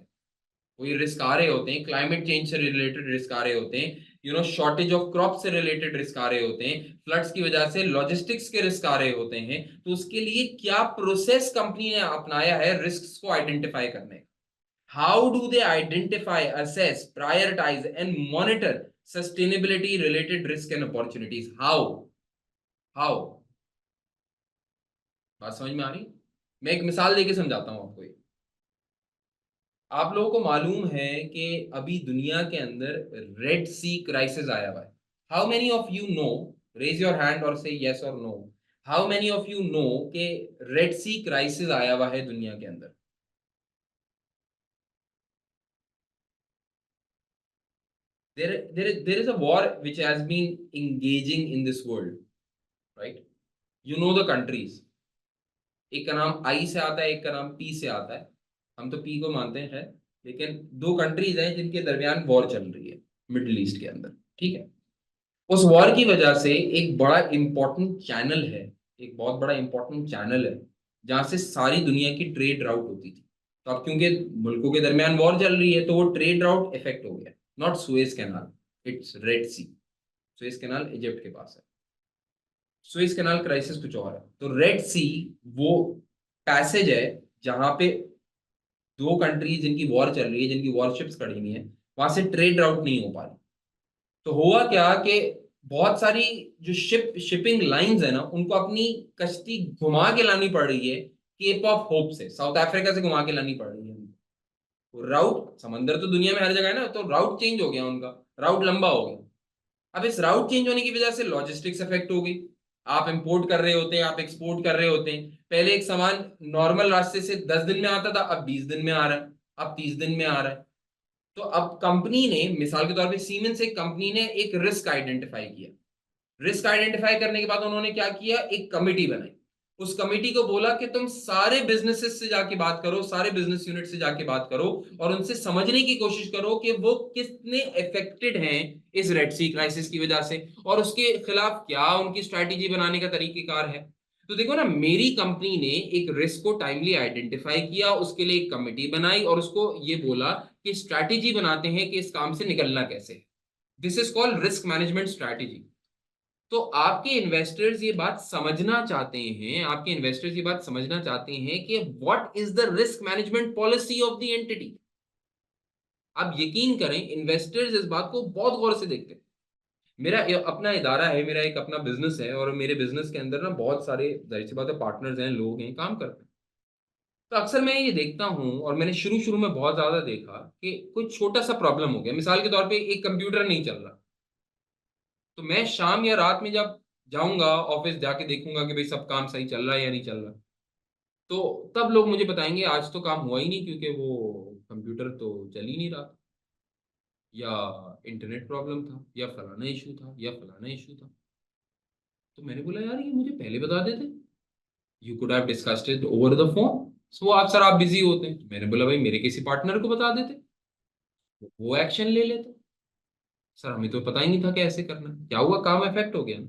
कोई रिस्क आ रहे होते हैं, क्लाइमेट चेंज से रिलेटेड रिस्क आ रहे होते हैं, शॉर्टेज ऑफ क्रॉप से रिलेटेड रिस्क आ रहे होते हैं, फ्लड्स की वजह से लॉजिस्टिक्स के रिस्क आ रहे होते हैं। तो उसके लिए क्या प्रोसेस कंपनी ने अपनाया है रिस्क को आइडेंटिफाई करने का। How do they identify, assess, prioritize, and monitor sustainability related risk and opportunities? How? बात समझ में आ रही? मैं एक मिसाल देके समझाता हूं आपको। आप लोगों को मालूम है कि अभी दुनिया के अंदर रेड सी क्राइसिस आया हुआ है। How many of you know, raise your hand और से यस और no, how many of you know कि रेड सी क्राइसिस आया हुआ है दुनिया के अंदर? There is a war which has been engaging in this world, right? You know the countries. एक का नाम आई से आता है, एक का नाम पी से आता है। हम तो पी को मानते हैं, लेकिन दो कंट्रीज हैं जिनके दरमियान वॉर चल रही है मिडिल ईस्ट के अंदर, ठीक है? उस वॉर की वजह से एक बड़ा इंपॉर्टेंट चैनल है, एक बहुत बड़ा इंपॉर्टेंट चैनल है जहां से सारी दुनिया की ट्रेड राउट होती थी। तो अब क्योंकि मुल्कों के दरमियान वॉर चल रही है तो वो ट्रेड राउट इफेक्ट हो गया। Not Suez Canal, it's Red Sea. Suez Canal Egypt के पास है, सुएज कैनाल क्राइसिस कुछ और है। तो रेड सी वो पैसेज है जहां पे दो कंट्रीज जिनकी वॉर चल रही है, जिनकी वॉरशिप्स खड़ी हुई है, वहां से ट्रेड राउट नहीं हो पा रही। तो हुआ क्या कि बहुत सारी जो शिपिंग लाइंस है ना, उनको अपनी कश्ती घुमा के लानी पड़ रही है केप ऑफ होप से, साउथ अफ्रीका से घुमा के लानी पड़ रही है उनको। राउट, समंदर तो दुनिया में हर जगह है ना, तो राउट चेंज हो गया उनका, राउट लंबा हो गया। अब इस राउट चेंज होने की वजह से लॉजिस्टिक्स इफेक्ट हो गई। आप इंपोर्ट कर रहे होते हैं, आप एक्सपोर्ट कर रहे होते हैं। पहले एक सामान नॉर्मल रास्ते से 10 दिन में आता था, अब 20 दिन में आ रहा है, अब 30 दिन में आ रहा है। तो अब कंपनी ने, मिसाल के तौर पे सीमेंस एक कंपनी ने एक रिस्क आइडेंटिफाई किया। रिस्क आइडेंटिफाई करने के बाद उन्होंने क्या किया, एक कमिटी बनाई। उस कमिटी को बोला कि तुम सारे बिजनेसेस से जाके बात करो, सारे बिजनेस यूनिट से जाके बात करो और उनसे समझने की कोशिश करो कि वो कितने इफेक्टेड हैं इस रेड सी क्राइसिस की वजह से, और उसके खिलाफ क्या उनकी स्ट्रैटेजी बनाने का तरीकेकार है। तो देखो ना, मेरी कंपनी ने एक रिस्क को टाइमली आइडेंटिफाई किया, उसके लिए एक कमिटी बनाई और उसको ये बोला कि स्ट्रैटेजी बनाते हैं कि इस काम से निकलना कैसे। This is called risk management strategy. तो आपके इन्वेस्टर्स ये बात समझना चाहते हैं, आपके इन्वेस्टर्स ये बात समझना चाहते हैं कि what is the risk management policy of the entity. आप यकीन करें, इन्वेस्टर्स इस बात को बहुत गौर से देखते हैं। मेरा अपना इदारा है, मेरा एक अपना बिजनेस है, और मेरे बिजनेस के अंदर ना बहुत सारे, जाहिर सी बात है, पार्टनर्स हैं, लोग हैं, काम करते हैं। तो अक्सर मैं ये देखता हूं, और मैंने शुरू शुरू में बहुत ज्यादा देखा कि कोई छोटा सा प्रॉब्लम हो गया, मिसाल के तौर पे एक कंप्यूटर नहीं चल रहा। तो मैं शाम या रात में जब जाऊंगा ऑफिस, जाके देखूंगा कि भाई सब काम सही चल रहा है या नहीं चल रहा। तो तब लोग मुझे बताएंगे आज तो काम हुआ ही नहीं क्योंकि वो कंप्यूटर तो चल ही नहीं रहा था, या इंटरनेट प्रॉब्लम था, या फलाना इशू था, या फलाना इशू था। तो मैंने बोला यार ये मुझे पहले बता देते, you could have discussed it over the phone. So आप सर, आप बिजी होते हैं। तो मैंने बोला भाई मेरे किसी पार्टनर को बता देते, वो एक्शन ले लेते। सर हमें तो पता ही नहीं था कि ऐसे करना है। क्या हुआ, काम इफेक्ट हो गया ना।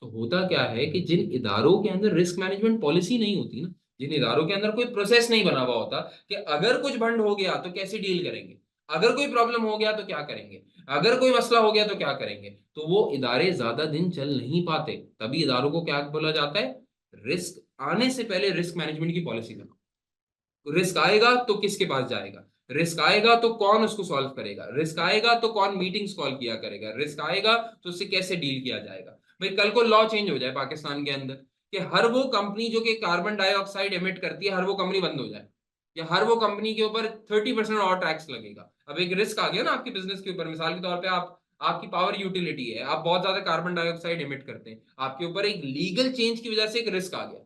तो होता क्या है कि जिन इदारों के अंदर रिस्क मैनेजमेंट पॉलिसी नहीं होती ना, जिन इदारों के अंदर कोई प्रोसेस नहीं बना हुआ होता कि अगर कुछ भंड हो गया तो कैसे डील करेंगे, अगर कोई प्रॉब्लम हो गया तो क्या करेंगे, अगर कोई मसला हो गया तो क्या करेंगे, तो वो इदारे ज्यादा दिन चल नहीं पाते। तभी इदारों को क्या बोला जाता है, रिस्क आने से पहले रिस्क मैनेजमेंट की पॉलिसी बनाओ। रिस्क आएगा तो किसके पास जाएगा, रिस्क आएगा तो कौन उसको सॉल्व करेगा, रिस्क आएगा तो कौन मीटिंग्स कॉल किया करेगा, रिस्क आएगा तो उससे कैसे डील किया जाएगा। भाई कल को लॉ चेंज हो जाए पाकिस्तान के अंदर कि हर वो कंपनी जो कि कार्बन डाइऑक्साइड एमिट करती है, हर वो कंपनी बंद हो जाए, या हर वो कंपनी के ऊपर 30% और टैक्स लगेगा। अब एक रिस्क आ गया ना आपके बिजनेस के ऊपर। मिसाल के तौर पे आप, आपकी पावर यूटिलिटी है, आप बहुत ज्यादा कार्बन डाइऑक्साइड एमिट करते हैं, आपके ऊपर एक लीगल चेंज की वजह से एक रिस्क आ गया।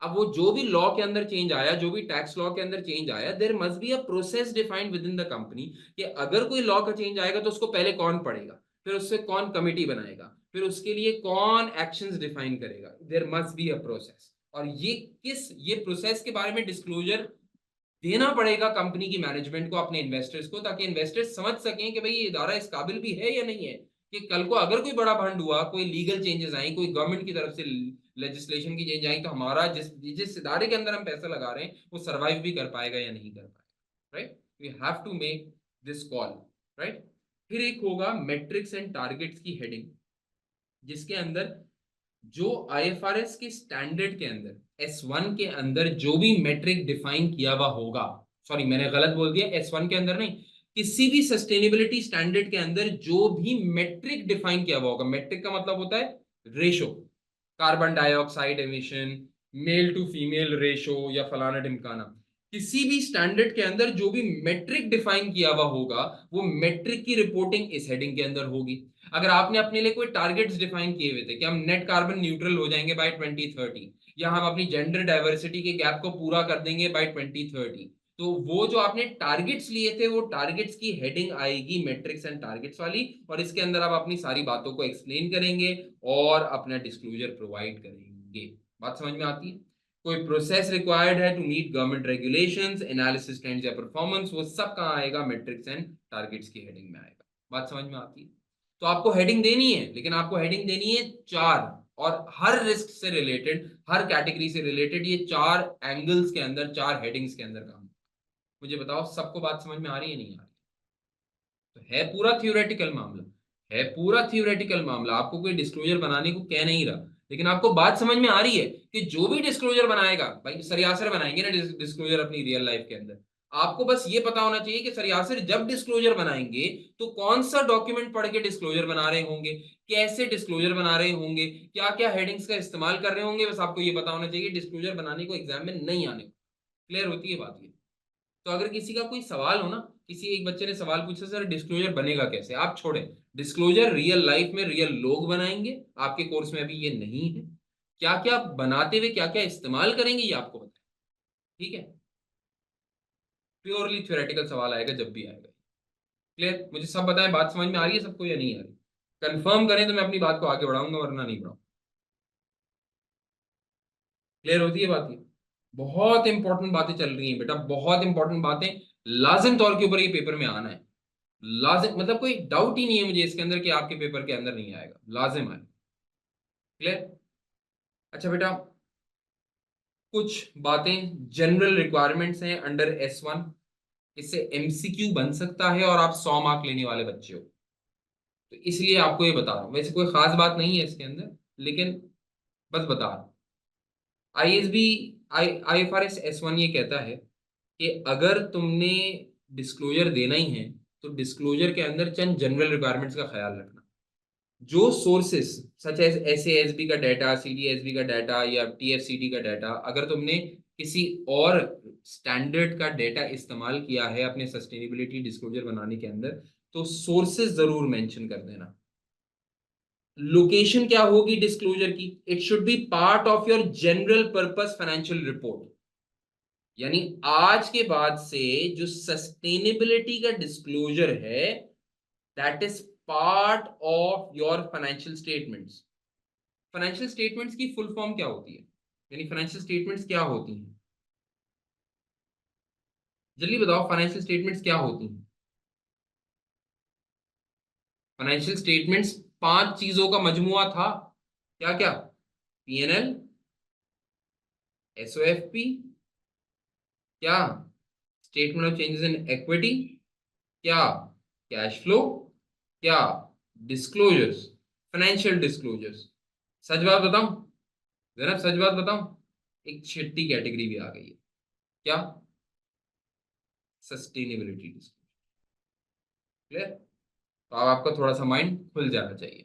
अब वो जो भी लॉ के अंदर चेंज आया, जो भी टैक्स लॉ के अंदर चेंज आया, there must be a process defined within the company कि अगर कोई लॉ का चेंज आएगा तो उसको पहले कौन पढ़ेगा, फिर उससे कौन कमिटी बनाएगा, फिर उसके लिए कौन एक्शंस डिफाइन करेगा। There must be a process. और ये प्रोसेस के बारे में डिस्क्लोजर देना पड़ेगा कंपनी की मैनेजमेंट को, अपने इन्वेस्टर्स को, ताकि इन्वेस्टर्स समझ सकें कि भाई ये इदारा इस काबिल भी है या नहीं है कि कल को अगर कोई बड़ा भंड हुआ, कोई लीगल चेंजेस आई, कोई गवर्नमेंट की तरफ से लेजिस्लेशन की चेंज आई, तो हमारा जिस जिस इदारे के अंदर हम पैसा लगा रहे हैं वो सर्वाइव भी कर पाएगा या नहीं कर पाएगा। Right, we have to make this call. Right, फिर एक होगा मेट्रिक्स एंड टारगेट्स की हेडिंग, जिसके अंदर जो आईएफआरएस के स्टैंडर्ड के अंदर S1 के अंदर जो भी मेट्रिक डिफाइन किया हुआ होगा, सॉरी मैंने गलत बोल दिया, S1 के अंदर नहीं, किसी भी सस्टेनेबिलिटी स्टैंडर्ड के अंदर जो भी मेट्रिक डिफाइन किया हुआ होगा, मेट्रिक का मतलब होता है ratio, carbon dioxide emission, male to female ratio या फलाना ढिमकाना, किसी भी स्टैंडर्ड के अंदर जो भी मेट्रिक डिफाइन किया हुआ होगा वो मेट्रिक की रिपोर्टिंग इस हेडिंग के अंदर होगी। अगर आपने अपने लिए कोई टारगेट्स डिफाइन किए हुए थे कि हम नेट कार्बन न्यूट्रल हो जाएंगे बाय 2030, या हम अपनी जेंडर डाइवर्सिटी के गैप को पूरा कर देंगे बाय 2030, तो वो जो आपने टारगेट्स लिए थे वो टारगेट्स की हेडिंग आएगी मैट्रिक्स एंड टारगेट्स वाली, और इसके अंदर आप अपनी सारी बातों को एक्सप्लेन करेंगे और अपना डिस्क्लोजर प्रोवाइड करेंगे। बात समझ में आती है? कोई प्रोसेस रिक्वायर्ड है to meet government regulations, analysis trends या परफॉर्मेंस, वो सब कहाँ आएगा? मैट्रिक्स एंड टारगेट्स की हेडिंग में आएगा। बात समझ में आती है? तो आपको हेडिंग देनी है, लेकिन आपको हेडिंग देनी है 4, और हर रिस्क से रिलेटेड, हर कैटेगरी से रिलेटेड, ये 4 एंगल्स के अंदर, 4 हेडिंग्स के अंदर काम। मुझे बताओ सबको बात समझ में आ रही है नहीं आ रही? तो है पूरा थियोरेटिकल मामला, है पूरा थियोरेटिकल मामला, आपको कोई डिस्क्लोजर बनाने को कह नहीं रहा, लेकिन आपको बात समझ में आ रही है कि जो भी डिस्क्लोजर बनाएगा, भाई सरियासर बनाएंगे ना डिस्क्लोजर अपनी रियल लाइफ के अंदर, आपको बस ये पता होना चाहिए कि सरियासर जब डिस्क्लोजर बनाएंगे तो कौन सा डॉक्यूमेंट पढ़ के डिस्क्लोजर बना रहे होंगे, कैसे डिस्क्लोजर बना रहे होंगे, क्या क्या हेडिंग्स का इस्तेमाल कर रहे होंगे, बस आपको ये पता होना चाहिए डिस्क्लोजर बनाने को एग्जाम में नहीं आने को। क्लियर होती है बात ये? तो अगर किसी का कोई सवाल हो ना, किसी एक बच्चे ने सवाल पूछा सर डिस्क्लोजर बनेगा कैसे, आप छोड़ें, डिस्क्लोजर रियल लाइफ में रियल लोग बनाएंगे, आपके कोर्स में अभी ये नहीं है। क्या क्या बनाते हुए क्या क्या इस्तेमाल करेंगे ये आपको बताएं, ठीक है? प्योरली थ्योरेटिकल सवाल आएगा जब भी आएगा। क्लियर? मुझे सब बताएं, बात समझ में आ रही है सबको या नहीं आ रही? कंफर्म करें तो मैं अपनी बात को आगे बढ़ाऊंगा, वरना नहीं बढ़ाऊंगा। क्लियर होती है बात? ये बहुत इंपॉर्टेंट बातें चल रही हैं बेटा, बहुत इंपॉर्टेंट बातें, लाजिम तौर के ऊपर ये पेपर में आना है, लाजिम, मतलब कोई डाउट ही नहीं है मुझे इसके अंदर कि आपके पेपर के अंदर नहीं आएगा, लाजिम आए। क्लियर? अच्छा बेटा, कुछ बातें जनरल रिक्वायरमेंट्स हैं अंडर S1, इससे एमसीक्यू बन सकता है और आप 100 मार्क लेने वाले बच्चे हो, तो इसलिए आपको ये बता रहा हूं, वैसे कोई खास बात नहीं है इसके अंदर, लेकिन बस बता रहा हूं। ISB, IFRS S1 ये कहता है कि अगर तुमने डिस्क्लोजर देना ही है तो डिस्क्लोजर के अंदर चंद जनरल रिक्वायरमेंट्स का ख्याल रखना। जो सोर्सेस सच एज SASB का डाटा, CDSB का डाटा या TFCT का डाटा, अगर तुमने किसी और स्टैंडर्ड का डाटा इस्तेमाल किया है अपने सस्टेनेबिलिटी डिस्क्लोजर बनाने के अंदर, तो सोर्सेस जरूर मेंशन कर देना। लोकेशन क्या होगी डिस्क्लोजर की? It should be part of your general purpose financial report, यानी आज के बाद से जो सस्टेनेबिलिटी का डिस्क्लोजर है that is part of your financial statements. Financial statements की फुल फॉर्म क्या होती है, यानी फाइनेंशियल स्टेटमेंट्स क्या होती हैं? जल्दी बताओ, फाइनेंशियल स्टेटमेंट्स क्या होती हैं? फाइनेंशियल स्टेटमेंट्स 5 चीजों का मजमुआ था, क्या क्या? P&L, SOFP, क्या statement of changes in equity, क्या कैश फ्लो, क्या डिस्क्लोजर्स, फाइनेंशियल डिस्क्लोजर्स। सच बात बताऊं, जरा सच बात बताऊं, एक छठी कैटेगरी भी आ गई है, क्या? Sustainability disclosure. क्लियर? तो अब आपका थोड़ा सा माइंड खुल जाना चाहिए।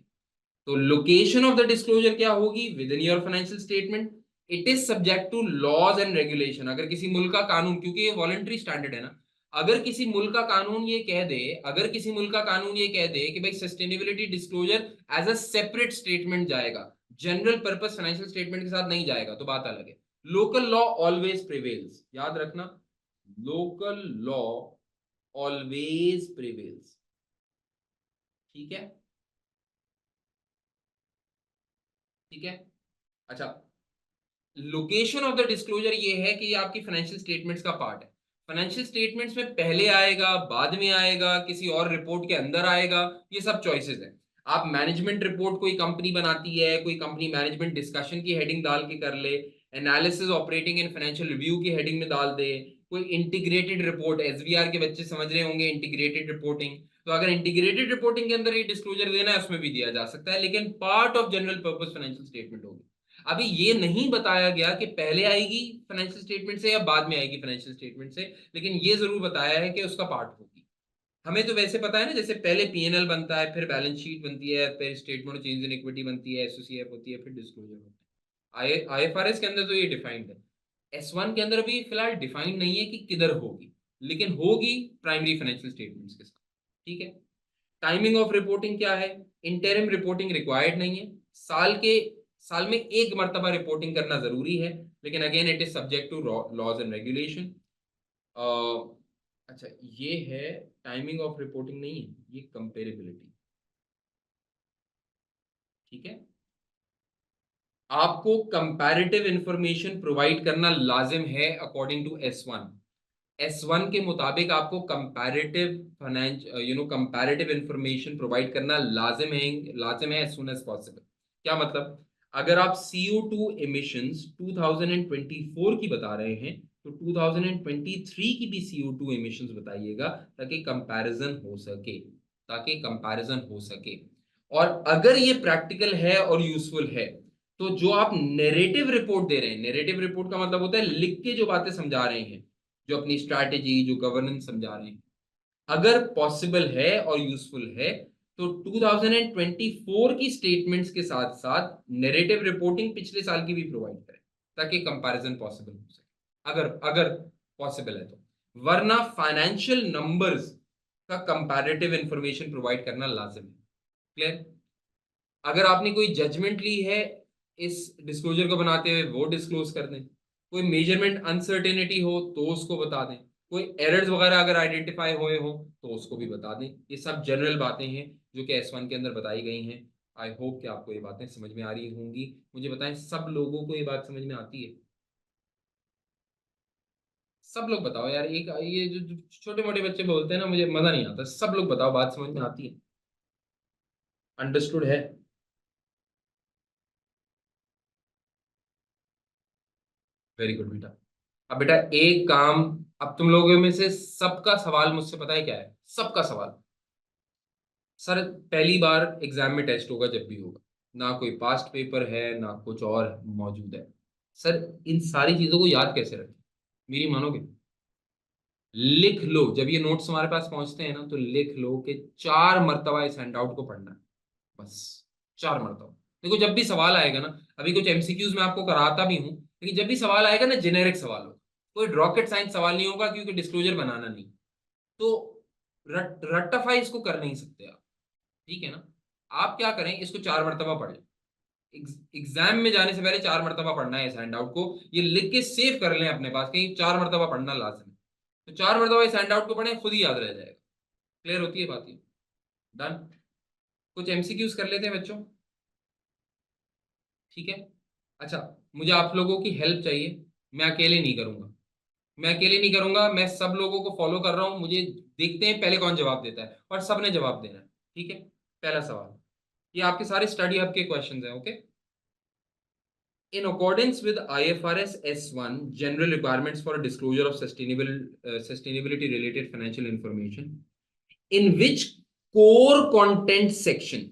तो लोकेशन ऑफ द डिस्क्लोजर क्या होगी? Within your financial statement. It is subject to laws and regulation. अगर किसी मुल्क का कानून, क्योंकि ये वॉलंटरी स्टैंडर्ड है ना, अगर किसी मुल्क का कानून ये कह दे, अगर किसी मुल्क का कानून ये कह दे कि भाई sustainability disclosure as a separate statement जाएगा, जनरल पर्पस फाइनेंशियल स्टेटमेंट के साथ नहीं जाएगा, तो बात अलग है। लोकल लॉ ऑलवेज प्रिवेल्स, याद रखना, लोकल लॉ ऑलवेज प्रिवेल्स। ठीक है? ठीक है? अच्छा, लोकेशन ऑफ द डिस्क्लोजर ये है कि ये आपकी फाइनेंशियल स्टेटमेंट्स का पार्ट है। फाइनेंशियल स्टेटमेंट्स में पहले आएगा, बाद में आएगा, किसी और रिपोर्ट के अंदर आएगा, ये सब चॉइसेस है। आप मैनेजमेंट रिपोर्ट कोई कंपनी बनाती है, कोई कंपनी मैनेजमेंट डिस्कशन की हेडिंग डाल के कर ले, analysis operating and financial review की हेडिंग में डाल दे, कोई इंटीग्रेटेड रिपोर्ट, SVR के बच्चे समझ रहे होंगे इंटीग्रेटेड रिपोर्टिंग, तो अगर इंटीग्रेटेड रिपोर्टिंग के अंदर ये डिस्क्लोजर देना है उसमें भी दिया जा सकता है, लेकिन part of general purpose financial statement होगी। अभी ये नहीं बताया गया कि पहले आएगी फाइनेंशियल स्टेटमेंट से या बाद में आएगी फाइनेंशियल स्टेटमेंट से, लेकिन ये जरूर बताया है कि उसका पार्ट होगी। हमें तो वैसे पता है ना, जैसे पहले पीएनएल बनता है, फिर बैलेंस शीट बनती है, फिर statement of change in equity बनती है, एसओसीएफ होती है, फिर डिस्क्लोजर होता है। आईएफआरएस के अंदर तो ये डिफाइंड है। S1 के अंदर अभी फिलहाल डिफाइंड नहीं है कि किधर होगी, लेकिन होगी प्राइमरी फाइनेंशियल स्टेटमेंट्स के साथ। ठीक है। टाइमिंग ऑफ रिपोर्टिंग क्या है? इंटरिम रिपोर्टिंग रिक्वायर्ड नहीं है। साल में एक मर्तबा रिपोर्टिंग करना जरूरी है, लेकिन again it is subject to laws and regulation. अच्छा, ये है टाइमिंग ऑफ रिपोर्टिंग नहीं है, ये कंपेरेबिलिटी। ठीक है। आपको कंपैरेटिव इंफॉर्मेशन प्रोवाइड करना लाजिम है अकॉर्डिंग टू S1 के मुताबिक आपको comparative finance comparative information provide करना लाजिम है एज सुन एज पॉसिबल। क्या मतलब? अगर आप CO2 एमिशंस 2024 की बता रहे हैं, तो 2023 की भी CO2 एमिशंस बताइएगा, ताकि कंपैरिजन हो सके। और अगर ये प्रैक्टिकल है और यूजफुल है, तो जो आप नैरेटिव रिपोर्ट दे रहे हैं, नैरेटिव रिपोर्ट का मतलब होता है लिख के जो बातें समझा रहे हैं, जो अपनी स्ट्रैटेजी, जो गवर्नेंस समझा रहे हैं, अगर पॉसिबल है और यूजफुल है, तो 2024 की स्टेटमेंट्स के साथ साथ नैरेटिव रिपोर्टिंग पिछले साल की भी प्रोवाइड करें, ताकि कंपैरिजन पॉसिबल हो सके, अगर अगर पॉसिबल है तो। वरना फाइनेंशियल नंबर्स का कंपैरेटिव इंफॉर्मेशन प्रोवाइड करना लाजिम है। क्लियर? अगर आपने कोई जजमेंट ली है इस डिस्क्लोजर को बनाते हुए, वो डिस्क्लोज कर दें। कोई मेजरमेंट अनसर्टेनिटी हो तो उसको बता दें। कोई एरर्स वगैरह अगर आइडेंटिफाई हुए हो तो उसको भी बता दें। ये सब जनरल बातें हैं जो कि S1 के अंदर बताई गई हैं। आई होप कि आपको ये बातें समझ में आ रही होंगी। मुझे बताएं, सब लोगों को ये बात समझ में आती है? सब लोग बताओ यार, एक ये जो छोटे मोटे बच्चे बोलते हैं ना, मुझे मजा नहीं आता। सब लोग बताओ, बात समझ में आती है? अंडरस्टूड है? वेरी गुड बेटा। अब बेटा एक काम, अब तुम लोगों में से सबका सवाल मुझसे पता है क्या है? सबका सवाल, सर पहली बार एग्जाम में टेस्ट होगा, जब भी होगा, ना कोई पास्ट पेपर है ना कुछ और मौजूद है, सर इन सारी चीजों को याद कैसे रखें? मेरी मानोगे? लिख लो। जब ये नोट्स हमारे पास पहुंचते हैं ना, तो लिख लो कि 4 मरतबा इस हैंडआउट को पढ़ना है, बस 4 मरतबा। देखो जब भी सवाल आएगा ना, अभी कुछ एमसीक्यूज मैं आपको कराता भी हूँ, लेकिन जब भी सवाल आएगा ना, जेनेरिक सवाल हो, कोई रॉकेट साइंस सवाल नहीं होगा, क्योंकि डिस्क्लोजर बनाना नहीं। तो रट्टाफाई इसको कर नहीं सकते आप। ठीक है ना? आप क्या करें, इसको 4 मरतबा पढ़ लें। एग्जाम में जाने से पहले 4 मरतबा पढ़ना है इस हैंडआउट को। ये लिख के सेव कर लें अपने पास, कहीं 4 मरतबा पढ़ना लाजम है। तो 4 मरतबा इस हैंडआउट को पढ़ें, खुद ही याद रह जाएगा। क्लियर होती है बात? ये डन। कुछ एमसीक्यूज कर लेते हैं बच्चों। ठीक है। अच्छा, मुझे आप लोगों की हेल्प चाहिए। मैं अकेले नहीं करूंगा, मैं सब लोगों को फॉलो कर रहा हूं। मुझे देखते हैं पहले कौन जवाब देता है, और सबने जवाब देना है। ठीक है। पहला सवाल, ये आपके सारे स्टडी हब के क्वेश्चंस हैं। Okay. In accordance with IFRS S1 general requirements for disclosure of sustainability related financial information, in which core content section,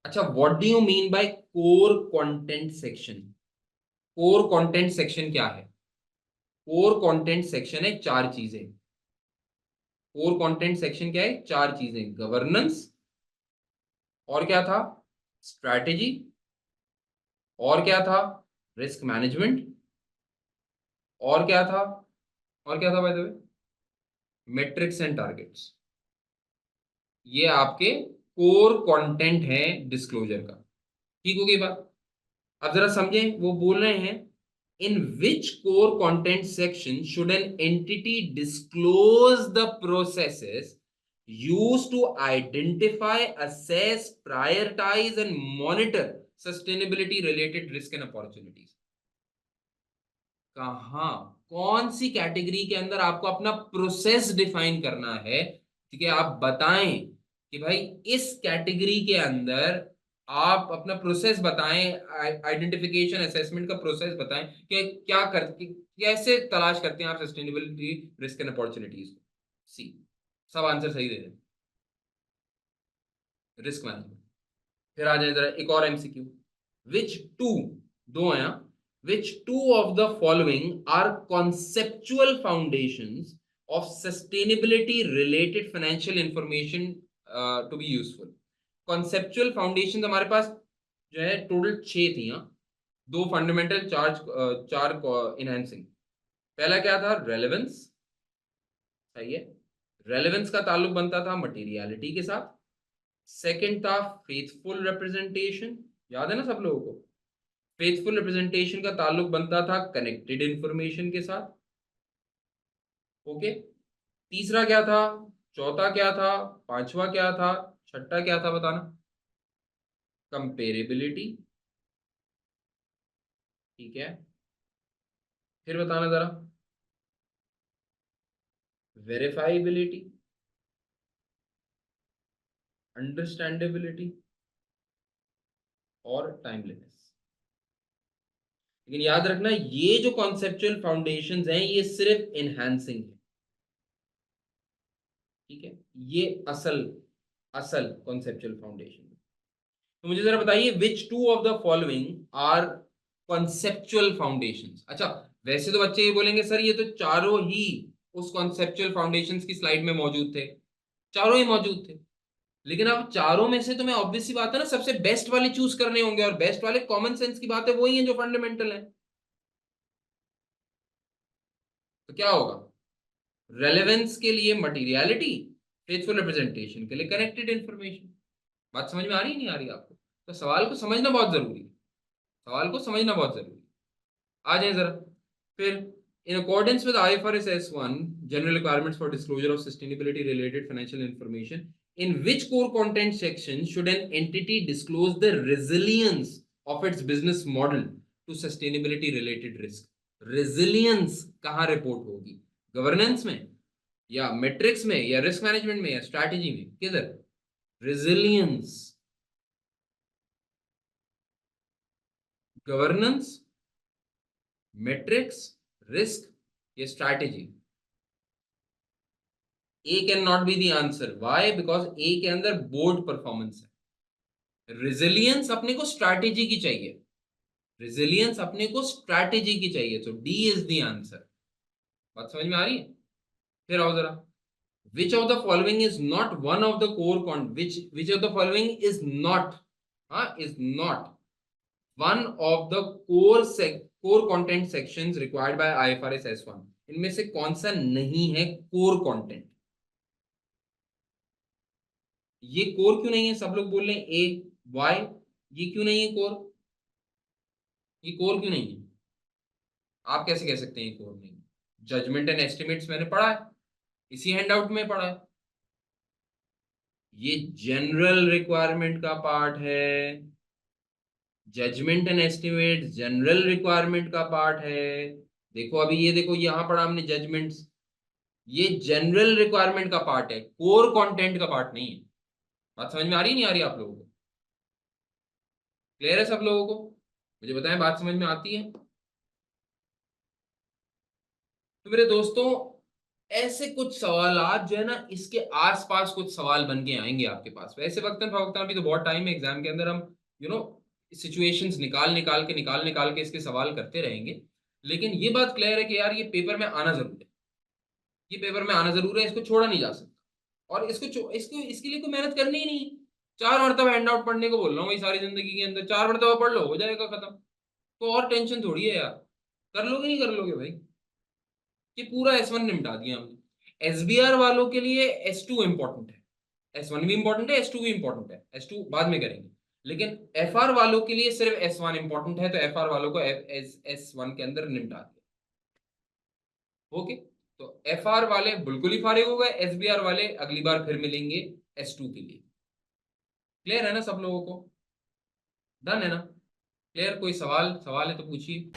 अच्छा what do you mean by core content section? core content section क्या है? core content section है 4 चीजें। core content section क्या है? 4 चीजें। Governance, और क्या था? स्ट्रैटेजी, और क्या था? रिस्क मैनेजमेंट, और क्या था? और क्या था by the way? Matrix and targets. ये आपके कोर कंटेंट है डिस्क्लोजर का। ठीक हो गई बात? अब जरा समझें, वो बोल रहे हैं in which core content section should an entity disclose the processes used to identify, assess, prioritise and monitor sustainability related risk and opportunities. कहाँ, कौन सी कैटेगरी के अंदर आपको अपना प्रोसेस डिफाइन करना है? ठीक है, आप बताएं कि भाई इस कैटेगरी के अंदर आप अपना प्रोसेस बताएं, आइडेंटिफिकेशन असेसमेंट का प्रोसेस बताएं कि क्या करते, कैसे तलाश करते हैं आप सस्टेनेबिलिटी रिस्क एंड अपॉर्चुनिटीज को। सी, सब आंसर सही दे रहे हैं। Risk management. फिर आ जाए जरा एक और एमसीक्यू। विच टू दो हैं, which two of the following are conceptual foundations of sustainability related financial information to be useful. conceptual foundations हमारे पास जो है टोटल 6 थी, दो फंडामेंटल चार इनहेंसिंग। पहला क्या था? रेलेवेंस। सही है, रेलेवेंस का ताल्लुक बनता था मटेरियलिटी के साथ। सेकंड था फेथफुल रिप्रेजेंटेशन, याद है ना सब लोगों को? फेथफुल रिप्रेजेंटेशन का ताल्लुक बनता था कनेक्टेड इंफॉर्मेशन के साथ। ओके, तीसरा क्या था? चौथा क्या था? पांचवा क्या था? छठा क्या था? बताना। कंपेरेबिलिटी। ठीक है, फिर बताना जरा। वेरीफाइबिलिटी, अंडरस्टैंडेबिलिटी और टाइमलीनेस। लेकिन याद रखना, ये जो कॉन्सेप्चुअल फाउंडेशंस हैं ये सिर्फ एनहांसिंग है, ठीक है? ये असल असल कॉन्सेप्चुअल फाउंडेशन। तो मुझे जरा बताइए, which two of the following are conceptual foundations? अच्छा, वैसे तो बच्चे ये बोलेंगे सर ये तो चारों ही उस कॉन्सेप्चुअल फाउंडेशंस की स्लाइड में मौजूद थे, चारों ही मौजूद थे। लेकिन अब चारों में से तुम्हें ऑब्वियस सी बात है ना, सबसे बेस्ट वाले चूज करने होंगे, और बेस्ट वाले कॉमन सेंस की बात है वही है जो फंडामेंटल है। तो क्या होगा? रेलेवेंस के लिए मटीरियलिटी, फेथफुल रिप्रेजेंटेशन के लिए कनेक्टेड इंफॉर्मेशन। बात समझ में आ रही है नहीं आ रही आपको? तो सवाल को समझना बहुत जरूरी है, सवाल को समझना बहुत जरूरी है। आ जाए जरा फिर। इन accordance with IFRS S1 general requirements for disclosure of sustainability related financial information, in which core content section should an entity disclose the resilience of its business model to sustainability related risk? resilience कहां report होगी? Governance में, या matrix में, या risk management में, या strategy में? किधर? resilience, गवर्नेंस, मेट्रिक्स, रिस्क या strategy? A can not be the answer. Why? Because A के अंदर बोर्ड परफॉर्मेंस है। रिजिलियंस अपने को स्ट्रैटेजी की चाहिए, रिजिलियंस अपने को स्ट्रैटेजी की चाहिए, तो डी इज द आंसर। बात समझ में आ रही है? फिर आओ जरा। Which of the following is not one of the core which of the following is not, हाँ, is not one of the core content sections required by IFRS S1? इनमें से कौन सा नहीं है कोर कंटेंट? ये कोर क्यों नहीं है? सब लोग बोल रहे हैं ए, वाई, ये क्यों नहीं है कोर? ये कोर क्यों नहीं है? आप कैसे कह सकते हैं कोर नहीं? जजमेंट एंड एस्टिमेट्स मैंने पढ़ा है, इसी हैंडआउट में पढ़ा है। ये जनरल रिक्वायरमेंट का पार्ट है, judgement and estimate general requirement का पार्ट है। देखो अभी ये देखो, यहां पढ़ा हमने जजमेंट्स, ये जनरल रिक्वायरमेंट का पार्ट है, कोर कंटेंट का पार्ट नहीं है। बात समझ में आ रही नहीं आ रही आप लोगों को? क्लियर है सब लोगों को? मुझे बताएं, बात समझ में आती है? तो मेरे दोस्तों, ऐसे कुछ सवाल जो है ना, इसके आसपास कुछ सवाल बन के आएंगे आपके पास। वैसे वक्तन फवक्तन अभी तो बहुत टाइम है एग्जाम के अंदर, हम सिचुएशंस निकाल निकाल के इसके सवाल करते रहेंगे। लेकिन ये बात क्लियर है कि यार ये पेपर में आना जरूर है, ये पेपर में आना जरूर है, इसको छोड़ा नहीं जा सकता। और इसको इसके लिए कोई मेहनत करनी ही नहीं। 4 मरतबा हैंड आउट पढ़ने को बोल रहा हूँ भाई, सारी जिंदगी के अंदर 4 मरतबा पढ़ लो, हो जाएगा खत्म। तो और टेंशन थोड़ी है यार, कर लोगे नहीं कर लोगे भाई? ये पूरा S1 निपटा दिया हमने। SBR वालों के लिए S2 इंपॉर्टेंट है, S1 भी इंपॉर्टेंट है, S2 भी इंपॉर्टेंट है, S2 बाद में करेंगे। लेकिन FR वालों के लिए सिर्फ S1 इंपॉर्टेंट है, तो FR वालों को S1 के अंदर निपटा दिया। ओके, तो FR वाले बिल्कुल ही फारिग हो गए, SBR वाले अगली बार फिर मिलेंगे S2 के लिए। क्लियर है ना सब लोगों को? डन है ना? क्लियर? कोई सवाल है तो पूछिए।